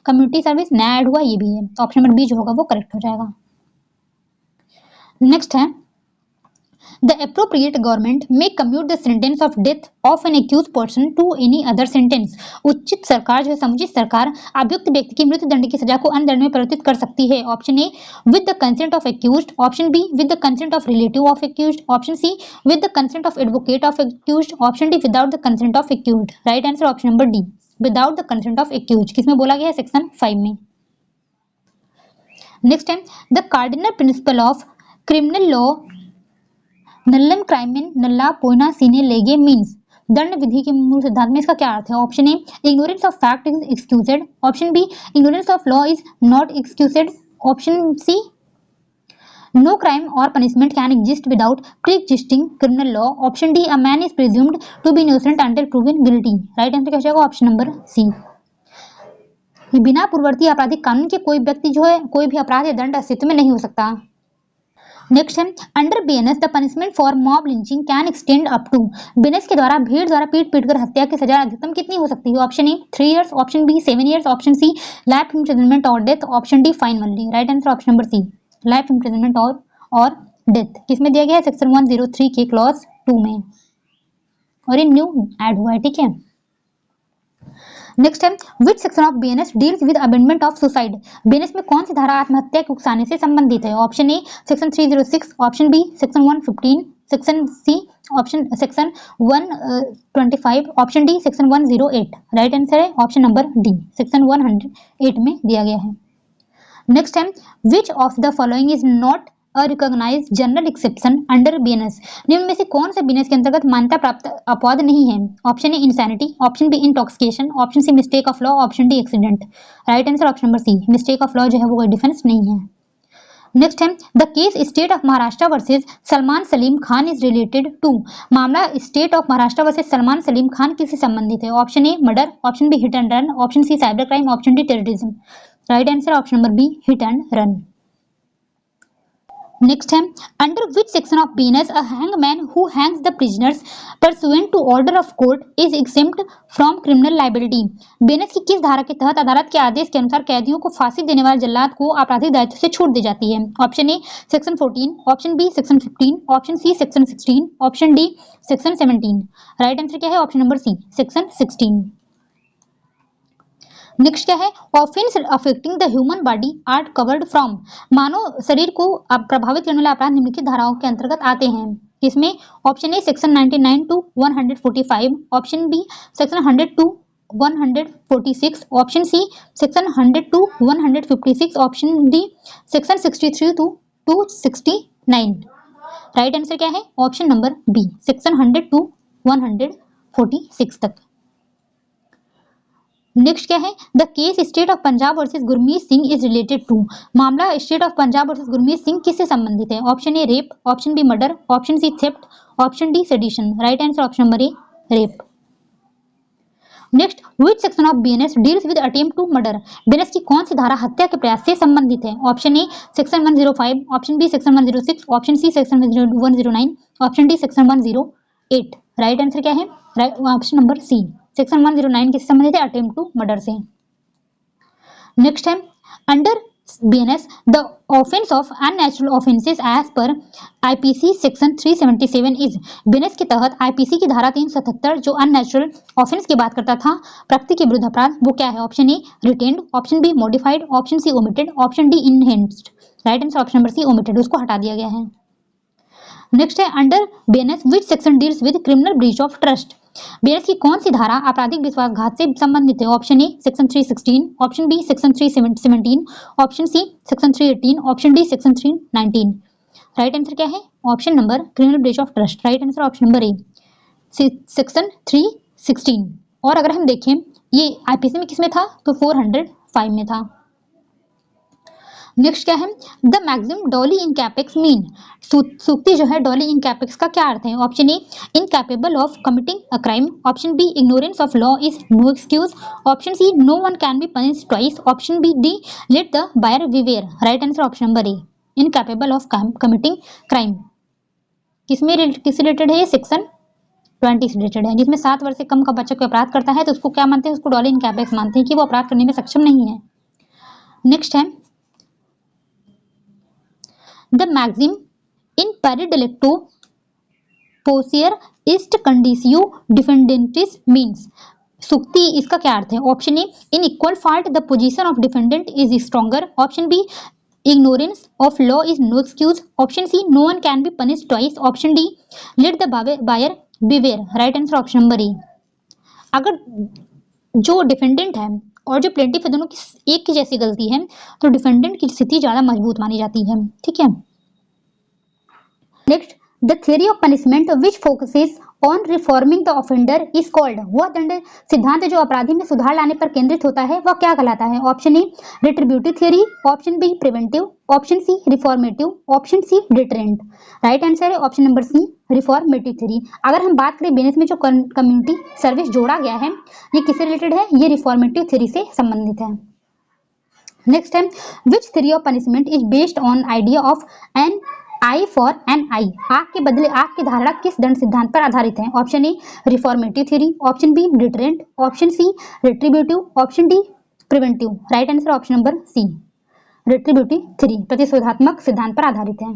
कम्युनिटी सर्विस नया ऐड हुआ, ये भी है। ऑप्शन नंबर बी जो होगा वो करेक्ट हो जाएगा। नेक्स्ट है, the appropriate government may commute the sentence of death of an accused person to any other sentence। उचित सरकार जो है, समुचित सरकार अभियुक्त व्यक्ति की मृत्यु दंड की सजा को अन्य दंड में परिवर्तित कर सकती है। Option A, with the consent of accused. Option B, with the consent of relative of accused. Option C, with the consent of advocate of accused. Option D, without the consent of accused. Right answer option number D, without the consent of accused. किसमें बोला गया है? सेक्शन 5 में। नेक्स्ट है, the cardinal principle of criminal law नल्लम क्राइमिन नल्ला पोइना सीने लेगे मीन्स। दंड विधि के मूल सिद्धांत में इसका क्या अर्थ है? Option A, ignorance of fact is excused. Option B, ignorance of law is not excused. Option C, no crime or punishment can exist without pre existing criminal law. Option D, a man is presumed to be innocent until proven guilty. Right answer क्या हो जाएगा? ऑप्शन नंबर सी, बिना पूर्ववर्ती आपराधिक कानून के कोई व्यक्ति जो है, कोई भी अपराध या दंड अस्तित्व में नहीं हो सकता। नेक्स्ट है, under BNS the punishment for mob lynching can extend up to. BNS के द्वारा भीड़ द्वारा पीट कर हत्या की सजा अधिकतम कितनी हो सकती है? Option A, 3 years. Option B, 7 years. Option C, life imprisonment or death. Option D, fine only. Right answer option number C, life imprisonment or death. किसमें दिया गया है? सेक्शन 103 के क्लॉज 2 में, और ये न्यू ऐड हुआ है। ठीक है। नेक्स्ट है, which section of BNS deals with amendment of suicide? BNS में कौन सी धारा आत्महत्या के उकसाने से संबंधित है? ऑप्शन ए, section 306। Option B, section 115। Section C, option section 125। Option D, section 108। Right answer है ऑप्शन नंबर डी, सेक्शन 108 में दिया गया है। नेक्स्ट है, which of the following is not a recognised general exception under BNS? निम्न में से कौन सा बीएनएस के अंतर्गत मान्यता प्राप्त अपवाद नहीं है? Option A, insanity. Option B, intoxication. Option C, mistake of law. Option D, accident. Right answer option number C, mistake of law जो है वो कोई डिफेंस नहीं है। नेक्स्ट है, the case state of Maharashtra versus Salman Salim Khan is related to. मामला state of Maharashtra versus Salman Salim Khan किससे संबंधित है? Option A, murder. Option B, hit and run. Option C, cyber crime. Option D, terrorism. Right answer option number B, hit and run. Next है, under which section of BNS a hangman who hangs the prisoners pursuant to order of court is exempt from criminal liability? BNS की किस धारा के तहत अदालत के आदेश के अनुसार कैदियों को फांसी देने वाले जल्लाद को आपराधिक दायित्व से छूट दी जाती है? ऑप्शन ए, section 14। Option B, section 15। Option सी, section 16। Option D, section 17। Right answer क्या है? Option number C, section 16। Next क्या है, offence affecting the human body are covered from. मानव शरीर को प्रभावित करने वाले अपराध निम्नलिखित धाराओं के अंतर्गत आते हैं। इसमें option A, section 99 to 145। Option B, section 100 to 146। Option C, section 100 to 156। Option D, section 63 to 269। Right answer क्या है? Option number B, section 100 to 146 तक। नेक्स्ट क्या है, the case state of Punjab versus Gurmeet Singh is related to. मामला state of Punjab versus Gurmeet Singh किससे संबंधित है? Option A, rape. Option B, murder. Option C, theft. Option D, sedition. Right answer option number A, rape. Next, which section of BNS deals with attempt to murder? BNS की कौन सी धारा हत्या के प्रयास से संबंधित है? ऑप्शन ए, section 105। Option B, section 106। Option सी, section 109। Option D, section 108। Right answer क्या है? ऑप्शन नंबर सी, सेक्शन 109 किससे संबंधित है? अटेम्प्ट टू मर्डर से। नेक्स्ट है under BNS the offense of unnatural offenses as per IPC section 377 is BNS के तहत IPC की धारा 377 जो unnatural offense की बात करता था, प्रकृति के विरुद्ध अपराध, वो क्या है? Option A retained, option B modified, option C omitted, option D enhanced। Right answer option number C omitted, उसको हटा दिया गया है। नेक्स्ट है under BNS which section deals with criminal breach of trust. BNS की कौन सी धारा आपराधिक विश्वासघात से संबंधित है? ऑप्शन ए section 316, option B section 317, option सी section 318, option D section 319। Right answer क्या है? Option number criminal breach of trust. Right answer option number A section 316। और अगर हम देखें ये IPC में किस में था? तो 405 में था। नेक्स्ट क्या है? द मैक्सिम डॉली इन कैपेक्स मीन, सूक्ति जो है डॉली इन कैपेक्स का क्या अर्थ है? Option A incapable of committing a crime, option B ignorance of law is no excuse, option C no one can be punished twice, option B D let the buyer beware. Right answer option number A incapable of committing crime. किससे रिलेटेड है? ये सेक्शन 20 से रिलेटेड है, जिसमें 7 वर्ष से कम का बच्चा कोई अपराध करता है तो उसको क्या मानते हैं? उसको डॉली इन कैपेक्स मानते हैं कि वो अपराध करने में सक्षम नहीं है। नेक्स्ट है द मैक्सिम इन पेरी डेलिक्टो पोसियर इस्ट कंडीसियो डिफेंडेंटिस मीन्स, सूक्ति इसका क्या अर्थ है? Option A in equal fault the position of defendant is stronger, option B ignorance of law is no excuse, option C no one can be punished twice, option D let the buyer beware। Right answer option number A. अगर जो डिफेंडेंट है और जो प्लेंटिफ है दोनों की एक की जैसी गलती है तो डिफेंडेंट की स्थिति ज्यादा मजबूत मानी जाती है। ठीक है। Next the theory of punishment which focuses on reforming the offender is called, वह दंड सिद्धांत जो अपराधी में सुधार लाने पर केंद्रित होता है वह क्या कहलाता है? Option A retributive theory, option B preventive, option C reformative, option C deterrent. Right answer है option number C reformative theory. अगर हम बात करें BNS में जो कम्युनिटी सर्विस जोड़ा गया है ये किससे रिलेटेड है? ये रिफॉर्मेटिव थ्योरी से संबंधित है। नेक्स्ट है which theory of punishment is based on idea of an eye for an eye, आग के बदले आग की धारणा किस दंड सिद्धांत पर आधारित है? Option A reformative theory, option B deterrent, option C retributive, option D preventive. Right answer option number C retributive theory प्रतिशोधात्मक सिद्धांत पर आधारित है।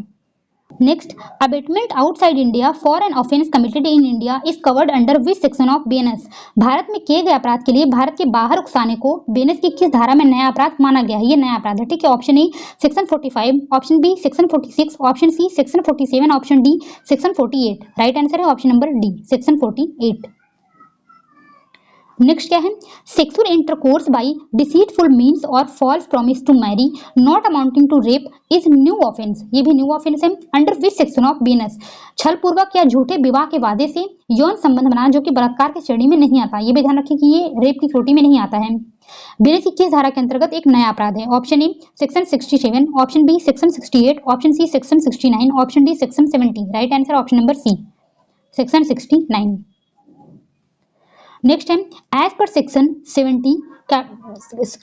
Next abetment outside India for an offence committed in India is covered under which section of BNS, Bharat में किए गए अपराध के लिए भारत के बाहर उकसाने को BNS की किस धारा में नया अपराध माना गया है? ये नया अपराध है। ठीक है। ऑप्शन ए section 45, option B section 46, option सी section 47, option D section 48। Right answer है option number D section 48। Next क्या है? Sexual intercourse by deceitful means or false promise to marry not amounting to rape is new offence, ये भी न्यू ऑफेंस है। Under which section of BNS, छल पूर्वक या झूठे विवाह के वादे से यौन संबंध बनाना जो कि बलात्कार की श्रेणी में नहीं आता, ये भी ध्यान रखें कि ये रेप की कोटि में नहीं आता है। BNS की किस धारा के अंतर्गत एक नया अपराध है? ऑप्शन ए section 67, option B section 68, option सी section 69, option D section 70। Right answer option number C section 69। Next है एज पर section 70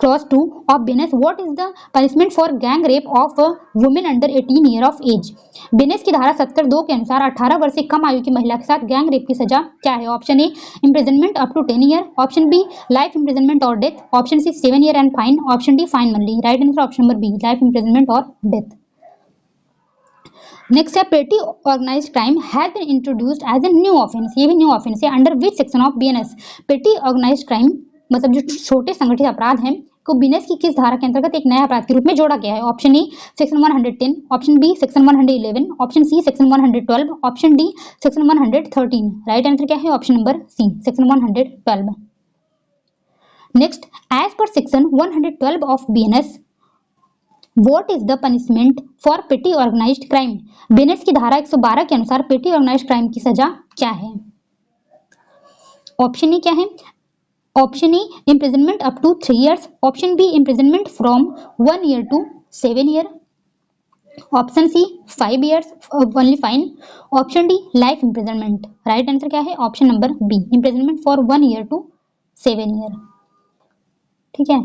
clause 2 of BNS what is the punishment for gang rape of a woman under 18 year of age। BNS की धारा 70(2) के अनुसार 18 वर्ष से कम आयु की महिला के साथ गैंग रेप की सजा क्या है? Option A imprisonment up to 10 year, option B life imprisonment or death, option C 7 year and fine, option D fine only. Right answer option number B life imprisonment or death. Next है petty organised crime has been introduced as a new offence, ये भी न्यू ऑफेंस है। Under which section of BNS, petty organised crime मतलब जो छोटे संगठित अपराध हैं को BNS की किस धारा के अंतर्गत एक नया अपराध के रूप में जोड़ा गया है? ऑप्शन ए section 110, option B section 111, option सी section 112, option D section 113। Right answer क्या है? Option number C section 112। Next as पर section 112 of BNS What is the punishment for petty organized crime? BNS की धारा 112 के अनुसार पेटी ऑर्गेनाइज्ड क्राइम की सजा क्या है? ऑप्शन ए क्या है? Option A imprisonment up to 3 years, option B imprisonment from 1 year to 7 year, option C 5 years only fine, option D life imprisonment. Right answer क्या है? Option number B imprisonment for 1 year to 7 year। ठीक है।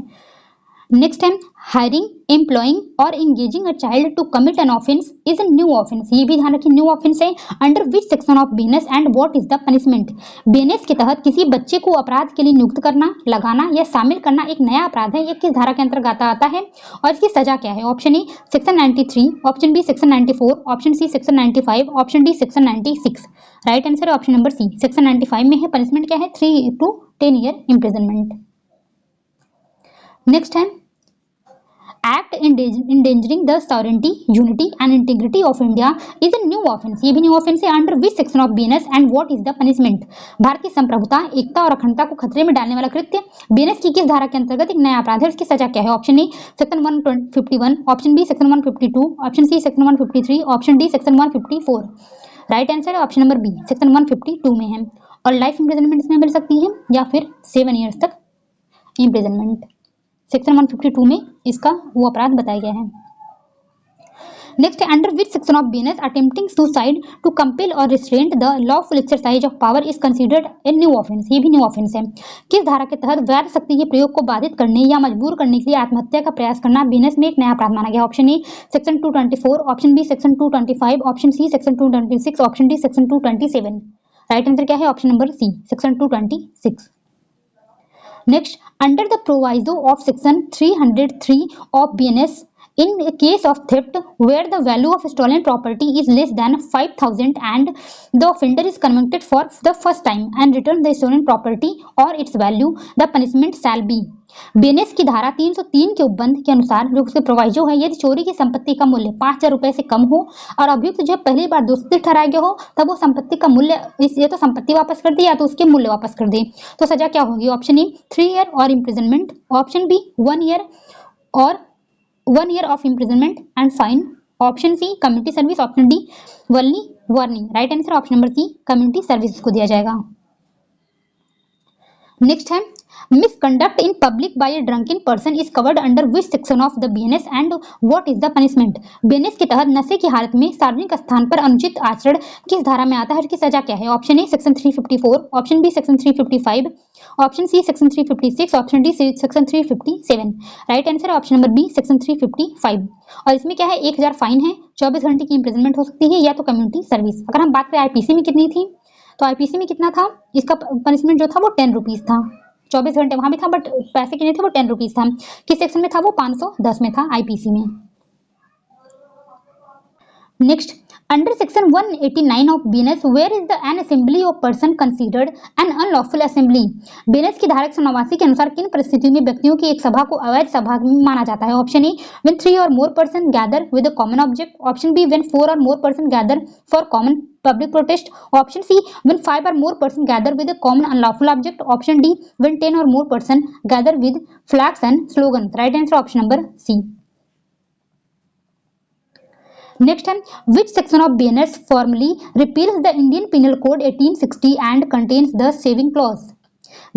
नेक्स्ट है हायरिंग, एम्प्लॉइंग और engaging a child to commit an offence is a new offence. ये भी ध्यान रखिए न्यू ऑफेंस है। Under which section of BNS and what is the punishment. BNS के तहत किसी बच्चे को अपराध के लिए नियुक्त करना, लगाना या शामिल करना एक नया अपराध है। ये किस धारा के अंतर्गत आता है और इसकी सजा क्या है? ऑप्शन ए section 93, option B section 94, option सी section 95, option D section 96। Right answer है ऑप्शन नंबर सी, सेक्शन 95 में है। पनिशमेंट क्या है? 3 to 10 ईयर इम्प्रिजनमेंट। नेक्स्ट है act endangering the sovereignty, unity and integrity of India is a new offense। ये भी न्यू ऑफेंस है। Under which section of BNS and what is the punishment. भारतीय संप्रभुता, एकता और अखंडता को खतरे में डालने वाला कृत्य बीएनएस की किस धारा के अंतर्गत एक नया अपराध है? उसकी सजा क्या है? ऑप्शन ए section 151, option B section 152, option सी section 153, option D section 154। Right answer है ऑप्शन नंबर बी, सेक्शन 152 में है। और लाइफ इम्प्रिजनमेंट इसमें मिल सकती है या फिर 7 ईयर्स तक इम्प्रिजनमेंट। सेक्शन 152 में इसका वो अपराध बताया गया है। नेक्स्ट है under which section of BNS attempting suicide to compel और restraint the lawful exercise of power is considered a new offence. ये भी न्यू ऑफेंस है। किस धारा के तहत वैध शक्ति के प्रयोग को बाधित करने या मजबूर करने के लिए आत्महत्या का प्रयास करना बीएनएस में एक नया अपराध माना गया? ऑप्शन ए section 224, option B section 225, option सी section 226, option D section 227। Right answer क्या है? Option number C, section 226। Next, under the proviso of section 303 of BNS, in case of theft where the value of stolen property is less than 5,000 and the offender is convicted for the first time and return the stolen property or its value, the punishment shall be। BNS की धारा 303 के उपबंध के अनुसार जो उसके प्रोवाइजो है, यदि चोरी की संपत्ति का मूल्य 5,000 रुपए से कम हो और अभियुक्त जो पहली बार दोषी ठहराया गया हो, तब वो संपत्ति का मूल्य या तो संपत्ति वापस कर दे या तो उसके मूल्य वापस कर दे। तो सजा क्या होगी? ऑप्शन ए 3 ईयर और इम्प्रिजनमेंट, ऑप्शन बी 1 ईयर और 1 year of imprisonment and fine, option C community service, option D warning. Right answer option number C, community service को दिया जाएगा। नेक्स्ट है misconduct in public by a drunken person is covered under which section of the BNS and what is the punishment. BNS के तहत नशे की हालत में सार्वजनिक स्थान पर अनुचित आचरण किस धारा में आता है? इसकी सजा क्या है? ऑप्शन ए section 354, option B section 355, option सी section 356, option D section 357। Right answer option number B, section 355। और इसमें क्या है? 1000 फाइन है, 24 घंटे की इम्प्रिजनमेंट हो सकती है या तो कम्युनिटी सर्विस। अगर हम बात करें आईपीसी में कितनी थी, तो आईपीसी में कितना था? इसका पनिशमेंट जो था वो 10 रुपीज था। 24 घंटे वहां भी था बट पैसे कितने थे? वो 10 रुपीज था। किस सेक्शन में था? वो 510 में था आईपीसी में। Next under section 189 of BNS where is the an assembly of person considered an unlawful assembly. BNS की धारा 189 के अनुसार किन परिस्थितियों में व्यक्तियों की एक सभा को अवैध सभा माना जाता है? Option A when 3 or more person gather with a common object, option B when 4 or more person gather for common public protest, option C when 5 or more person gather with a common unlawful object, option D when 10 or more person gather with flags and slogans। Right answer option number C. Next है which section of BNS formally repeals the Indian penal code 1860 and contains the saving clause.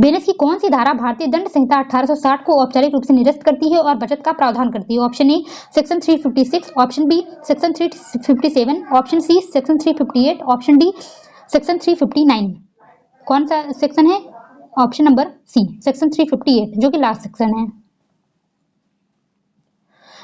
BNS की कौन सी धारा भारतीय दंड संहिता 1860 को औपचारिक रूप से निरस्त करती है और बचत का प्रावधान करती है? ऑप्शन ए section 356, option B section 357, option सी सेक्शन 358, ऑप्शन डी सेक्शन 359। कौन सा सेक्शन है? ऑप्शन नंबर सी, सेक्शन 358 जो कि लास्ट सेक्शन है।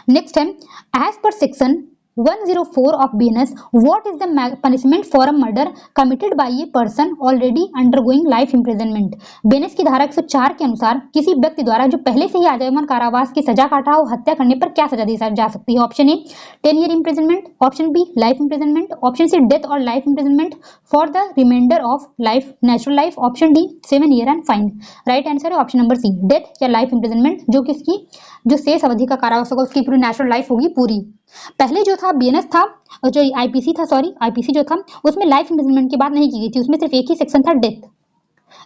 नेक्स्ट है एज पर section 104 of BNS, what is the punishment for a murder committed by a person already undergoing life imprisonment। BNS की धारा 104 के अनुसार किसी व्यक्ति द्वारा जो पहले से ही आजीवन कारावास की सजा काटा हो हत्या करने पर क्या सजा दी जा सकती है? Option A 10 year imprisonment, option B life imprisonment, option C death or life imprisonment for the reminder of life natural life, option D 7 year and fine. Right answer है ऑप्शन नंबर सी, डेथ या लाइफ इम्प्रिजनमेंट, जो कि इसकी जो शेष अवधि का कारावास होगा उसकी पूरी नेचुरल लाइफ होगी पूरी। पहले जो था बीएनएस था और जो आईपीसी था, सॉरी आईपीसी जो था उसमें लाइफ इम्प्रिजनमेंट की बात नहीं की गई थी, उसमें सिर्फ एक ही सेक्शन था डेथ,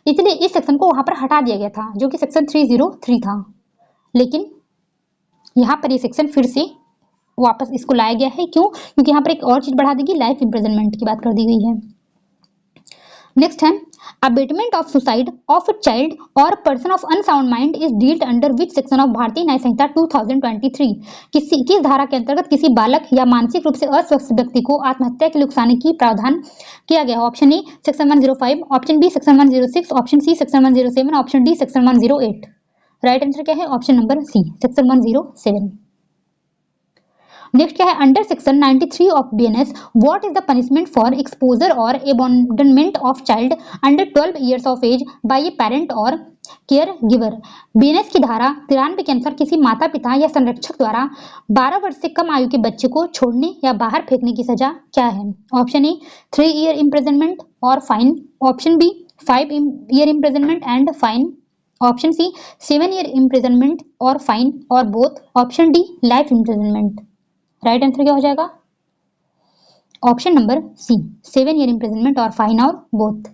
इसलिए इस सेक्शन को वहां पर हटा दिया गया था जो कि सेक्शन 303 था। लेकिन यहाँ पर ये सेक्शन फिर से वापस इसको लाया गया है। क्यों? क्योंकि यहाँ पर एक और चीज बढ़ा दी गई, लाइफ इम्प्रिजनमेंट की बात कर दी गई है। नेक्स्ट है abetment of suicide of a child or person of unsound mind is dealt under which section of Bharatiya Nyaya Sanhita 2023। किस धारा के अंतर्गत किसी बालक या मानसिक रूप से अस्वस्थ व्यक्ति को आत्महत्या के लिए उकसाने की प्रावधान किया गया? ऑप्शन ए section 105, option B section 106, option सी section 107, option D section 108। Right answer क्या है? Option number C, section 107। Next क्या है? Under section 93 of BNS what is the punishment for exposure और abandonment of child under 12 years of age by a parent or caregiver. BNS की धारा 93 के अनुसार किसी माता पिता या संरक्षक द्वारा 12 वर्ष से कम आयु के बच्चे को छोड़ने या बाहर फेंकने की सजा क्या है? Option A 3 year imprisonment or fine, option B 5 year imprisonment and fine, option C 7 year imprisonment or fine और both, option D life imprisonment. Right answer क्या हो जाएगा? Option number C, 7 year imprisonment or fine और बोथ।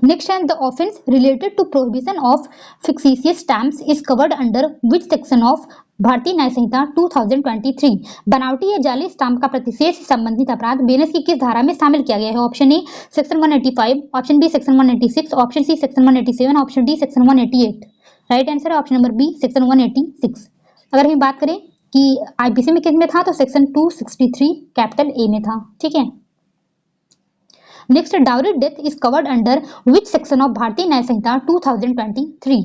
नेक्स्ट है the offence related to prohibition of fictitious stamps is covered under which section of Bharatiya Nyaya Sanhita 2023। बनावटी या जाली स्टाम्प का प्रतिषेध से संबंधित अपराध बीएनएस की किस धारा में शामिल किया गया है? ऑप्शन ए section 185, option B section 186, option सी section 187, option D section 188। Right answer है ऑप्शन नंबर बी, सेक्शन 186। अगर हम बात करें कि आईपीसी में किस में था तो सेक्शन 263 कैपिटल ए में था। ठीक है। Next, dowry death is covered under which section of Bharatiya Nyaya Sanhita 2023।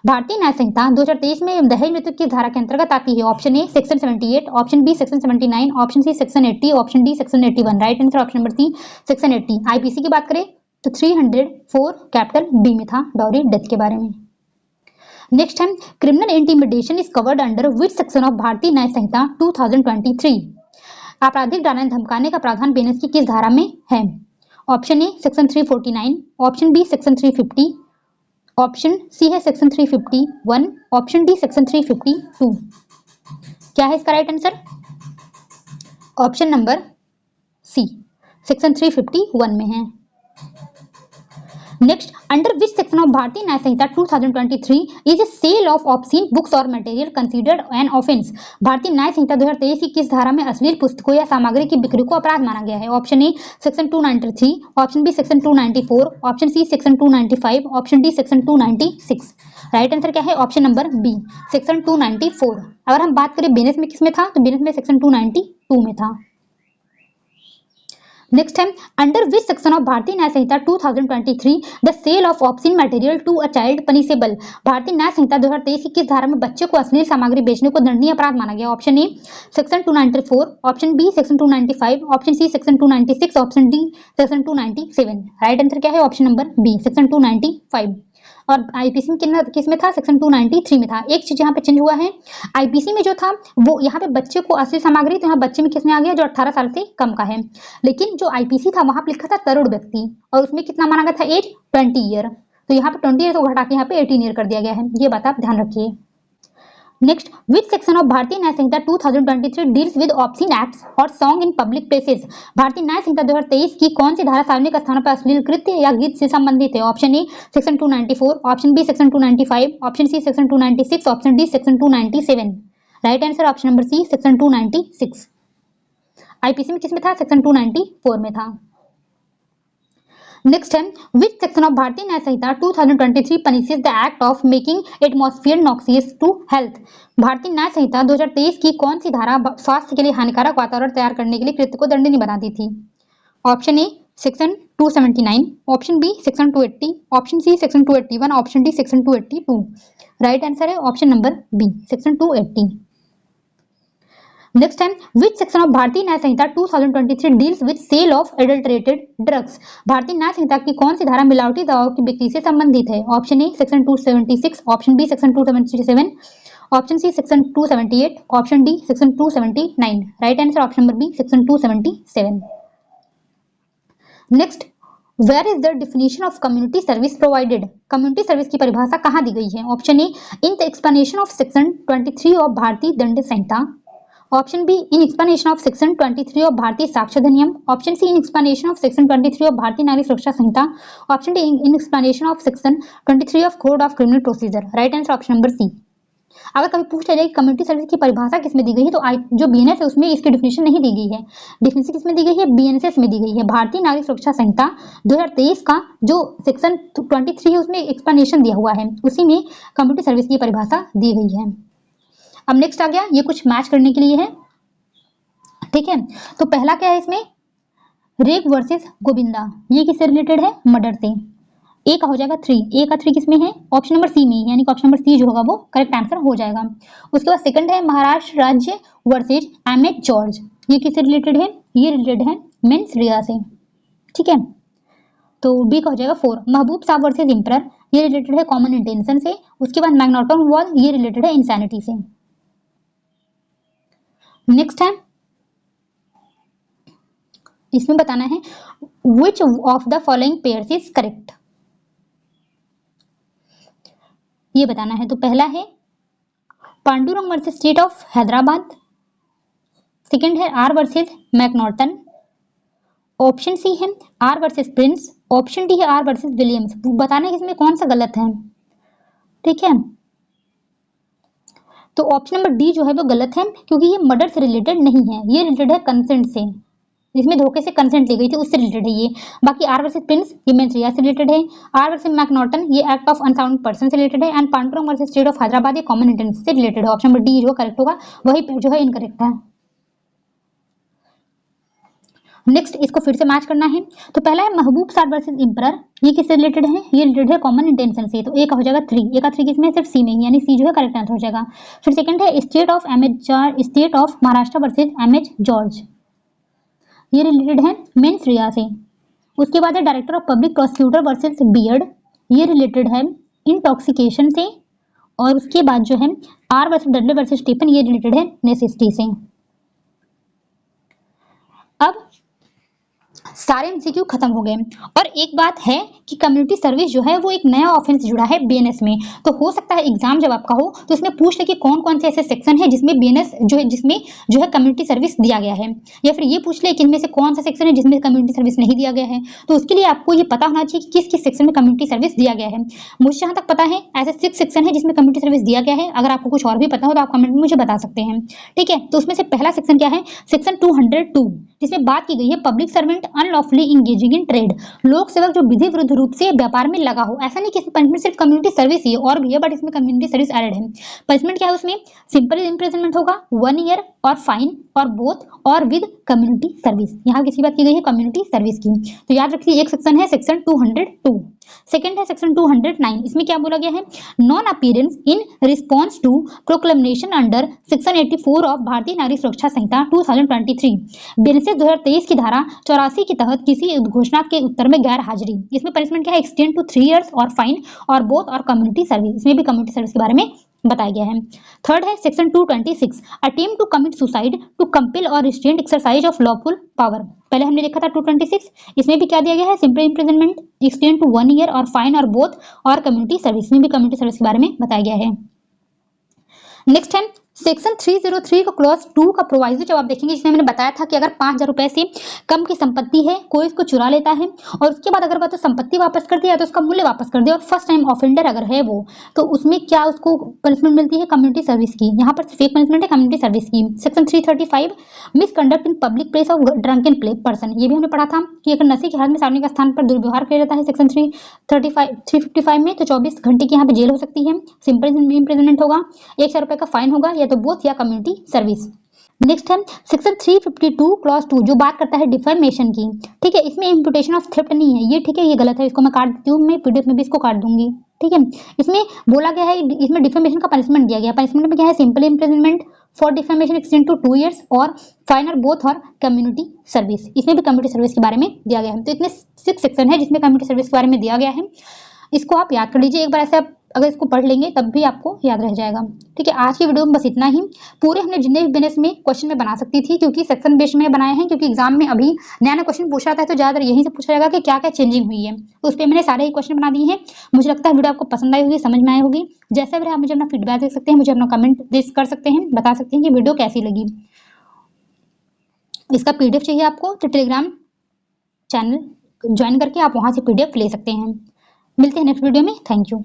भारतीय न्याय संहिता 2023 में दहेज मृत्यु की धारा के अंतर्गत आती है। ऑप्शन ए section 78, option B section 79, option सी section 80, option D section 81। Right answer option number C, section 80। IPC की बात करें तो 304 कैपिटल बी में था डाउरी डेथ के बारे में। नेक्स्ट है criminal intimidation is covered under which section of Bharatiya Nyaya Sanhita 2023। आपराधिक डालने धमकाने का प्रावधान बीएनएस की किस धारा में है? ऑप्शन ए section 349, option B section 350, option सी है सेक्शन 351, ऑप्शन डी सेक्शन 352। क्या है इसका right answer? Option number C, section 351 में है। Next, under which section of Bharatiya Nyaya Sanhita 2023 is a sale of obscene books और material considered an offence. Bharatiya Nyaya Sanhita 2023 की किस धारा में अश्लील पुस्तकों या सामग्री की बिक्री को अपराध माना गया है? ऑप्शन ए section 293, option B section 294, option सी section 295, option D section 296। Right answer क्या है? Option number B, section 294। अगर हम बात करें बीएनएस में किस में था तो बीएनएस में सेक्शन 292 में था। नेक्स्ट है under which section of Bharatiya Nyaya Sanhita 2023 the sale of obscene material to a child punishable. Bharatiya Nyaya Sanhita 2023 की किस धारा में बच्चे को अश्लील सामग्री बेचने को दंडनीय अपराध माना गया? ऑप्शन ए section 294, option B section 295, option सी section 296, option D section 297। Right answer क्या है? Option number B, section 295। और आईपीसी में किस में था? सेक्शन 293 में था। एक चीज यहाँ पे चेंज हुआ है, आईपीसी में जो था वो यहाँ पे बच्चे को अश्लील सामग्री, तो यहाँ बच्चे में किस में आ गया? जो 18 साल से कम का है। लेकिन जो आईपीसी था वहां पे लिखा था तरुण व्यक्ति, और उसमें कितना माना गया था? Age 20 year. तो यहाँ पे 20 ईयर को घटा के यहाँ पे 18 ईयर कर दिया गया है। ये बात आप ध्यान रखिए। Next, which section of Bharatiya Nyaya Sanhita 2023 deals with obscene acts और सॉन्ग इन पब्लिक प्लेसेस। भारतीय न्याय संहिता 2023 की कौन सी धारा सार्वजनिक स्थानों पर अश्लील कृत्य या गीत से संबंधित है? ऑप्शन ए section 294, option B section 295, option सी section 296, option D section 297। Right answer option number C, section 296। IPC में किस में था? सेक्शन 294 में था। नेक्स्ट है which section of Bharatiya Nyaya Sanhita 2023 punishes the act of making atmosphere noxious to health. Bharatiya Nyaya Sanhita 2023 की कौन सी धारा स्वास्थ्य के लिए हानिकारक वातावरण तैयार करने के लिए कृत्य को दंडनीय बनाती थी? ऑप्शन ए section 279, option B section 280, option सी section 281, option D section 282। Right answer है option number B, section 280। Next time which section of Bharatiya Nyaya Sanhita 2023 deals with sale of adulterated drugs. Bharatiya Nyaya संहिता की कौन सी धारा मिलावटी दवाओं की बिक्री से संबंधित है? Option A section 276, option B section 277, option C section 278, option D section 279। Right answer option number B, section 277। Next, where is the definition of community service provided. Community service की परिभाषा कहाँ दी गई है? Option A in the explanation of section 23 of Bharatiya Dand Sanhita, option B in explanation of section 23 of Bharatiya Sakshya Adhiniyam, option C in explanation of section 23 of Bharatiya Nagarik Suraksha Sanhita, option D in explanation of section 23 of code of criminal procedure. Right answer option number C. अगर कभी पूछ लिया जाए कि कम्युनिटी सर्विस की परिभाषा किसमें दी गई है तो जो बीएनएस है उसमें इसकी डिफिनेशन नहीं दी गई है। डिफिनेशन किसमें दी गई है? बीएनएस में दी गई है। भारतीय नागरिक सुरक्षा संहिता 2023 का जो सेक्शन 23 है उसमें एक्सप्लेनेशन दिया हुआ है, उसी में कम्युनिटी सर्विस की परिभाषा दी गई है। अब नेक्स्ट आ गया, ये कुछ मैच करने के लिए है, ठीक है। तो पहला क्या है इसमें? रेग वर्सेस गोविंदा, ये किससे रिलेटेड है? मर्डर से। ए का हो जाएगा 3, ए का 3 किसमें है, ऑप्शन नंबर सी में, यानी कि ऑप्शन नंबर सी जो होगा वो करेक्ट आंसर हो जाएगा। उसके बाद सेकंड है महाराष्ट्र राज्य वर्सेज एमएच जॉर्ज, ये किससे रिलेटेड है, ये रिलेटेड है मेंस रिया से, ठीक है। तो बी का हो जाएगा 4, महबूब साहब वर्सेज एम्परर, ये रिलेटेड है कॉमन इंटेंशन से। उसके बाद मैग्नाटन वॉल, ये रिलेटेड है इंसैनिटी से। नेक्स्ट है, इसमें बताना है which of the following pairs is correct, ये बताना है। तो पहला है Pandurang versus state of Hyderabad, second है आर वर्सेस मैकनॉटन, ऑप्शन सी है R versus Prince, option D है आर वर्सेस विलियम्स। बताना है इसमें कौन सा गलत है, ठीक है। तो ऑप्शन नंबर डी जो है वो गलत है, क्योंकि ये मर्डर से रिलेटेड नहीं है, ये रिलेटेड है कंसेंट से, जिसमें धोखे से कंसेंट ली गई थी उससे रिलेटेड है ये। बाकी आर वर्सेस प्रिंस ये मेंस रिया से रिलेटेड है, आर वर्सेस मैकनॉटन ये एक्ट ऑफ अनसाउंड पर्सन से रिलेटेड है, and Pandurang versus state of Hyderabad ये कॉमन इंटेंशन से रिलेटेड है। ऑप्शन नंबर डी जो करेक्ट होगा, वही जो है इनकरेक्ट है। नेक्स्ट इसको फिर से मैच करना है। तो पहला है महबूब साहब वर्सेस एम्परर, ये किससे रिलेटेड है, ये रिलेटेड है कॉमन इंटेंशन से। तो ए का हो जाएगा 3, ए का 3 किसमें, सिर्फ सी में ही, यानी सी जो है करेक्ट आंसर हो जाएगा। फिर सेकंड है state of Maharashtra versus MH George, ये रिलेटेड है मेंस रिया से। उसके बाद है director of public prosecutor versus Beard, ये रिलेटेड है इंटॉक्सिकेशन से। और उसके बाद जो है R versus Dudley versus Stephen, ये रिलेटेड है नेसेसिटी से। अब सारे एमसीक्यू खत्म हो गए। और एक बात है कि कम्युनिटी सर्विस जो है वो एक नया ऑफेंस जुड़ा है बीएनएस में। तो हो सकता है एग्जाम जब आपका हो तो इसमें पूछ ले कि कौन कौन से ऐसे सेक्शन है जिसमें बीएनएस जो है, जिसमें जो है कम्युनिटी सर्विस दिया गया है, या फिर ये पूछ ले कि इनमें से कौन सा सेक्शन है जिसमें कम्युनिटी सर्विस नहीं दिया गया है। तो उसके लिए आपको ये पता होना चाहिए कि किस किस सेक्शन में कम्युनिटी सर्विस दिया गया है। मुझे जहाँ तक पता है ऐसे 6 सेक्शन है जिसमें कम्युनिटी सर्विस दिया गया है। अगर आपको कुछ और भी पता हो तो आप कमेंट में मुझे बता सकते हैं, ठीक है। तो उसमें से पहला सेक्शन क्या है, सेक्शन 202, जिसमें बात की गई है public servant unlawfully engaging in trade, लोक सेवक जो विधि विरुद्ध रूप से व्यापार में लगा हो। ऐसा नहीं कि इसमें पनिशमेंट सिर्फ कम्युनिटी सर्विस ही है, और भी है, बट इसमें कम्युनिटी सर्विस एडेड है। पनिशमेंट क्या है उसमें, सिंपल इम्प्रिजनमेंट होगा, 1 ईयर और फाइन और बोथ और विद कम्युनिटी सर्विस। यहाँ किसी बात की गई है कम्युनिटी सर्विस की। तो याद रखिए एक सेक्शन है सेक्शन 202। सेकंड है सेक्शन 209, इसमें क्या बोला गया है, non appearance in response to proclamation under section 84 of Bharatiya Nagarik Suraksha Samhita 2023, BNS 2023 की धारा 84 के तहत किसी उद्घोषणा के उत्तर में गैर हाजिरी। इसमें पनिशमेंट क्या है, एक्सटेंड टू 3 इयर्स और फाइन और बोथ और कम्युनिटी सर्विस। इसमें भी कम्युनिटी सर्विस के बारे में बताया गया है। थर्ड है section 226, attempt to commit suicide to compel और restraint exercise of lawful power. पहले हमने देखा था 226, इसमें भी क्या दिया गया है, simple imprisonment, extend to 1 year और फाइन और बोथ और कम्युनिटी सर्विस। में भी कम्युनिटी सर्विस के बारे में बताया गया है। नेक्स्ट है सेक्शन 303 का क्लॉज 2 का प्रोवाइजो जब आप देखेंगे, जिसमें मैंने बताया था कि अगर 5,000 रुपए से कम की संपत्ति है, कोई इसको चुरा लेता है और उसके बाद अगर वह तो संपत्ति वापस कर दिया तो उसका मूल्य वापस कर दिया, और फर्स्ट टाइम ऑफेंडर अगर है वो, तो उसमें क्या उसको पनिशमेंट मिलती है, कम्युनिटी सर्विस की। यहाँ पर सिर्फ एक पनिशमेंट है कम्युनिटी सर्विस की। Section 335 misconduct in public place of drunken person, ये भी हमने पढ़ा था कि अगर नशे की हालत में सार्वजनिक स्थान पर दुर्व्यवहार किया जाता है सेक्शन 355 में, तो 24 घंटे की यहाँ पे जेल हो सकती है, सिंपल इम्प्रिजनमेंट होगा, 1,000 रुपए का फाइन होगा, या तो बोथ या कम्युनिटी सर्विस। नेक्स्ट है सेक्शन 352 क्लॉज 2 जो बात करता है डिफेमेशन की, ठीक है। इसमें इम्पुटेशन ऑफ थेफ्ट नहीं है, ये ठीक है, ये गलत है, इसको मैं काट देती हूँ, मैं पीडीएफ में भी इसको काट दूंगी, ठीक है। इसमें बोला गया है, इसमें डिफेमेशन का पनिशमेंट दिया गया, पनिशमेंट में क्या है, simple imprisonment for defamation extend to 2 years और फाइन और बोथ और कम्युनिटी सर्विस। इसमें भी कम्युनिटी सर्विस के बारे में दिया गया है। तो इतने 6 सेक्शन है जिसमें कम्युनिटी सर्विस के बारे में दिया गया है। इसको आप याद कर लीजिए एक बार, ऐसे आप अगर इसको पढ़ लेंगे तब भी आपको याद रह जाएगा, ठीक है। आज की वीडियो में बस इतना ही। पूरे हमने जितने भी बीएनएस में क्वेश्चन में बना सकती थी, क्योंकि सेक्शन बेस्ड में बनाए हैं, क्योंकि एग्जाम में अभी नया नया क्वेश्चन पूछा था, तो ज्यादातर यहीं से पूछा जाएगा कि क्या क्या चेंजिंग हुई है। तो उस पर मैंने सारे ही क्वेश्चन बना दिए हैं। मुझे लगता है वीडियो आपको पसंद आई होगी, समझ में आई होगी। जैसे भी आप मुझे अपना फीडबैक दे सकते हैं, मुझे अपना कमेंट कर सकते हैं, बता सकते हैं कि वीडियो कैसी लगी। इसका पीडीएफ चाहिए आपको तो टेलीग्राम चैनल ज्वाइन करके आप वहां से पीडीएफ ले सकते हैं। मिलते हैं नेक्स्ट वीडियो में। Thank you.